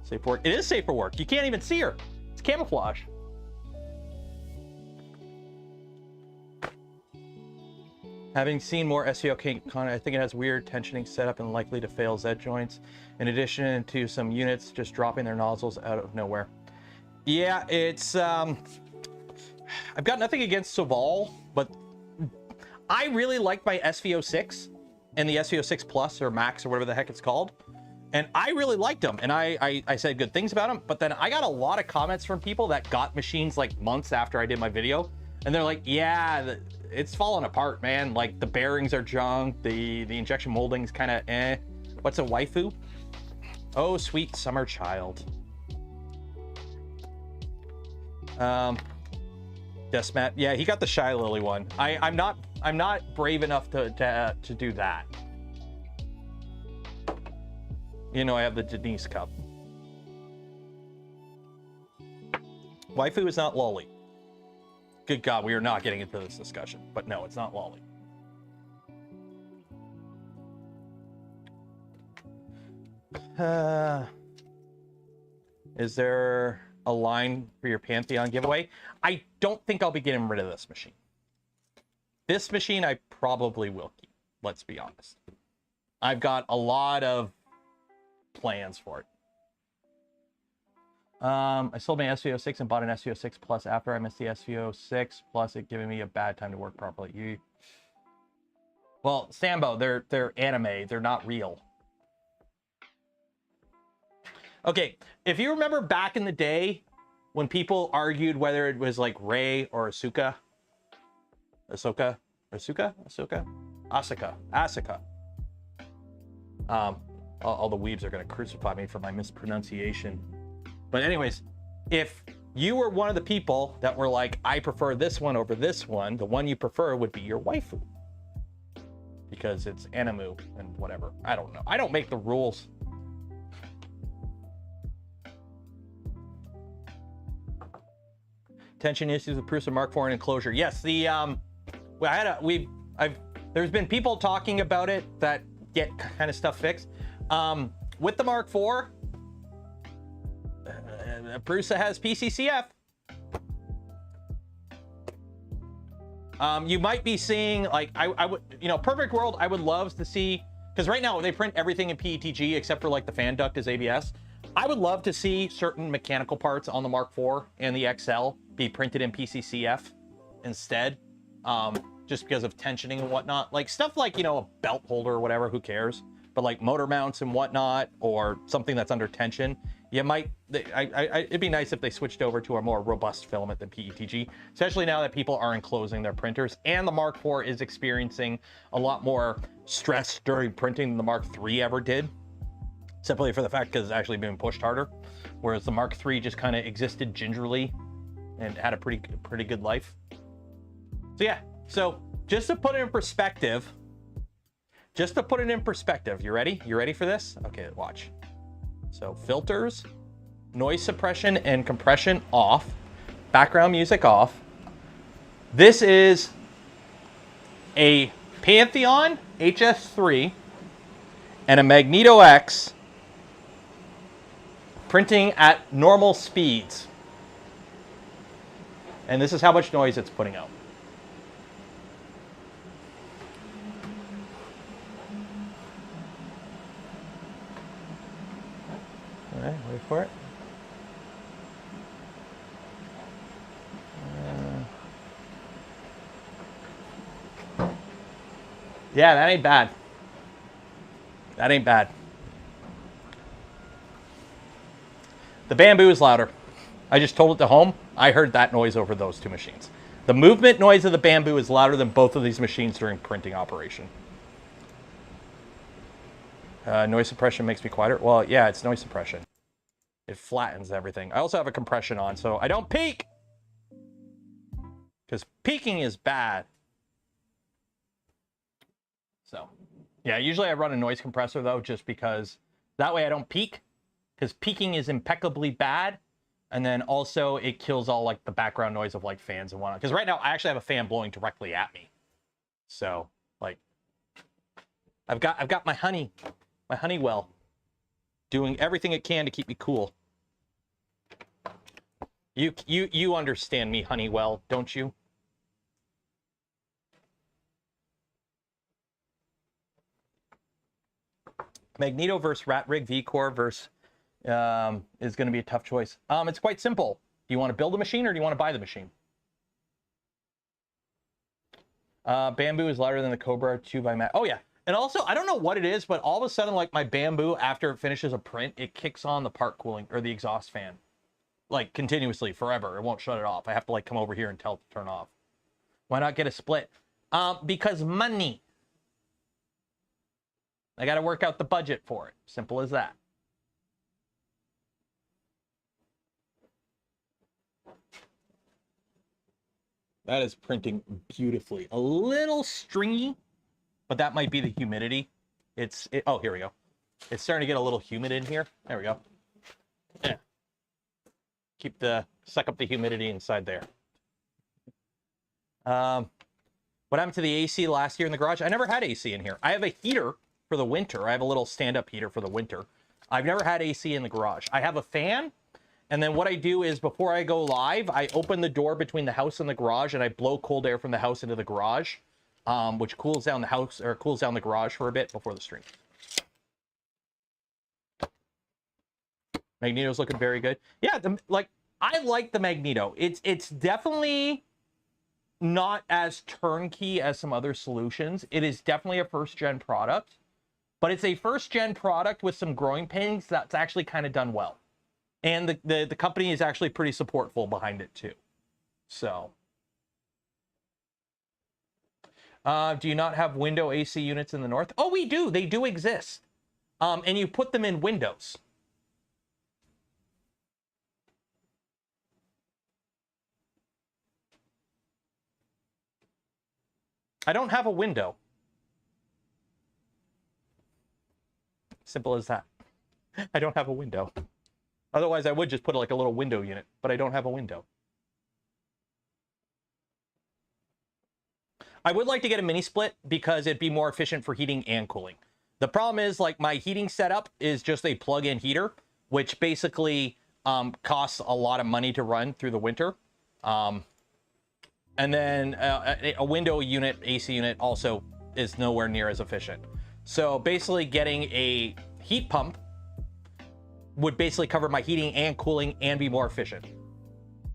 Safe for work. It is safe for work. You can't even see her. It's camouflage. Having seen more SEO content, I think it has weird tensioning setup and likely to fail Z joints. In addition to some units just dropping their nozzles out of nowhere. Yeah, it's, I've got nothing against Soval, but I really like my SVO6 and the SVO6 Plus or Max or whatever the heck it's called. And I really liked them, and I said good things about them, but then I got a lot of comments from people that got machines like months after I did my video, and they're like, yeah, it's falling apart, man. Like the bearings are junk, the injection molding's kind of eh. What's a waifu? Oh, sweet summer child. Desmat, yeah, he got the Shy Lily one. I'm not brave enough to do that. You know, I have the Denise cup. Waifu is not lolly. Good God, we are not getting into this discussion. But no, it's not lolly. Is there a line for your Pantheon giveaway? I don't think I'll be getting rid of this machine. This machine I probably will keep, let's be honest. I've got a lot of plans for it. I sold my SVO6 and bought an SVO6 Plus after I missed the SVO6 Plus, it giving me a bad time to work properly. Well, Sambo, they're anime, they're not real. Okay, if you remember back in the day when people argued whether it was like Rey or Asuka. Asuka. All the weebs are gonna crucify me for my mispronunciation. But anyways, if you were one of the people that were like, I prefer this one over this one, the one you prefer would be your waifu. Because it's animu and whatever. I don't know. I don't make the rules. Tension issues with Prusa Mark IV and enclosure. Yes, the there's been people talking about it that get kind of stuff fixed. With the Mark IV, Prusa has PCCF. You might be seeing, like, I would, you know, perfect world, I would love to see, because right now they print everything in PETG except for like the fan duct is ABS. I would love to see certain mechanical parts on the Mark IV and the XL be printed in PCCF instead, just because of tensioning and whatnot. Like stuff like, you know, a belt holder or whatever, who cares? But like motor mounts and whatnot, or something that's under tension, you might, it'd be nice if they switched over to a more robust filament than PETG, especially now that people are enclosing their printers, and the Mark IV is experiencing a lot more stress during printing than the Mark III ever did, simply for the fact because it's actually being pushed harder, whereas the Mark III just kind of existed gingerly and had a pretty good life. So yeah, so just to put it in perspective, you ready? You ready for this? Okay, watch. So filters, noise suppression and compression off, background music off. This is a Pantheon HS3 and a Magneto X printing at normal speeds. And this is how much noise it's putting out. for it. Yeah, that ain't bad. That ain't bad. The Bamboo is louder. I just told it to home. I heard that noise over those two machines. The movement noise of the Bamboo is louder than both of these machines during printing operation. Noise suppression makes me quieter. Well, yeah, it's noise suppression. It flattens everything. I also have a compression on, so I don't peak. Because peaking is bad. So, yeah, usually I run a noise compressor, though, just because that way I don't peak. Because peaking is impeccably bad. And then also it kills all like the background noise of like fans and whatnot. Because right now I actually have a fan blowing directly at me. So, like, I've got my Honeywell, doing everything it can to keep me cool. You understand me, Honeywell, don't you? Magneto versus Rat Rig V-Core versus is going to be a tough choice. It's quite simple. Do you want to build a machine or do you want to buy the machine? Bamboo is louder than the Cobra 2 by Matt. Oh yeah, and also I don't know what it is, but all of a sudden, like my Bamboo, after it finishes a print, it kicks on the part cooling or the exhaust fan, like continuously forever. It won't shut it off. I have to like come over here and tell it to turn off. Why not get a split? Because money. I got to work out the budget for it. Simple as that. That is printing beautifully. A little stringy, but that might be the humidity. Oh, here we go. It's starting to get a little humid in here. There we go. Yeah. Suck up the humidity inside there. What happened to the AC last year in the garage? I never had AC in here. I have a heater for the winter. I have a little stand-up heater for the winter. I've never had AC in the garage. I have a fan. And then what I do is before I go live, I open the door between the house and the garage and I blow cold air from the house into the garage, which cools down the house or cools down the garage for a bit before the stream. Magneto's looking very good. Yeah, I like the Magneto. It's definitely not as turnkey as some other solutions. It is definitely a first-gen product, but it's a first-gen product with some growing pains that's actually kind of done well. And the company is actually pretty supportful behind it too. So, do you not have window AC units in the north? Oh, we do. They do exist. And you put them in windows. I don't have a window. Simple as that. I don't have a window. Otherwise, I would just put like a little window unit, but I don't have a window. I would like to get a mini split because it'd be more efficient for heating and cooling. The problem is like my heating setup is just a plug-in heater, which basically costs a lot of money to run through the winter. And then a window unit, AC unit also is nowhere near as efficient. So basically getting a heat pump would basically cover my heating and cooling and be more efficient.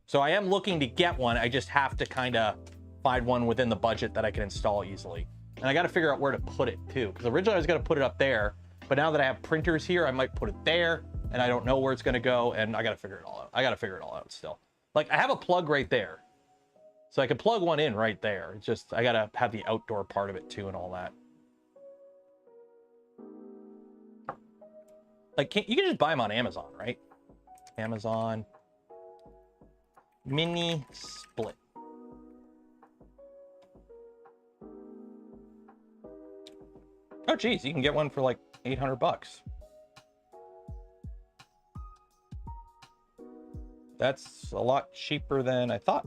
So I am looking to get one. I just have to kind of find one within the budget that I can install easily. And I got to figure out where to put it too. Because originally I was going to put it up there, but now that I have printers here, I might put it there and I don't know where it's going to go. And I got to figure it all out. I got to figure it all out still. Like I have a plug right there. So I could plug one in right there. It's just, I got to have the outdoor part of it too and all that. Like, you can just buy them on Amazon, right? Amazon mini split. Oh, geez, you can get one for like 800 bucks. That's a lot cheaper than I thought.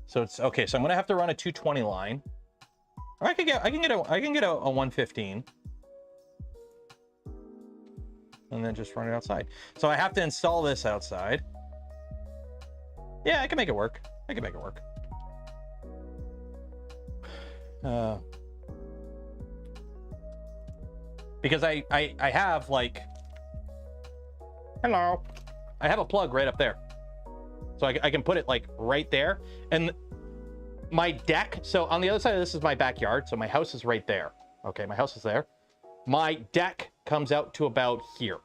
So it's okay. So I'm gonna have to run a 220 line. Or I can get a 115. And then just run it outside. So I have to install this outside. Yeah, I can make it work. I can make it work. because I have like, hello, I have a plug right up there. So I can put it like right there. And my deck, so on the other side of this is my backyard. So my house is right there. Okay, my house is there. My deck comes out to about here,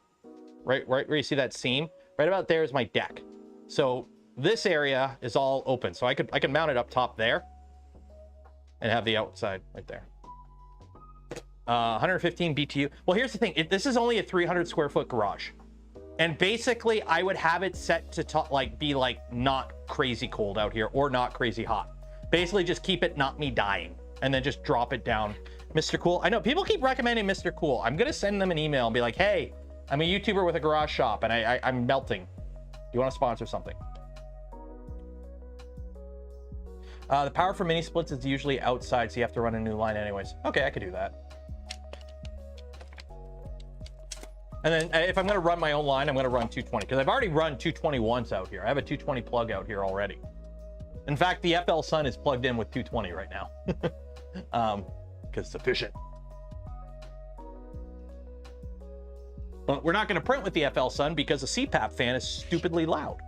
right where you see that seam. Right about there is my deck. So this area is all open. So I could mount it up top there and have the outside right there. 115 BTU. Well, here's the thing. This is only a 300 square foot garage. And basically, I would have it set to be like not crazy cold out here or not crazy hot. Basically, just keep it not me dying and then just drop it down. Mr. Cool. I know people keep recommending Mr. Cool. I'm going to send them an email and be like, hey, I'm a YouTuber with a garage shop and I'm melting. Do you want to sponsor something? The power for mini splits is usually outside, so you have to run a new line anyways. Okay, I could do that. And then if I'm going to run my own line, I'm going to run 220 because I've already run 221s out here. I have a 220 plug out here already. In fact, the FL Sun is plugged in with 220 right now because it's efficient. But we're not going to print with the FL Sun because the CPAP fan is stupidly loud.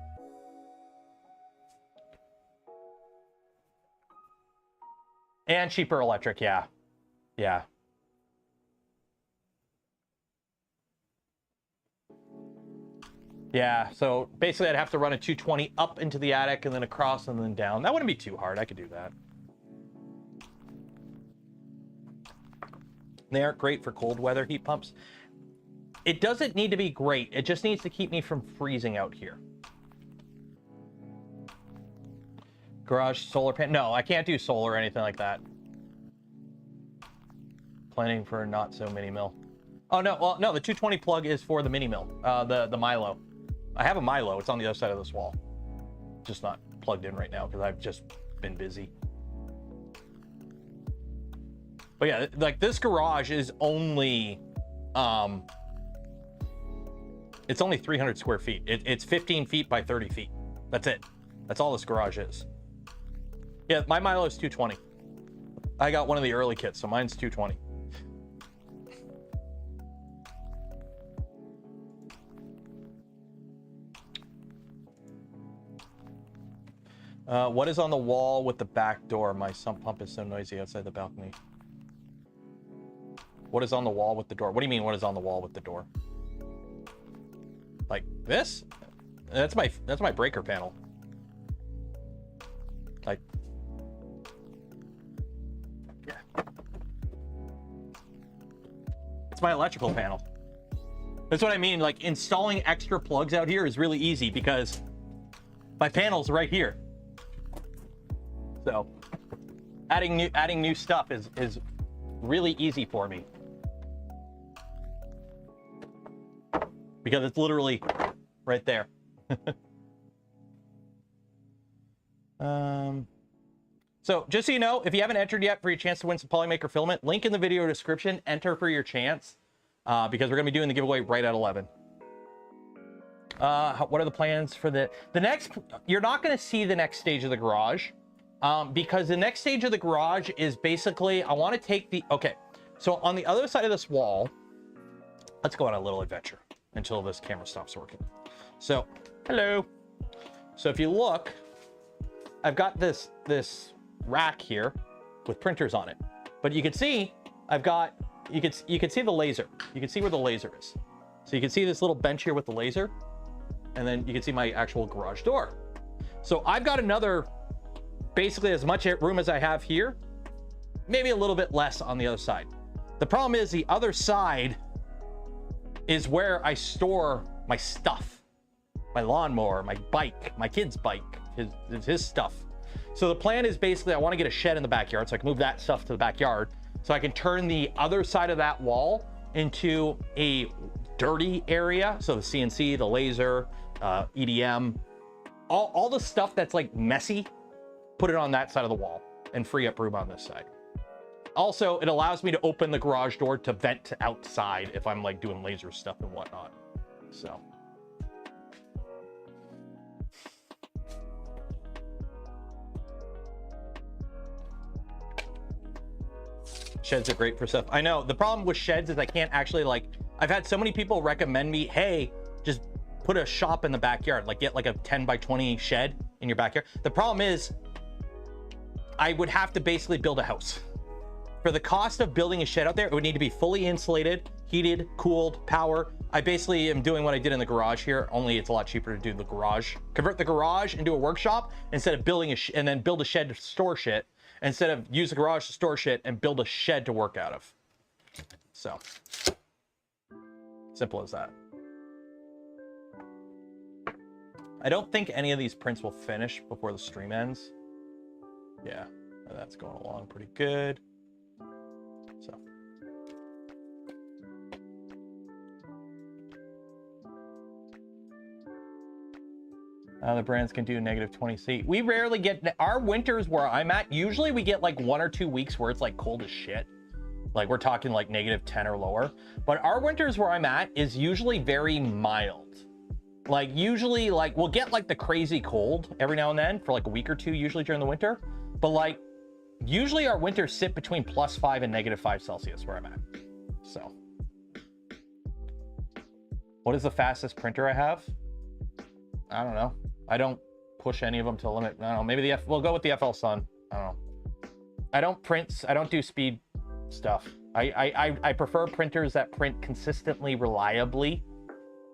And cheaper electric, yeah. Yeah. Yeah, so basically I'd have to run a 220 up into the attic and then across and then down. That wouldn't be too hard. I could do that. They aren't great for cold weather heat pumps. It doesn't need to be great. It just needs to keep me from freezing out here. Garage solar panel. No, I can't do solar or anything like that. Planning for a not so mini mill. Oh no, well no, the 220 plug is for the mini mill, the Milo. I have a Milo. It's on the other side of this wall. Just not plugged in right now because I've just been busy. But yeah, like this garage is only, it's only 300 square feet. It's 15 feet by 30 feet. That's it. That's all this garage is. Yeah, my Milo is 220. I got one of the early kits, so mine's 220. What is on the wall with the back door? My sump pump is so noisy outside the balcony. What is on the wall with the door? What do you mean, what is on the wall with the door? Like this? That's my breaker panel. Like, yeah. It's my electrical panel. That's what I mean. Like, installing extra plugs out here is really easy because my panel's right here. So adding new stuff is really easy for me because it's literally right there. So just so you know, if you haven't entered yet for your chance to win some Polymaker filament, link in the video description, enter for your chance because we're gonna be doing the giveaway right at 11. What are the plans for the next? You're not gonna see the next stage of the garage. Because the next stage of the garage is basically, I want to take the, okay, so on the other side of this wall, let's go on a little adventure until this camera stops working. So, hello. So if you look, I've got this rack here with printers on it, but you can see, I've got, you can see the laser. You can see where the laser is. So you can see this little bench here with the laser, and then you can see my actual garage door. So I've got another, basically as much room as I have here, maybe a little bit less on the other side. The problem is the other side is where I store my stuff, my lawnmower, my bike, my kid's bike, his stuff. So the plan is basically I want to get a shed in the backyard so I can move that stuff to the backyard so I can turn the other side of that wall into a dirty area. So the CNC, the laser, EDM, all the stuff that's like messy, put it on that side of the wall and free up room on this side. Also, it allows me to open the garage door to vent to outside if I'm like doing laser stuff and whatnot. So. Sheds are great for stuff. I know. The problem with sheds is I can't actually, like, I've had so many people recommend me, hey, just put a shop in the backyard, like get like a 10 by 20 shed in your backyard. The problem is I would have to basically build a house. For the cost of building a shed out there, it would need to be fully insulated, heated, cooled, power. I basically am doing what I did in the garage here, only it's a lot cheaper to do the garage. Convert the garage into a workshop instead of building and then build a shed to store shit, instead of use the garage to store shit and build a shed to work out of. So, simple as that. I don't think any of these prints will finish before the stream ends. Yeah, that's going along pretty good. So. The brands can do -20°C. We rarely get, our winters where I'm at, usually we get like 1 or 2 weeks where it's like cold as shit. Like we're talking like -10 or lower. But our winters where I'm at is usually very mild. Like usually like we'll get like the crazy cold every now and then for like a week or two, usually during the winter. But like usually our winters sit between +5 and -5 Celsius where I'm at. So. What is the fastest printer I have? I don't know. I don't push any of them to a limit. I don't know. Maybe we'll go with the FL Sun. I don't know. I don't print. I don't do speed stuff. I prefer printers that print consistently, reliably,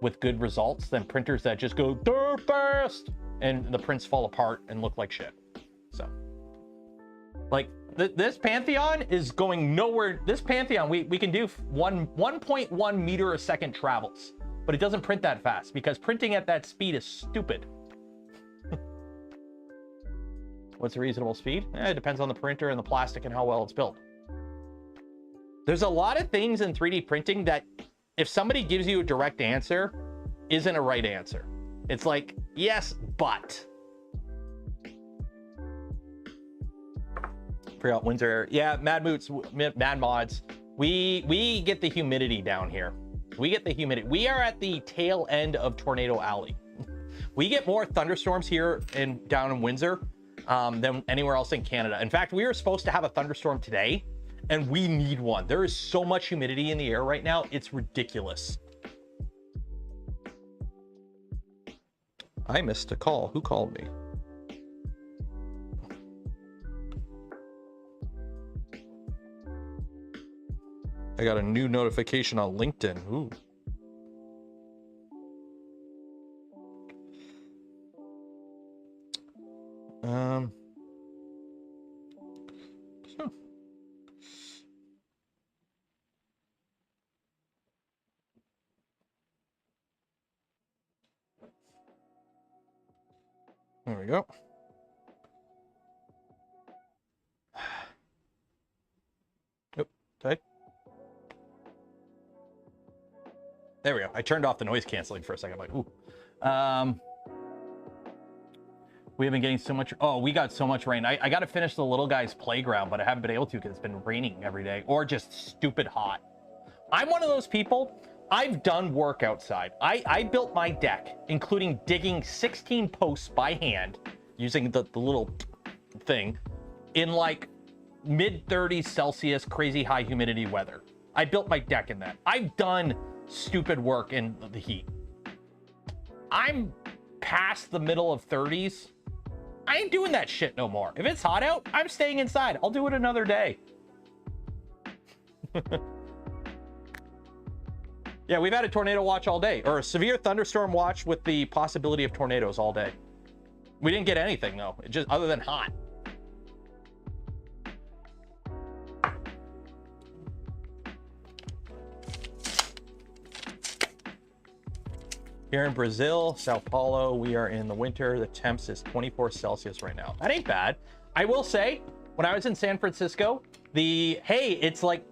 with good results than printers that just go dirt fast and the prints fall apart and look like shit. So, like this Pantheon is going nowhere. This Pantheon, we can do 1.1 meter a second travels, but it doesn't print that fast because printing at that speed is stupid. What's a reasonable speed? It depends on the printer and the plastic and how well it's built. There's a lot of things in 3D printing that if somebody gives you a direct answer, isn't a right answer. It's like, yes, but. Forgot Windsor. Yeah, Mad Mods. We get the humidity down here. We get the humidity. We are at the tail end of Tornado Alley. We get more thunderstorms here down in Windsor than anywhere else in Canada. In fact, we were supposed to have a thunderstorm today, and we need one. There is so much humidity in the air right now, it's ridiculous. I missed a call. Who called me? I got a new notification on LinkedIn. Ooh. So. There we go. Oh, tight. There we go. I turned off the noise canceling for a second. I'm like, ooh. We have been getting so much. Oh, we got so much rain. I got to finish the little guy's playground, but I haven't been able to because it's been raining every day or just stupid hot. I'm one of those people. I've done work outside. I built my deck, including digging 16 posts by hand using the little thing in like mid 30s Celsius, crazy high humidity weather. I built my deck in that. I've done stupid work in the heat. I'm past the middle of 30s. I ain't doing that shit no more. If it's hot out, I'm staying inside. I'll do it another day. Yeah, we've had a tornado watch all day, or a severe thunderstorm watch with the possibility of tornadoes all day. We didn't get anything though, just other than hot. Here in Brazil, Sao Paulo, we are in the winter. The temps is 24 Celsius right now. That ain't bad. I will say, when I was in San Francisco, it's like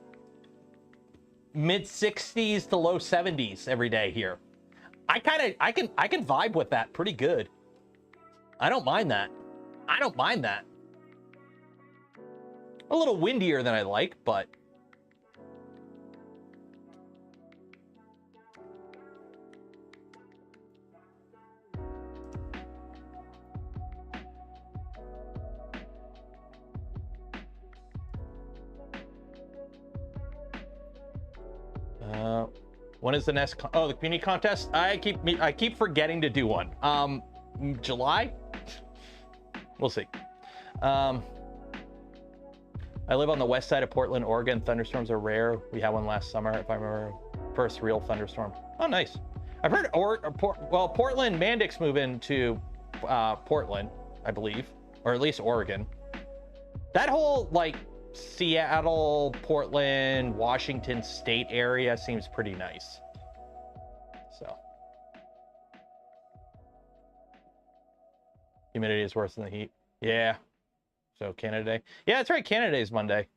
mid 60s to low 70s every day here. I can vibe with that pretty good. I don't mind that. I don't mind that. A little windier than I like, but When is the next? Oh, the community contest. I keep forgetting to do one. July. We'll see. I live on the west side of Portland, Oregon. Thunderstorms are rare. We had one last summer, if I remember. First real thunderstorm. Oh, nice. I've heard Portland Mandix move into Portland, I believe, or at least Oregon. That whole like Seattle, Portland, Washington State area seems pretty nice. So humidity is worse than the heat. Yeah. So Canada Day. Yeah, that's right. Canada Day is Monday.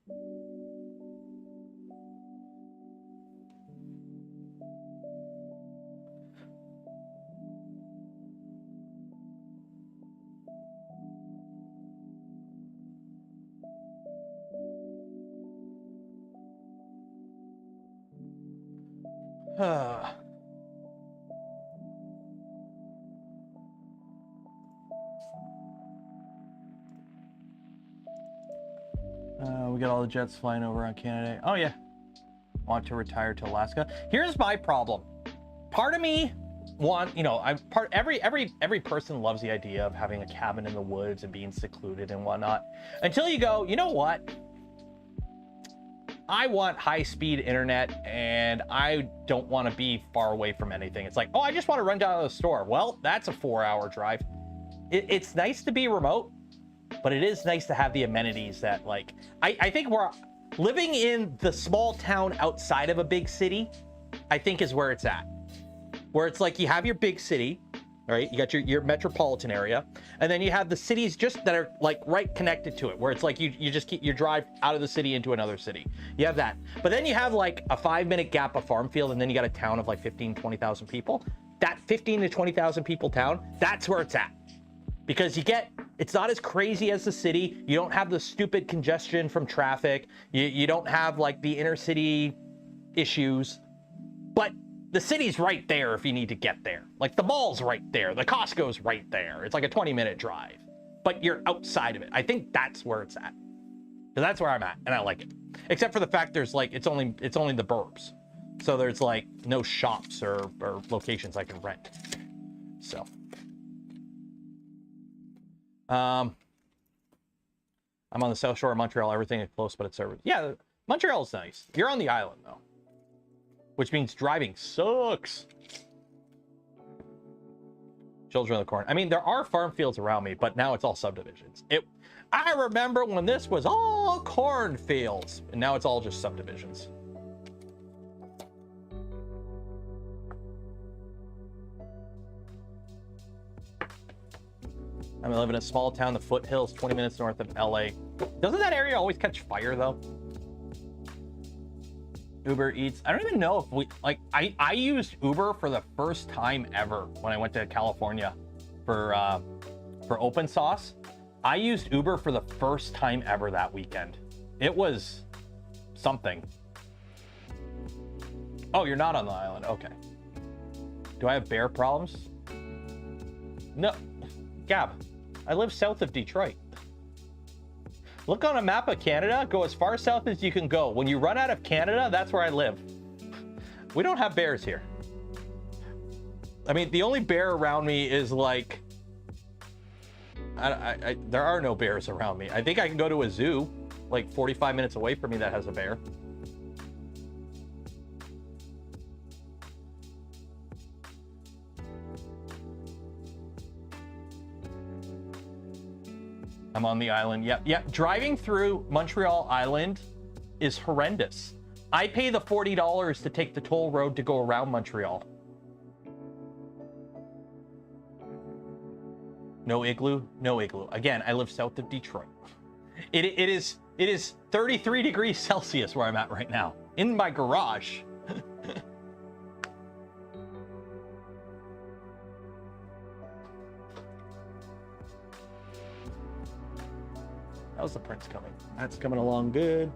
We got all the jets flying over on Canada. Oh yeah. Want to retire to Alaska. Here's my problem. Part of me every person loves the idea of having a cabin in the woods and being secluded and whatnot. Until you go, you know what? I want high-speed internet and I don't want to be far away from anything. It's like, oh, I just want to run down to the store. Well, that's a 4-hour drive. It's nice to be remote, but it is nice to have the amenities that, like, I think we're living in the small town outside of a big city, I think is where it's at. Where it's like you have your big city, right? You got your metropolitan area, and then you have the cities just that are like right connected to it, where it's like you just keep your drive out of the city into another city. You have that. But then you have like a 5-minute gap of farm field, and then you got a town of like 15, 20,000 people. That 15 to 20,000 people town, that's where it's at. Because it's not as crazy as the city. You don't have the stupid congestion from traffic. You don't have like the inner city issues, but the city's right there if you need to get there. Like the mall's right there. The Costco's right there. It's like a 20-minute drive, but you're outside of it. I think that's where it's at. Because that's where I'm at, and I like it. Except for the fact there's like, it's only the burbs. So there's like no shops or locations I can rent. So. I'm on the south shore of Montreal. Everything is close, but it's over. Yeah, Montreal's nice. You're on the island though, which means driving sucks. Children of the corn. I mean, there are farm fields around me, but now it's all subdivisions. I remember when this was all cornfields, and now it's all just subdivisions. I live in a small town, the foothills, 20 minutes north of LA. Doesn't that area always catch fire though? Uber Eats. I don't even know if I used Uber for the first time ever when I went to California for open sauce. I used Uber for the first time ever that weekend. It was something. Oh, you're not on the island. Okay. Do I have bear problems? No. Gab, I live south of Detroit. Look on a map of Canada, go as far south as you can go. When you run out of Canada, that's where I live. We don't have bears here. I mean, the only bear around me is like, there are no bears around me. I think I can go to a zoo like 45 minutes away from me that has a bear. I'm on the island. Yep. Driving through Montreal Island is horrendous. I pay the $40 to take the toll road to go around Montreal. No igloo? No igloo. Again, I live south of Detroit. It is 33 degrees Celsius where I'm at right now. In my garage. How's the prince coming? That's coming along good.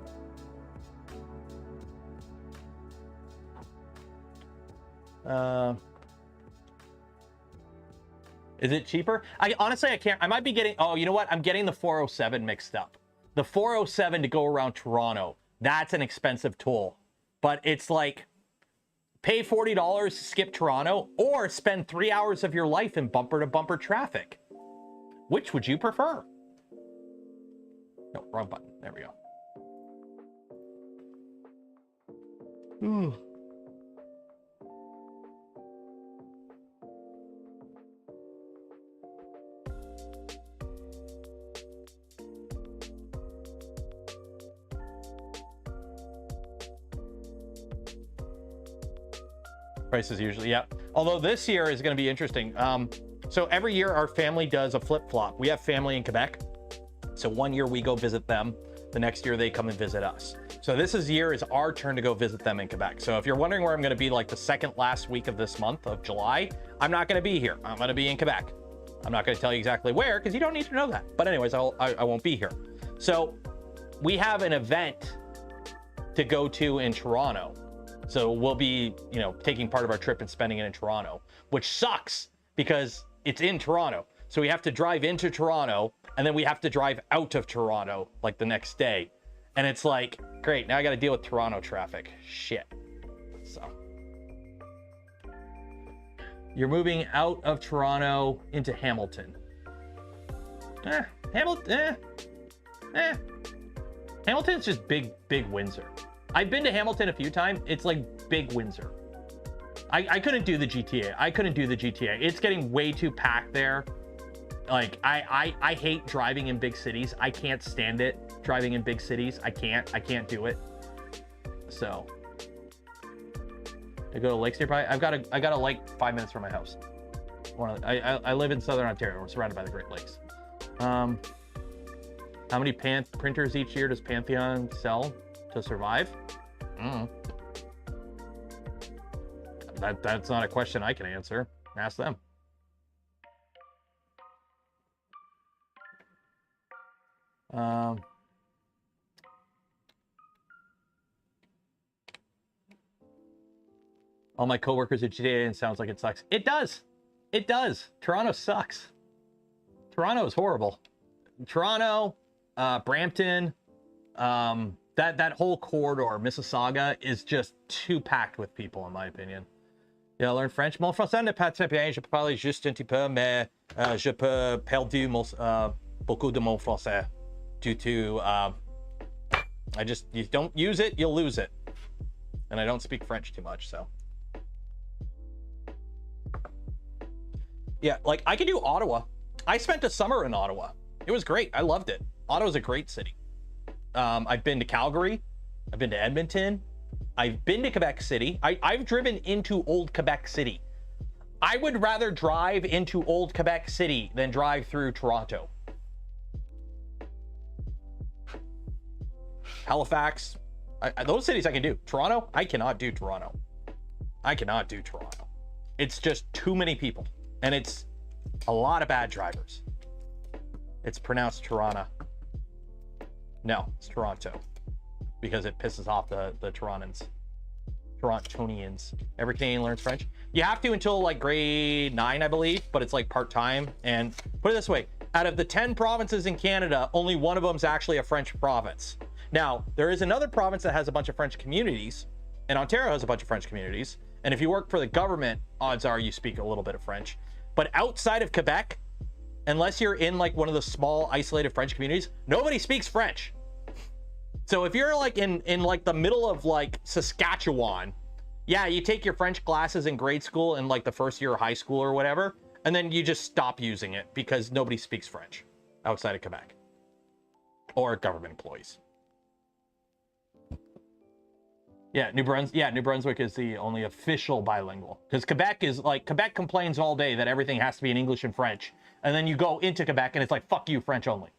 Is it cheaper? Honestly, I can't. I might be getting, oh, you know what? I'm getting the 407 mixed up. The 407 to go around Toronto, that's an expensive toll. But it's like Pay $40 to skip Toronto, or spend 3 hours of your life in bumper-to-bumper traffic. Which would you prefer? No, wrong button. There we go. Ooh. Prices usually, yeah. Although this year is going to be interesting. So every year our family does a flip-flop. We have family in Quebec. So one year we go visit them. The next year they come and visit us. So this year is our turn to go visit them in Quebec. So if you're wondering where I'm going to be like the second last week of this month of July, I'm not going to be here. I'm going to be in Quebec. I'm not going to tell you exactly where because you don't need to know that. But anyways, I won't be here. So we have an event to go to in Toronto. So we'll be, you know, taking part of our trip and spending it in Toronto, which sucks because it's in Toronto. So we have to drive into Toronto and then we have to drive out of Toronto like the next day. And it's like, great, now I got to deal with Toronto traffic. Shit. So you're moving out of Toronto into Hamilton. Hamilton's just big Windsor. I've been to Hamilton a few times. It's like big Windsor. I couldn't do the GTA. I couldn't do the GTA. It's getting way too packed there. Like I hate driving in big cities. I can't stand it driving in big cities. I can't do it. So to go to lakes nearby, I got a lake 5 minutes from my house. I live in Southern Ontario. We're surrounded by the Great Lakes. How many printers each year does Pantheon sell to survive? That's not a question I can answer. Ask them. All my coworkers at GTA, and sounds like it sucks. It does. It does. Toronto sucks. Toronto is horrible. Toronto, Brampton, that whole corridor, Mississauga, is just too packed with people, in my opinion. Yeah, learn French. Mon français n'est pas très bien. Je peux parler juste un petit peu, mais je peux perdre beaucoup de mon français due to you don't use it, you'll lose it. And I don't speak French too much, so. Yeah, like I could do Ottawa. I spent a summer in Ottawa. It was great. I loved it. Ottawa's a great city. I've been to Calgary. I've been to Edmonton. I've been to Quebec City. I've driven into old Quebec City. I would rather drive into old Quebec City than drive through Toronto. Halifax, those cities I can do. Toronto, I cannot do Toronto. I cannot do Toronto. It's just too many people. And it's a lot of bad drivers. It's pronounced Toronto. No, it's Toronto. Because it pisses off the Torontonians. Every Canadian learns French. You have to until like grade 9, I believe, but it's like part-time. And put it this way, out of the 10 provinces in Canada, only one of them is actually a French province. Now, there is another province that has a bunch of French communities, and Ontario has a bunch of French communities. And if you work for the government, odds are you speak a little bit of French. But outside of Quebec, unless you're in like one of the small isolated French communities, nobody speaks French. So if you're like in like the middle of like Saskatchewan, yeah, you take your French classes in grade school and like the first year of high school or whatever, and then you just stop using it because nobody speaks French outside of Quebec or government employees. Yeah, New Brunswick is the only official bilingual because Quebec complains all day that everything has to be in English and French, and then you go into Quebec and it's like fuck you, French only.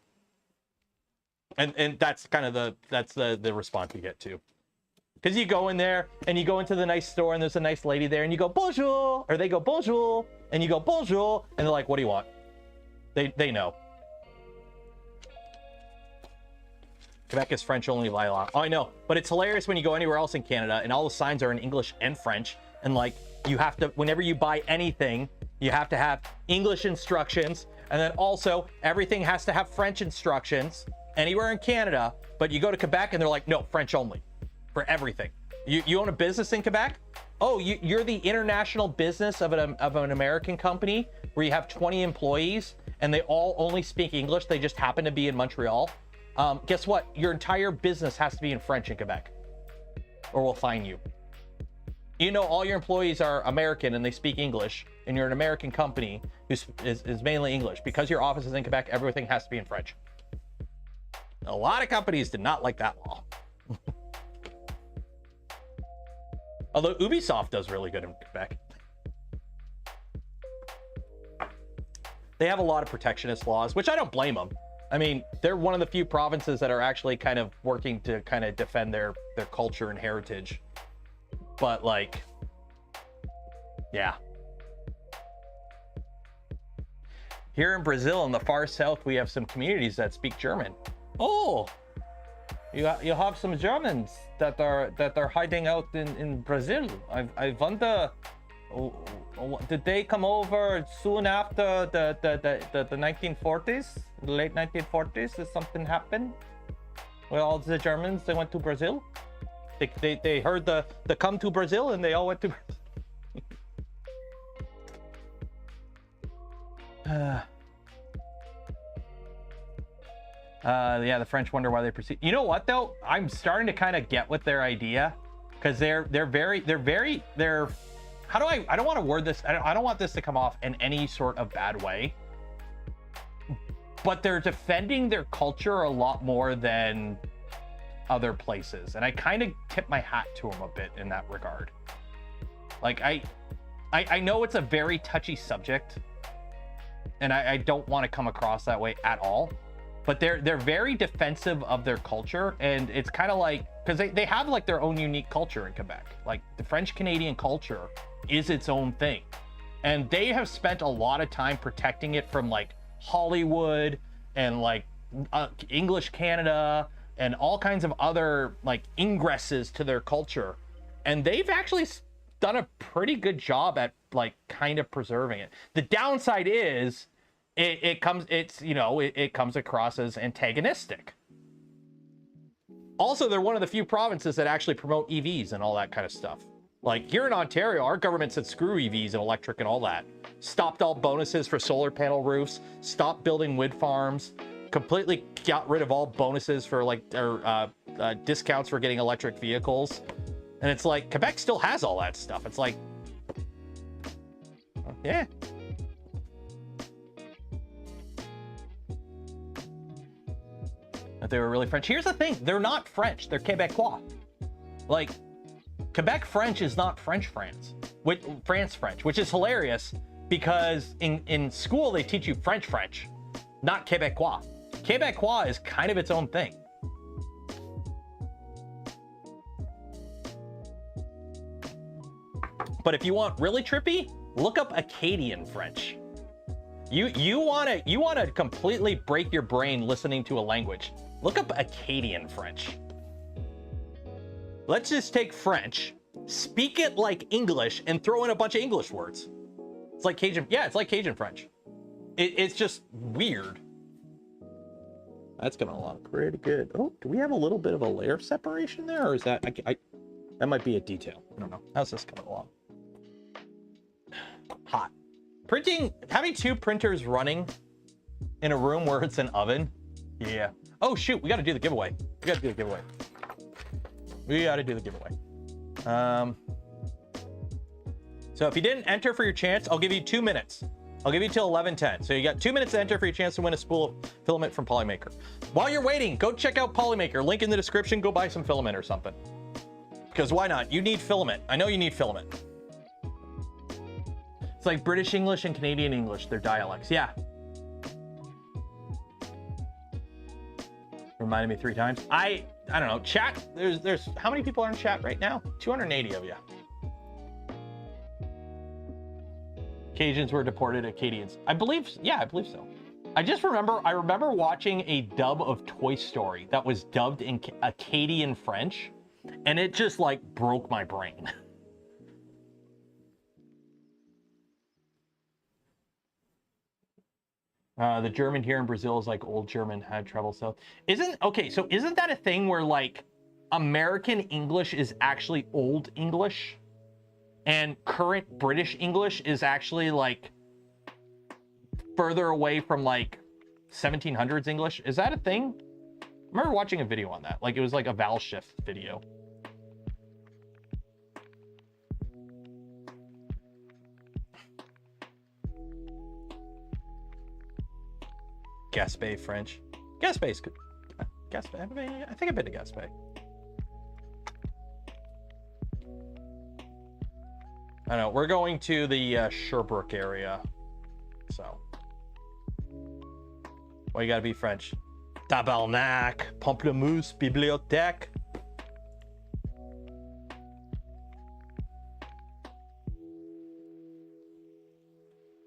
And that's kind of the response you get too. Because you go in there and you go into the nice store and there's a nice lady there and you go bonjour, or they go bonjour and you go bonjour, and they're like, what do you want? They know. Quebec is French only by law. Oh, I know, but it's hilarious when you go anywhere else in Canada and all the signs are in English and French, and like you have to, whenever you buy anything, you have to have English instructions, and then also everything has to have French instructions anywhere in Canada. But you go to Quebec and they're like, no, French only for everything. You own a business in Quebec, oh, you're the international business of an American company where you have 20 employees and they all only speak English. They just happen to be in Montreal. Guess what? Your entire business has to be in French in Quebec, or we'll fine you. You know, all your employees are American and they speak English, and you're an American company who is mainly English. Because your office is in Quebec, everything has to be in French. A lot of companies did not like that law. Although Ubisoft does really good in Quebec. They have a lot of protectionist laws, which I don't blame them. I mean, they're one of the few provinces that are actually kind of working to kind of defend their culture and heritage. But like, yeah. Here in Brazil, in the far south, we have some communities that speak German. Oh, you have some Germans that are hiding out in Brazil. I wonder, did they come over soon after the 1940s, the late 1940s? Did something happen? Well, all the Germans, they went to Brazil. They heard the come to Brazil and they all went to yeah, the French wonder why they proceed. You know what though? I'm starting to kind of get with their idea, because they're how do I don't want to word this. I don't want this to come off in any sort of bad way, but they're defending their culture a lot more than other places, and I kind of tip my hat to them a bit in that regard. Like I know it's a very touchy subject, and I don't want to come across that way at all, but they're very defensive of their culture, and it's kind of like, because they have like their own unique culture in Quebec. Like the French Canadian culture is its own thing, and they have spent a lot of time protecting it from like Hollywood and like English Canada and all kinds of other like ingresses to their culture, and they've actually done a pretty good job at like kind of preserving it. The downside is it comes across as antagonistic. Also, they're one of the few provinces that actually promote EVs and all that kind of stuff. Like here in Ontario, our government said screw EVs and electric and all that. Stopped all bonuses for solar panel roofs, stopped building wind farms, completely got rid of all bonuses for like discounts for getting electric vehicles. And it's like, Quebec still has all that stuff. It's like, yeah. But they were really French. Here's the thing, they're not French, they're Quebecois. Like, Quebec French is not French France, which is hilarious, because in school they teach you French, not Quebecois. Quebecois is kind of its own thing. But if you want really trippy, look up Acadian French. You want to completely break your brain listening to a language. Look up Acadian French. Let's just take French, speak it like English, and throw in a bunch of English words. It's like Cajun. Yeah, it's like Cajun French. It's just weird. That's coming along pretty good. Oh, do we have a little bit of a layer separation there, or is that that might be a detail? I don't know. How's this coming along? Hot. Having two printers running in a room where it's an oven. Yeah. Oh shoot, we got to do the giveaway. We got to do the giveaway. So if you didn't enter for your chance, I'll give you 2 minutes. I'll give you till 11:10. So you got 2 minutes to enter for your chance to win a spool of filament from Polymaker. While you're waiting, go check out Polymaker. Link in the description. Go buy some filament or something. Because why not? You need filament. I know you need filament. It's like British English and Canadian English. They're dialects. Yeah. Reminded me 3 times. I don't know. Chat. There's how many people are in chat right now? 280 of you. Cajuns were deported. Acadians. I believe. Yeah, I believe so. I remember watching a dub of Toy Story that was dubbed in Acadian French, and it just like broke my brain. The German here in Brazil is like old German had traveled south. Isn't that a thing where like American English is actually old English? and current British English is actually like further away from like 1700s English. Is that a thing? I remember watching a video on that. Like it was like a vowel shift video. Gaspé French. Gaspé's good. Gaspé. I think I've been to Gaspé. I know. We're going to the Sherbrooke area. So. Well, you gotta be French. Tabarnak. Pamplemousse. Bibliothèque.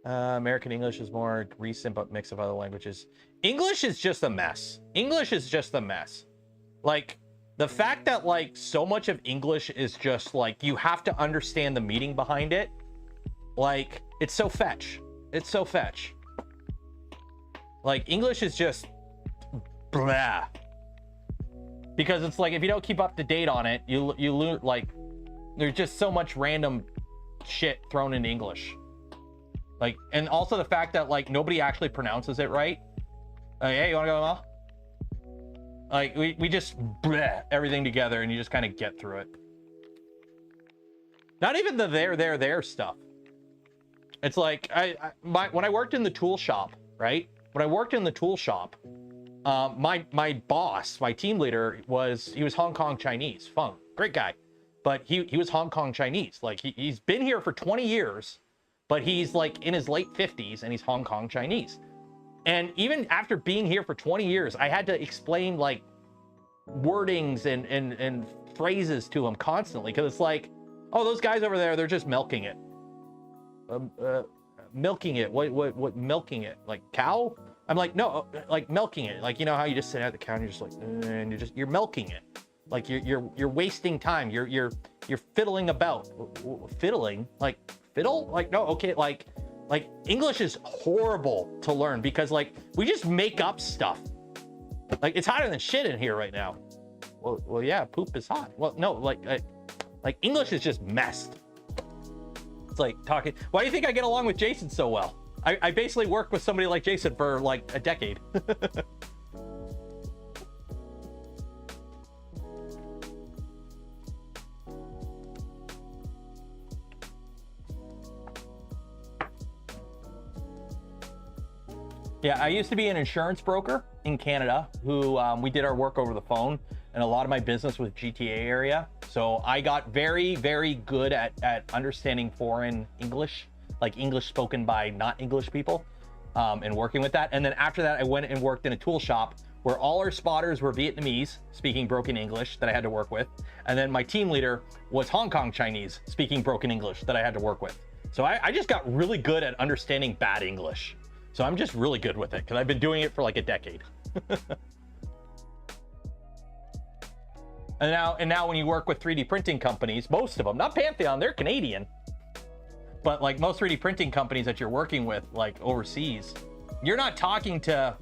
American English is more recent, but mix of other languages. English is just a mess. English is just a mess. Like, the fact that, like, so much of English is just, like, you have to understand the meaning behind it. Like, it's so fetch. It's so fetch. Like, English is just blah. Because it's like, if you don't keep up to date on it, you lose, like, there's just so much random shit thrown into English. Like, and also the fact that, like, nobody actually pronounces it right. Like, hey, you want to go, Ma? Like, we just bleh everything together and you just kind of get through it. Not even the there stuff. It's like, when I worked in the tool shop, right? When I worked in the tool shop, my boss, my team leader, he was Hong Kong Chinese. Feng, great guy. But he was Hong Kong Chinese. Like, he's been here for 20 years. But he's like in his late 50s and he's Hong Kong Chinese. And even after being here for 20 years, I had to explain like wordings and phrases to him constantly. Cause it's like, oh, those guys over there, they're just milking it. Milking it, what milking it? Like cow? I'm like, no, like milking it. Like, you know how you just sit at the cow and you're just like, and you're milking it. Like you're wasting time. You're fiddling about. Fiddling? Like, fiddle? Like, no, okay, like English is horrible to learn because like we just make up stuff. Like, it's hotter than shit in here right now. Well, yeah, poop is hot. Well, no, like English is just messed. It's like talking. Why do you think I get along with Jason so well? I basically worked with somebody like Jason for like a decade. Yeah, I used to be an insurance broker in Canada who we did our work over the phone, and a lot of my business was GTA area. So I got very, very good at understanding foreign English, like English spoken by not English people, and working with that. And then after that, I went and worked in a tool shop where all our spotters were Vietnamese speaking broken English that I had to work with. And then my team leader was Hong Kong Chinese speaking broken English that I had to work with. So I just got really good at understanding bad English. So I'm just really good with it because I've been doing it for like a decade. and now when you work with 3D printing companies, most of them, not Pantheon, they're Canadian, but like most 3D printing companies that you're working with, like overseas, you're not talking to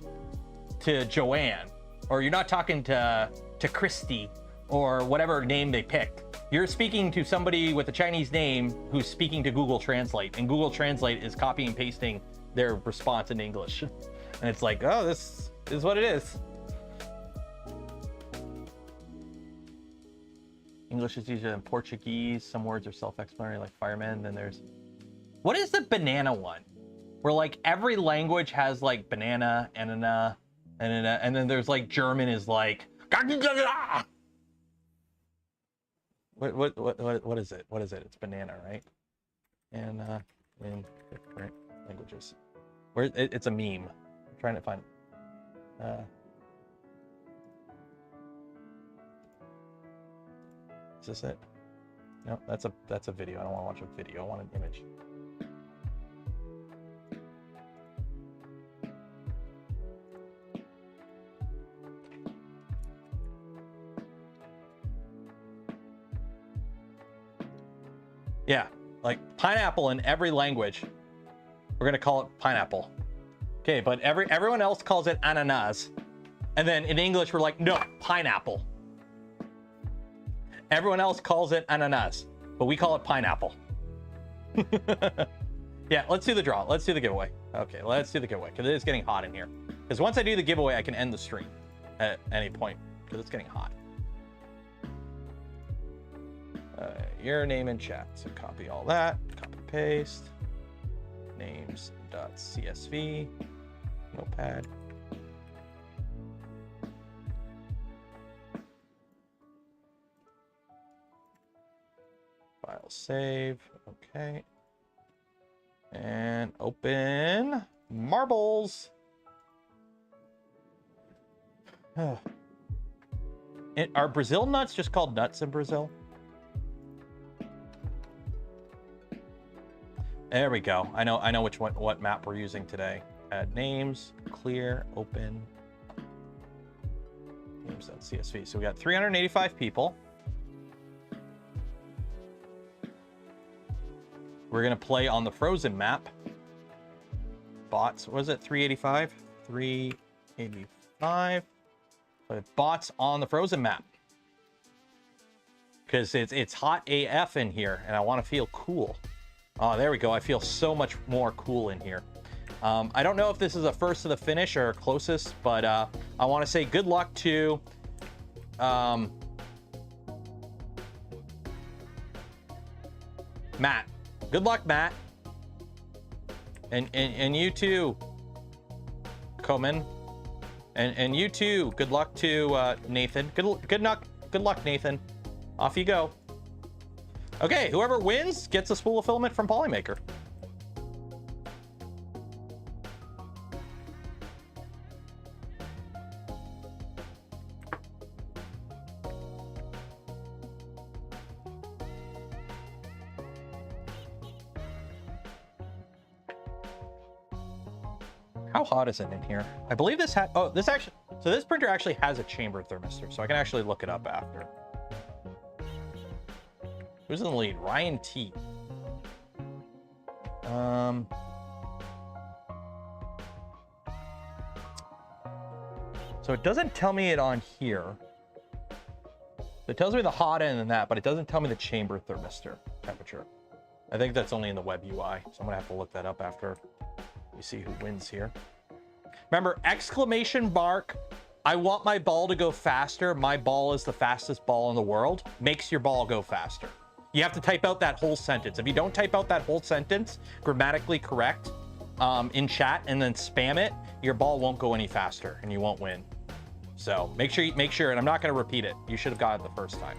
Joanne, or you're not talking to Christy, or whatever name they picked. You're speaking to somebody with a Chinese name who's speaking to Google Translate, and Google Translate is copy and pasting their response in English. And it's like, oh, this is what it is. English is easier than Portuguese. Some words are self-explanatory, like fireman. Then there's, what is the banana one? Where like every language has like banana, anana, and then there's like German is like, what is it? What is it? It's banana, right? And in different languages. Where it's a meme. I'm trying to find it. Is this it? No, that's a video. I don't want to watch a video. I want an image. Yeah, like pineapple in every language. We're gonna call it pineapple. Okay, but everyone else calls it ananas. And then in English, we're like, no, pineapple. Everyone else calls it ananas, but we call it pineapple. Yeah, let's do the draw. Let's do the giveaway. Okay, let's do the giveaway because it is getting hot in here. Because once I do the giveaway, I can end the stream at any point because it's getting hot. Your name in chat. So copy all that. Copy paste. Names.csv. Notepad. File save. Okay. And open marbles. Are Brazil nuts just called nuts in Brazil? There we go. I know what map we're using today. Add names, clear, open. Names.csv. So we got 385 people. We're gonna play on the frozen map. Bots, was it 385? 385. So bots on the frozen map. Because it's hot AF in here, and I want to feel cool. Oh, there we go. I feel so much more cool in here. I don't know if this is a first to the finish or closest, but I want to say good luck to Matt. Good luck, Matt. And you too, Komen. And you too. Good luck to Nathan. Good luck, Nathan. Off you go. Okay, whoever wins gets a spool of filament from Polymaker. How hot is it in here? I believe this had, oh, this actually, so this printer actually has a chamber thermistor, so I can actually look it up after. Who's in the lead? Ryan T. So it doesn't tell me it on here. It tells me the hot end and that, but it doesn't tell me the chamber thermistor temperature. I think that's only in the web UI, so I'm gonna have to look that up after we see who wins here. Remember, exclamation mark, I want my ball to go faster. My ball is the fastest ball in the world. Makes your ball go faster. You have to type out that whole sentence. If you don't type out that whole sentence, grammatically correct, in chat and then spam it, your ball won't go any faster and you won't win. So make sure, and I'm not going to repeat it. You should have got it the first time.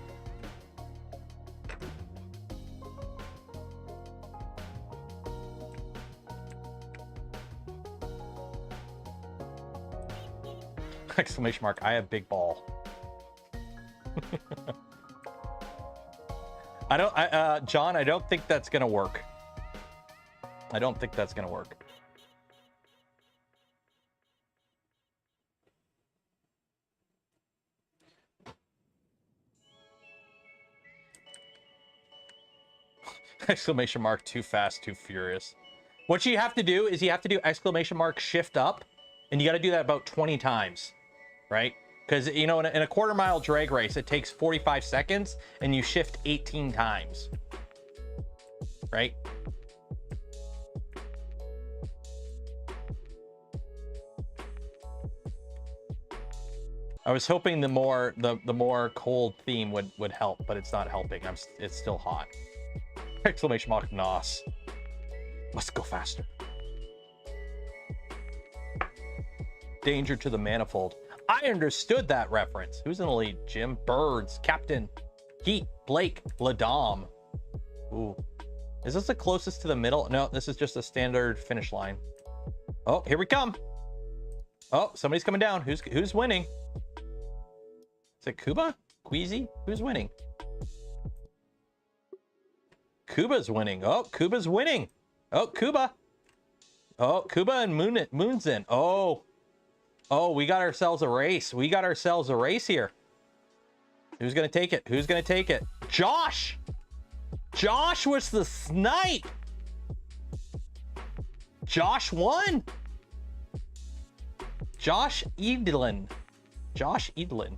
Exclamation mark, I have big ball. John, I don't think that's gonna work. I don't think that's gonna work. Exclamation mark, too fast, too furious. What you have to do is you have to do exclamation mark shift up, and you got to do that about 20 times, right? Because, you know, in a quarter-mile drag race, it takes 45 seconds, and you shift 18 times, right? I was hoping the more cold theme would help, but it's not helping. It's still hot. Exclamation mark, nos. Let's go faster. Danger to the manifold. I understood that reference. Who's in the lead? Jim, Birds, Captain, Heat, Blake, Ladom. Ooh. Is this the closest to the middle? No, this is just a standard finish line. Oh, here we come. Oh, somebody's coming down. Who's winning? Is it Kuba? Queasy? Who's winning? Kuba's winning. Oh, Kuba's winning. Oh, Kuba. Oh, Kuba and Moon's in. Oh, we got ourselves a race. We got ourselves a race here. Who's going to take it? Who's going to take it? Josh! Josh was the snipe! Josh won! Josh Edlin. Josh Edlin.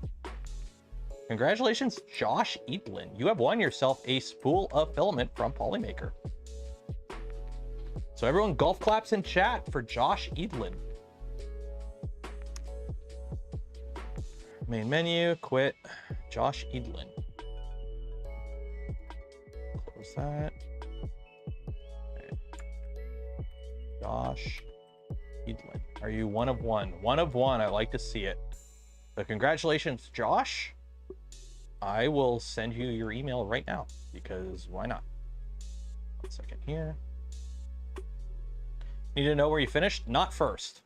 Congratulations, Josh Edlin. You have won yourself a spool of filament from Polymaker. So everyone golf claps in chat for Josh Edlin. Main menu, quit, Josh Edlin. Close that. Okay. Josh Edlin. Are you one of one? One of one, I like to see it. So congratulations, Josh. I will send you your email right now because why not? 1 second here. Need to know where you finished? Not first.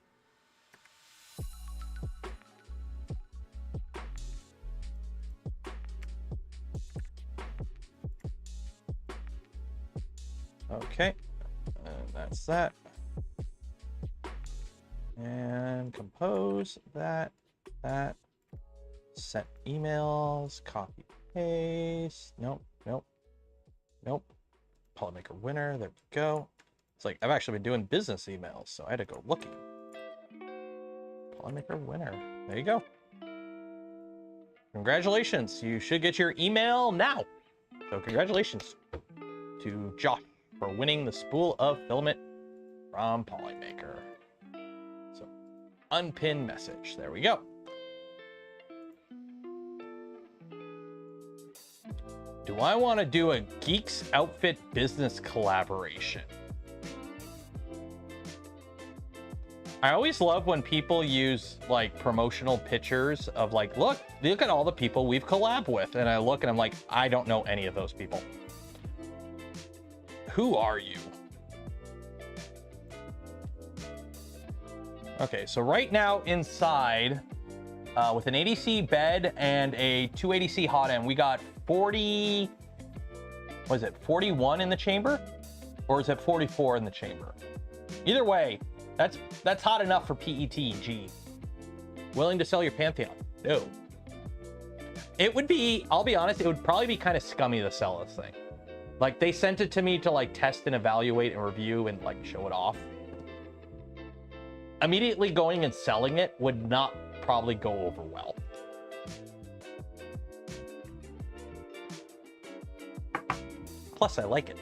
Okay, and that's that. And compose that, sent emails, copy, paste. Nope. Polymaker winner, there we go. It's like I've actually been doing business emails, so I had to go looking. Polymaker winner, there you go. Congratulations, you should get your email now. So congratulations to Josh for winning the spool of filament from Polymaker. So unpinned message, there we go. Do I want to do a Geeks Outfit business collaboration? I always love when people use like promotional pictures of like, look at all the people we've collabed with. And I look and I'm like, I don't know any of those people. Who are you? Okay, so right now inside, with an ADC bed and a 280C hot end, we got 40, what is it, 41 in the chamber? Or is it 44 in the chamber? Either way, that's hot enough for PETG. Willing to sell your Pantheon? No. It would be, I'll be honest, it would probably be kind of scummy to sell this thing. Like, they sent it to me to like test and evaluate and review and like show it off. Immediately going and selling it would not probably go over well. Plus, I like it.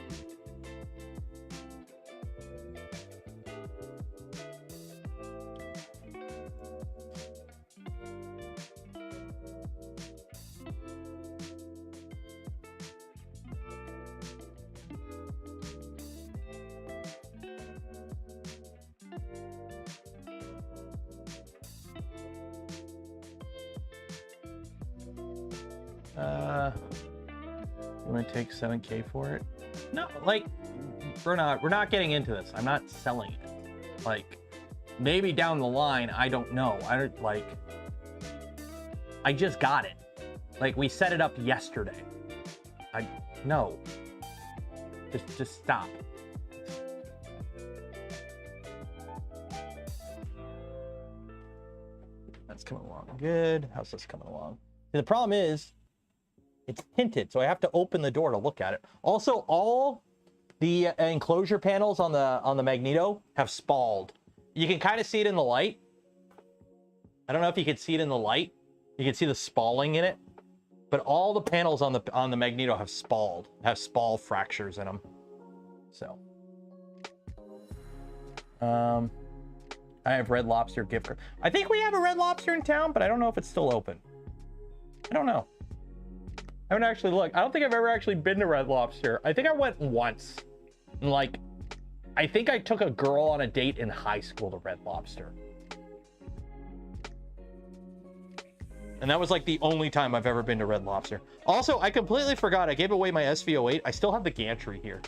You want to take 7K for it? No, like we're not getting into this. I'm not selling it. Like maybe down the line, I don't know. I just got it. Like we set it up yesterday. No. Just stop. That's coming along good. How's this coming along? The problem is it's tinted, so I have to open the door to look at it. Also, all the enclosure panels on the Magneto have spalled. You can kind of see it in the light. I don't know if you can see it in the light. You can see the spalling in it, but all the panels on the Magneto have spalled, have spall fractures in them. So, I have Red Lobster gift card. I think we have a Red Lobster in town, but I don't know if it's still open. I don't know. I haven't actually looked. I don't think I've ever actually been to Red Lobster. I think I went once. And like, I think I took a girl on a date in high school to Red Lobster. And that was like the only time I've ever been to Red Lobster. Also, I completely forgot. I gave away my SV08. I still have the gantry here.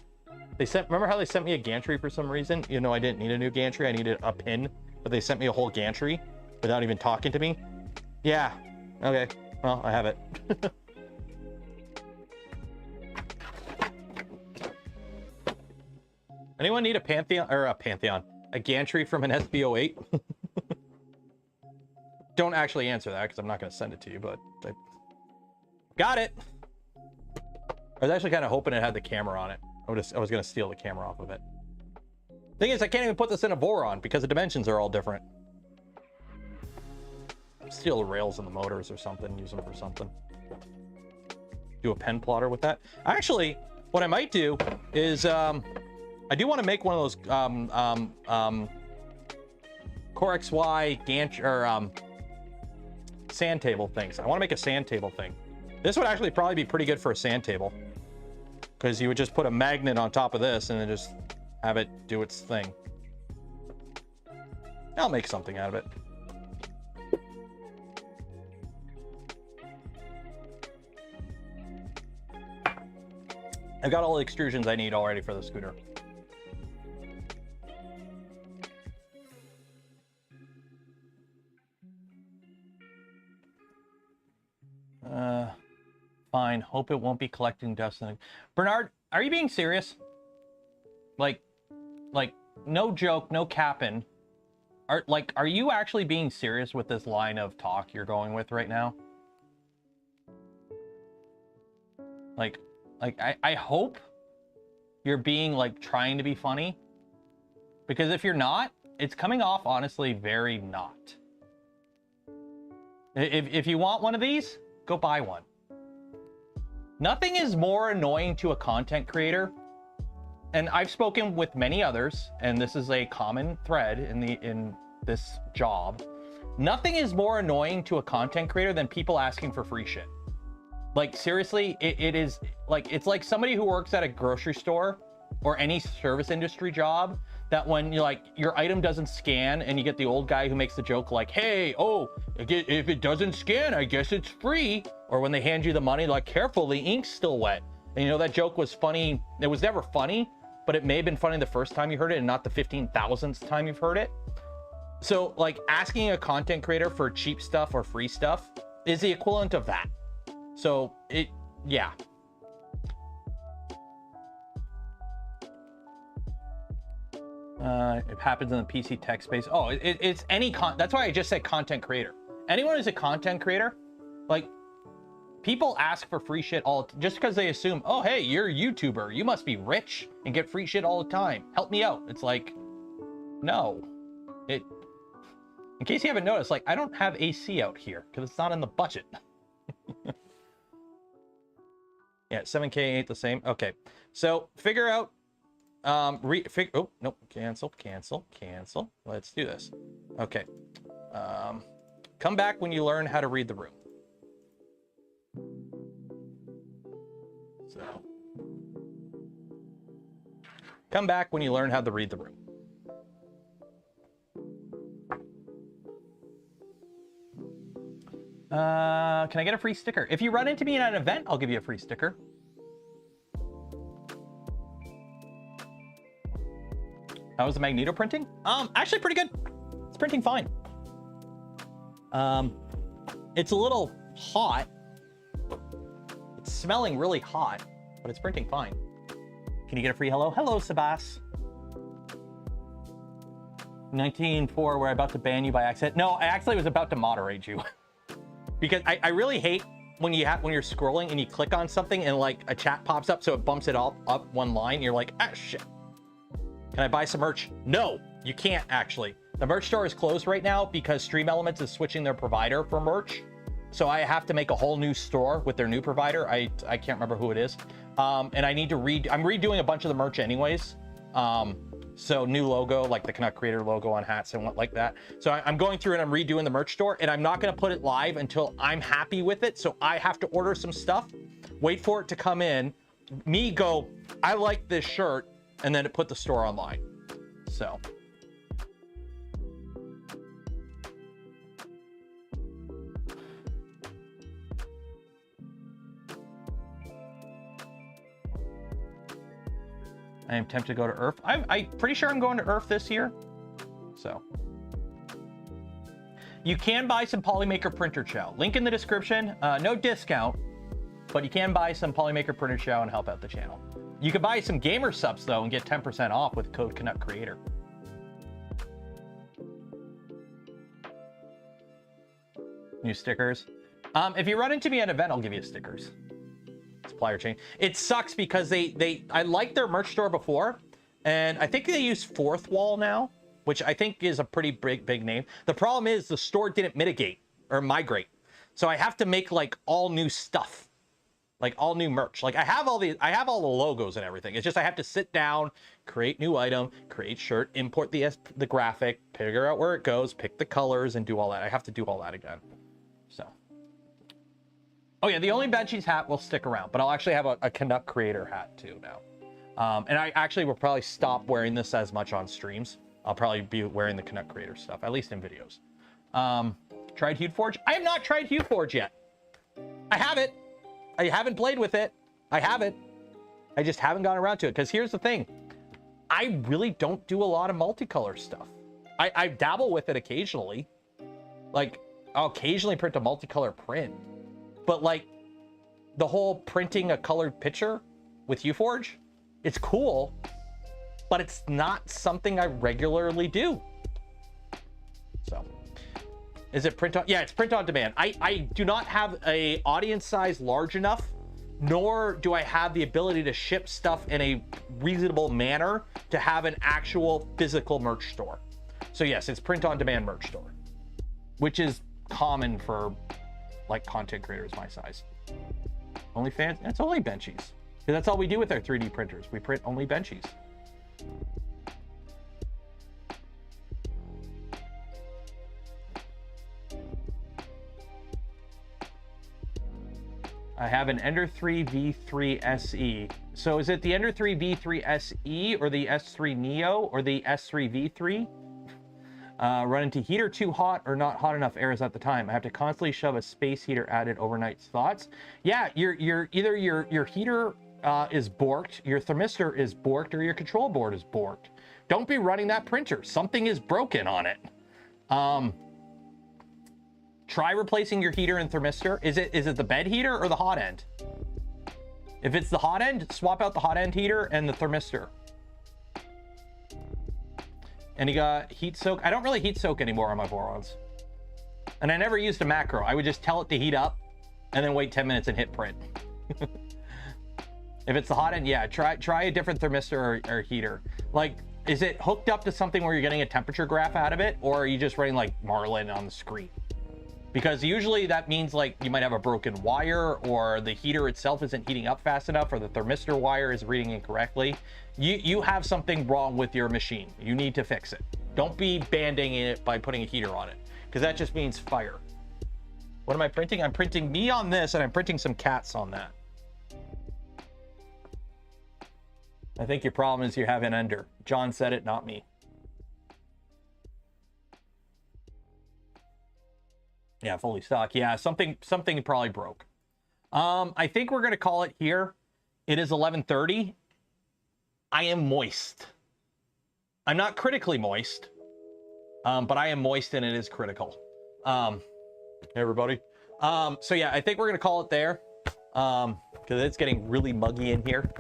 Remember how they sent me a gantry for some reason? You know, I didn't need a new gantry. I needed a pin, but they sent me a whole gantry without even talking to me. Yeah. Okay. Well, I have it. Anyone need a Pantheon or a gantry from an SV08? Don't actually answer that because I'm not going to send it to you, but I got it. I was actually kind of hoping it had the camera on it. I was going to steal the camera off of it. Thing is, I can't even put this in a Voron because the dimensions are all different. Steal the rails and the motors or something, use them for something. Do a pen plotter with that. Actually, what I might do is I do want to make one of those Core XY Gantt or sand table things. I want to make a sand table thing. This would actually probably be pretty good for a sand table, because you would just put a magnet on top of this and then just have it do its thing. I'll make something out of it. I've got all the extrusions I need already for the scooter. Fine. Hope it won't be collecting dust. Bernard, are you being serious? Like, no joke, no capping. Are you actually being serious with this line of talk you're going with right now? I hope you're being like trying to be funny, because if you're not, it's coming off honestly very not. If you want one of these, go buy one. Nothing is more annoying to a content creator, and I've spoken with many others, and this is a common thread in this job. Nothing is more annoying to a content creator than people asking for free shit. Like, seriously, it is like, it's like somebody who works at a grocery store or any service industry job, that when you're like, your item doesn't scan, and you get the old guy who makes the joke like, hey, oh, if it doesn't scan, I guess it's free. Or when they hand you the money, like, careful, the ink's still wet. And you know, that joke was funny. It was never funny, but it may have been funny the first time you heard it and not the 15,000th time you've heard it. So like, asking a content creator for cheap stuff or free stuff is the equivalent of that. So yeah. It happens in the PC tech space. Oh, it's any that's why I just said content creator. Anyone who's a content creator, like, people ask for free shit just because they assume, oh, hey, you're a YouTuber, you must be rich and get free shit all the time. Help me out. It's like, no. In case you haven't noticed, like, I don't have AC out here because it's not in the budget. Yeah, 7K ain't the same. Okay, so figure out oh no, cancel. Let's do this. Okay, come back when you learn how to read the room. So come back when you learn how to read the room. Can I get a free sticker? If you run into me in an event, I'll give you a free sticker. How was the Magneto printing? Actually pretty good. It's printing fine. It's a little hot. It's smelling really hot, but it's printing fine. Can you get a free hello? Hello, Sebas. 19.4, we're about to ban you by accident. No, I actually was about to moderate you. Because I really hate when you're scrolling and you click on something and like a chat pops up, so it bumps it all up one line. And you're like, ah, shit. Can I buy some merch? No, you can't actually. The merch store is closed right now because Stream Elements is switching their provider for merch. So I have to make a whole new store with their new provider. I can't remember who it is. And I need to I'm redoing a bunch of the merch anyways. So new logo, like the Canuck creator logo on hats and what like that. So I'm going through and I'm redoing the merch store, and I'm not going to put it live until I'm happy with it. So I have to order some stuff, wait for it to come in, me go, I like this shirt, and then put the store online. So. I am tempted to go to Earth. I'm pretty sure I'm going to Earth this year. So. You can buy some Polymaker printer chow. Link in the description. No discount, but you can buy some Polymaker printer chow and help out the channel. You can buy some gamer subs though and get 10% off with code Canuck Creator. New stickers. If you run into me at an event, I'll give you stickers. Supplier chain. It sucks because I liked their merch store before, and I think they use Fourth Wall now, which I think is a pretty big name. The problem is the store didn't migrate, so I have to make like all new stuff. like all new merch. Like I have all the logos and everything. It's just I have to sit down, create new item, create shirt, import the graphic, figure out where it goes, pick the colors, and do all that. I have to do all that again. So, oh yeah, the only Benchies hat will stick around, but I'll actually have a Canuck creator hat too now. And I actually will probably stop wearing this as much on streams. I'll probably be wearing the Canuck creator stuff, at least in videos. Tried HuedForge? I have not tried HuedForge yet. I have it. I haven't played with it. I have it. I just haven't gotten around to it. Because here's the thing. I really don't do a lot of multicolor stuff. I dabble with it occasionally. Like, I'll occasionally print a multicolor print. But like, the whole printing a colored picture with HuedForge, it's cool. But it's not something I regularly do. So, is it print on? Yeah, it's print on demand. I do not have a audience size large enough, nor do I have the ability to ship stuff in a reasonable manner to have an actual physical merch store. So yes, it's print on demand merch store, which is common for like content creators my size. Only fans, that's only Benchies. Because that's all we do with our 3D printers. We print only Benchies. I have an Ender 3 V3 SE. So is it the Ender 3 V3 SE or the S3 Neo or the S3 V3? Run into heater too hot or not hot enough errors at the time. I have to constantly shove a space heater added overnight. Thoughts? Yeah, either your heater is borked, your thermistor is borked, or your control board is borked. Don't be running that printer. Something is broken on it. Try replacing your heater and thermistor. Is it the bed heater or the hot end? If it's the hot end, swap out the hot end heater and the thermistor. And you got heat soak. I don't really heat soak anymore on my Borons. And I never used a macro. I would just tell it to heat up and then wait 10 minutes and hit print. If it's the hot end, yeah, try a different thermistor or heater. Like, is it hooked up to something where you're getting a temperature graph out of it? Or are you just running like Marlin on the screen? Because usually that means like you might have a broken wire, or the heater itself isn't heating up fast enough, or the thermistor wire is reading incorrectly. You have something wrong with your machine. You need to fix it. Don't be banding it by putting a heater on it, because that just means fire. What am I printing? I'm printing me on this, and I'm printing some cats on that. I think your problem is you have an Ender. John said it, not me. Yeah, fully stock. Yeah, something probably broke. I think we're gonna call it here. It is 11:30. I am moist. I'm not critically moist, but I am moist and it is critical. Hey everybody. So yeah, I think we're gonna call it there, because it's getting really muggy in here.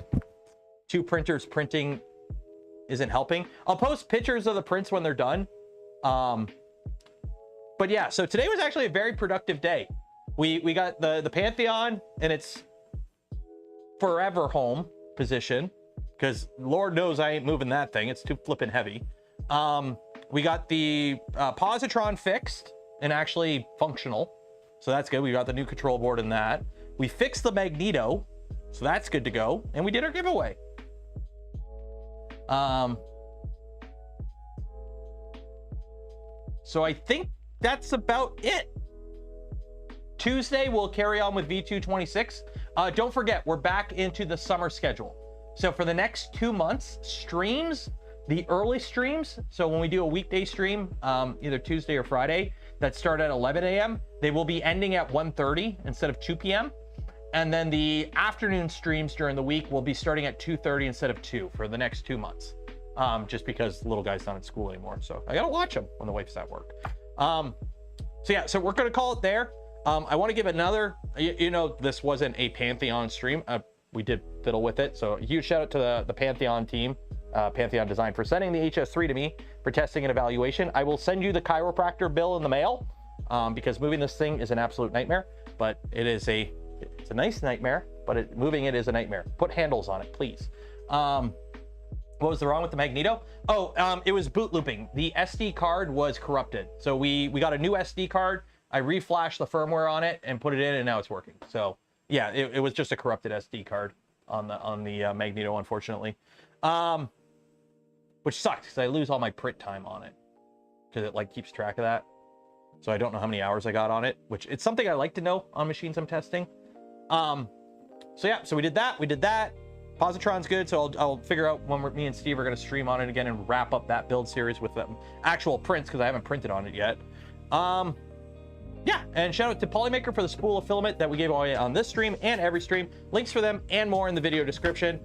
2 printers printing isn't helping. I'll post pictures of the prints when they're done. But yeah, so today was actually a very productive day. We got the Pantheon in its forever home position, because Lord knows I ain't moving that thing. It's too flippin' heavy. We got the Positron fixed and actually functional. So that's good. We got the new control board in that. We fixed the Magneto. So that's good to go. And we did our giveaway. So I think that's about it. Tuesday, we'll carry on with V226. Don't forget, we're back into the summer schedule. So for the next 2 months, streams, the early streams, so when we do a weekday stream, either Tuesday or Friday, that start at 11 a.m., they will be ending at 1:30 instead of 2 p.m. And then the afternoon streams during the week will be starting at 2:30 instead of 2 for the next 2 months. Just because the little guy's not in school anymore. So I gotta watch him when the wife's at work. So yeah, so we're gonna call it there. I want to give another, you know, this wasn't a Pantheon stream. We did fiddle with it. So a huge shout out to the Pantheon team, Pantheon Design, for sending the HS3 to me for testing and evaluation. I will send you the chiropractor bill in the mail, because moving this thing is an absolute nightmare, but it's a nice nightmare, but moving it is a nightmare. Put handles on it, please. What was wrong with the Magneto? Oh, it was boot looping. The SD card was corrupted. So we got a new SD card. I reflashed the firmware on it and put it in, and now it's working. So Yeah, it was just a corrupted SD card on the Magneto, unfortunately. Which sucks because I lose all my print time on it because it like keeps track of that. So I don't know how many hours I got on it, which it's something I like to know on machines I'm testing. So yeah, so we did that. Positron's good, so I'll figure out when me and Steve are going to stream on it again and wrap up that build series with actual prints because I haven't printed on it yet. Yeah, and shout out to Polymaker for the spool of filament that we gave away on this stream and every stream. Links for them and more in the video description.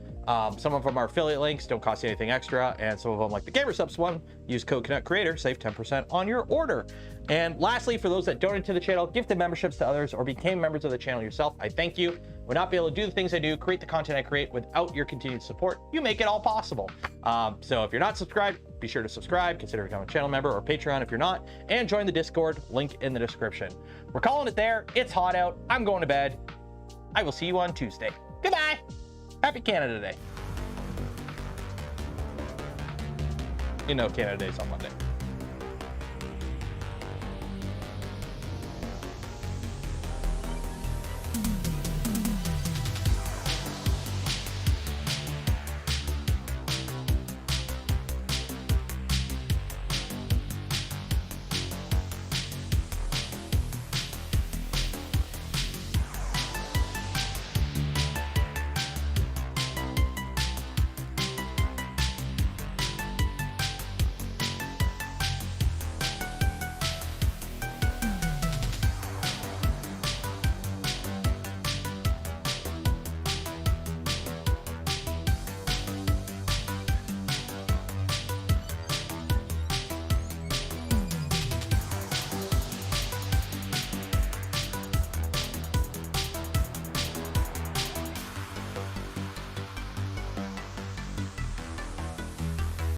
Some of them are affiliate links, don't cost you anything extra, and some of them, like the GamerSubs one, use code Canuck Creator, save 10% on your order. And lastly, for those that donate to the channel, gift the memberships to others, or became members of the channel yourself, I thank you. Would not be able to do the things I do, create the content I create without your continued support. You make it all possible. So if you're not subscribed, be sure to subscribe, consider becoming a channel member or Patreon if you're not, and join the Discord, link in the description. We're calling it there. It's hot out. I'm going to bed. I will see you on Tuesday. Goodbye. Happy Canada Day. You know Canada Day's on Monday.